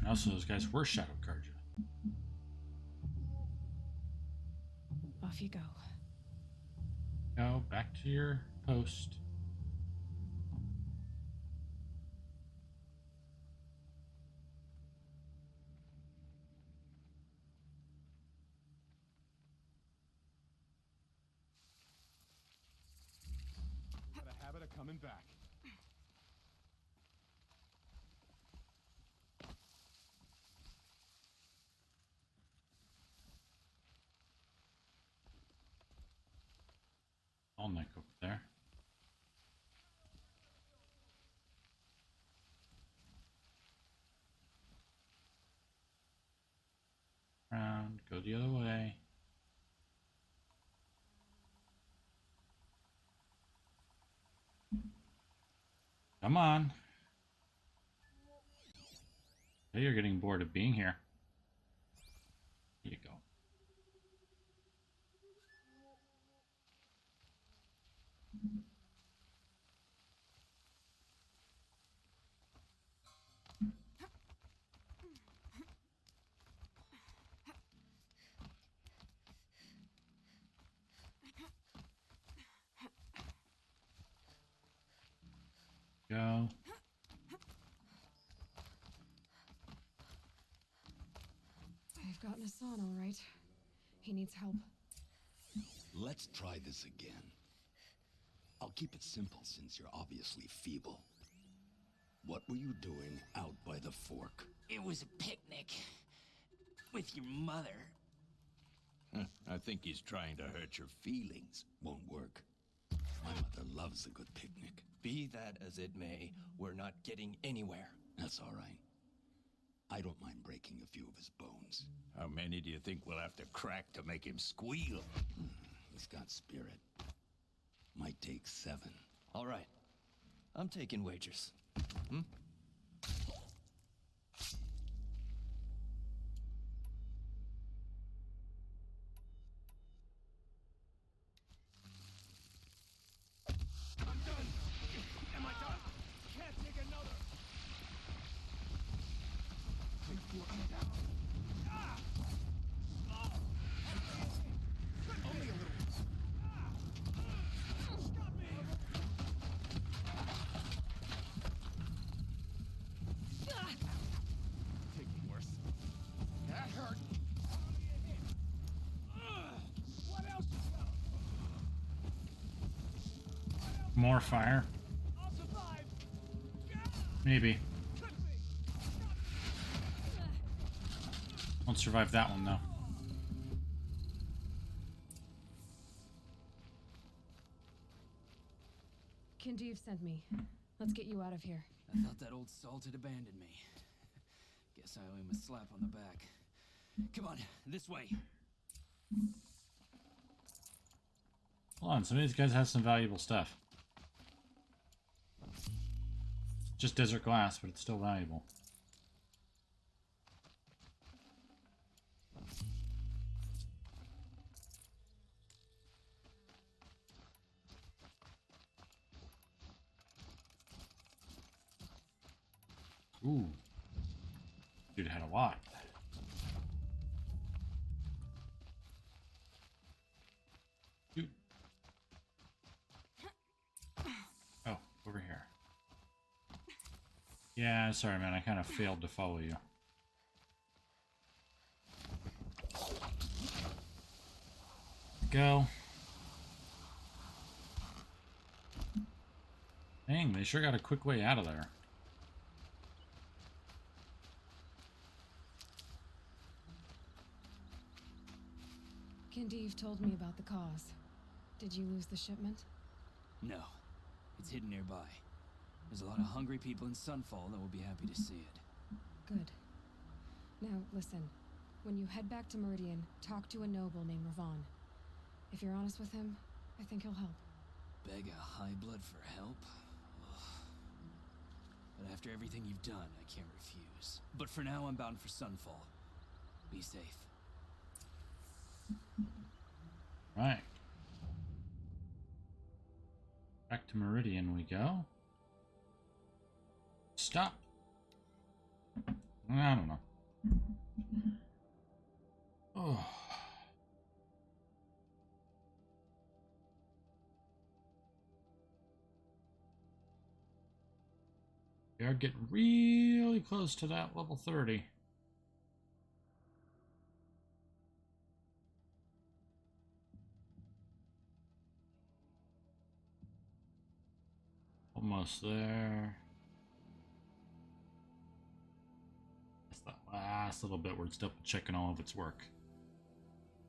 Speaker 1: And also, those guys were Shadow Carja.
Speaker 2: Off you go.
Speaker 1: Go back to your post.
Speaker 9: Got a habit of coming back.
Speaker 1: All neck over there. Round, go the other way. Come on. Hey, you're getting bored of being here. Here you go. Go.
Speaker 2: I've gotten Hassan all right. He needs help.
Speaker 7: Let's try this again. I'll keep it simple since you're obviously feeble. What were you doing out by the fork?
Speaker 3: It was a picnic. With your mother.
Speaker 7: I think he's trying to hurt your feelings. Won't work. My mother loves a good picnic.
Speaker 18: Be that as it may, we're not getting anywhere.
Speaker 7: That's all right. I don't mind breaking a few of his bones.
Speaker 10: How many do you think we'll have to crack to make him squeal?
Speaker 7: He's got spirit. Might take 7.
Speaker 18: All right. I'm taking wagers. Hmm?
Speaker 9: I'm done. Am I done? Can't take another. Take 4 down. Ah! Oh! Only a little. Stop me! Taking worse. That hurt. What else you got?
Speaker 1: More fire.
Speaker 9: I'll survive.
Speaker 1: Maybe. Won't survive that one though.
Speaker 2: Kinjeev sent me. Let's get you out of here.
Speaker 3: I thought that old salt had abandoned me. Guess I owe him a slap on the back. Come on, this way.
Speaker 1: Hold on, some of these guys have some valuable stuff. Just desert glass, but it's still valuable. Ooh. Dude had a lot. Dude. Oh, over here. Yeah, sorry man, I kind of failed to follow you. Go. Dang, they sure got a quick way out of there.
Speaker 2: Kindeev told me about the cause. Did you lose the shipment?
Speaker 11: No. It's hidden nearby. There's a lot of hungry people in Sunfall that will be happy to see it.
Speaker 2: Good. Now, listen. When you head back to Meridian, talk to a noble named Ravon. If you're honest with him, I think he'll help.
Speaker 11: Beg a high blood for help? Ugh. But after everything you've done, I can't refuse. But for now, I'm bound for Sunfall. Be safe.
Speaker 1: Right. Back to Meridian we go. Stop. I don't know. Oh. We are getting really close to that level 30. Almost there. That's the last little bit where it's double checking all of its work.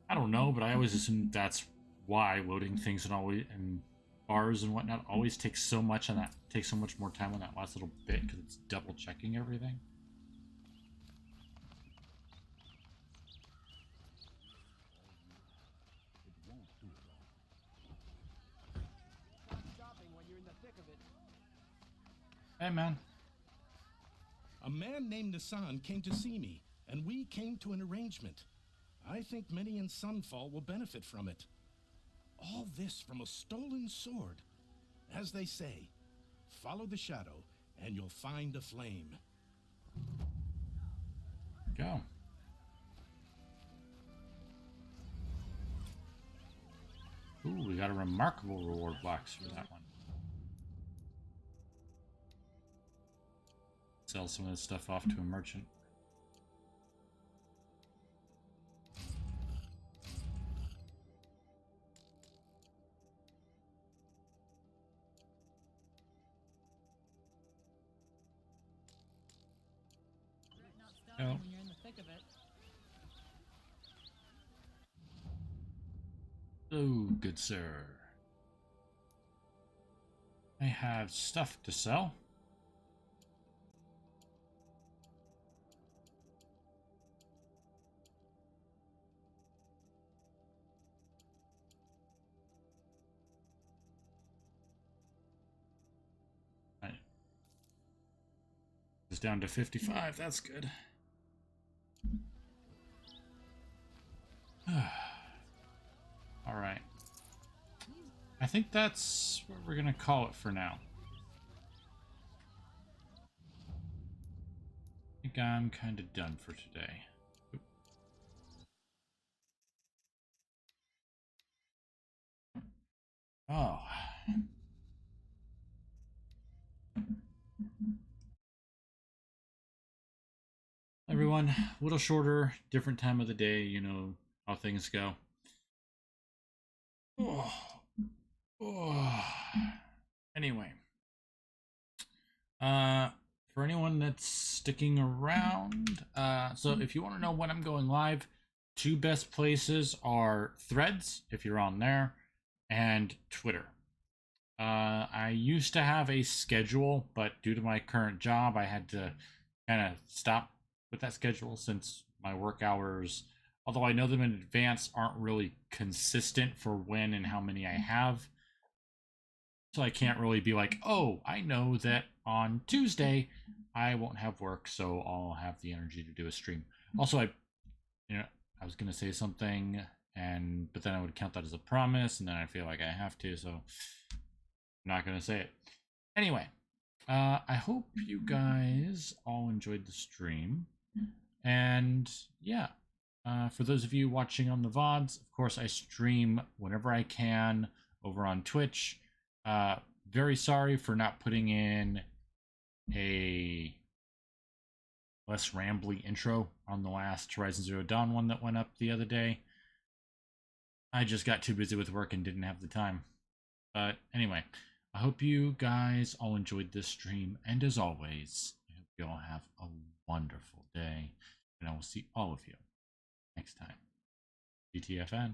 Speaker 1: I don't know, but I always assume that's why loading things and bars and whatnot always takes so much on that. Takes so much more time on that last little bit because it's double checking everything. Hey, man.
Speaker 16: A man named Nassan came to see me, and we came to an arrangement. I think many in Sunfall will benefit from it. All this from a stolen sword. As they say, follow the shadow, and you'll find a flame.
Speaker 1: Go. Ooh, we got a remarkable reward box for that one. Sell some of this stuff off to a merchant. Oh.
Speaker 3: When you're in the thick of it.
Speaker 1: Oh, good sir. I have stuff to sell. It's down to 55. That's good. All right. I think that's what we're gonna call it for now. I think I'm kind of done for today. Oop. Oh. Everyone, a little shorter, different time of the day, you know how things go. Oh. Oh. Anyway. For anyone that's sticking around, so if you want to know when I'm going live, two best places are Threads, if you're on there, and Twitter. I used to have a schedule, but due to my current job, I had to kind of stop with that schedule since my work hours, although I know them in advance, aren't really consistent for when and how many I have. So I can't really be like, oh, I know that on Tuesday I won't have work, so I'll have the energy to do a stream. Also, I was gonna say something, but then I would count that as a promise, and then I feel like I have to, so I'm not gonna say it. Anyway, I hope you guys all enjoyed the stream. And yeah, for those of you watching on the VODs, of course I stream whenever I can over on Twitch. Very sorry for not putting in a less rambly intro on the last Horizon Zero Dawn one that went up the other day. I just got too busy with work and didn't have the time. But anyway, I hope you guys all enjoyed this stream, and as always, I hope you all have a wonderful day, and I will see all of you next time. GTFN.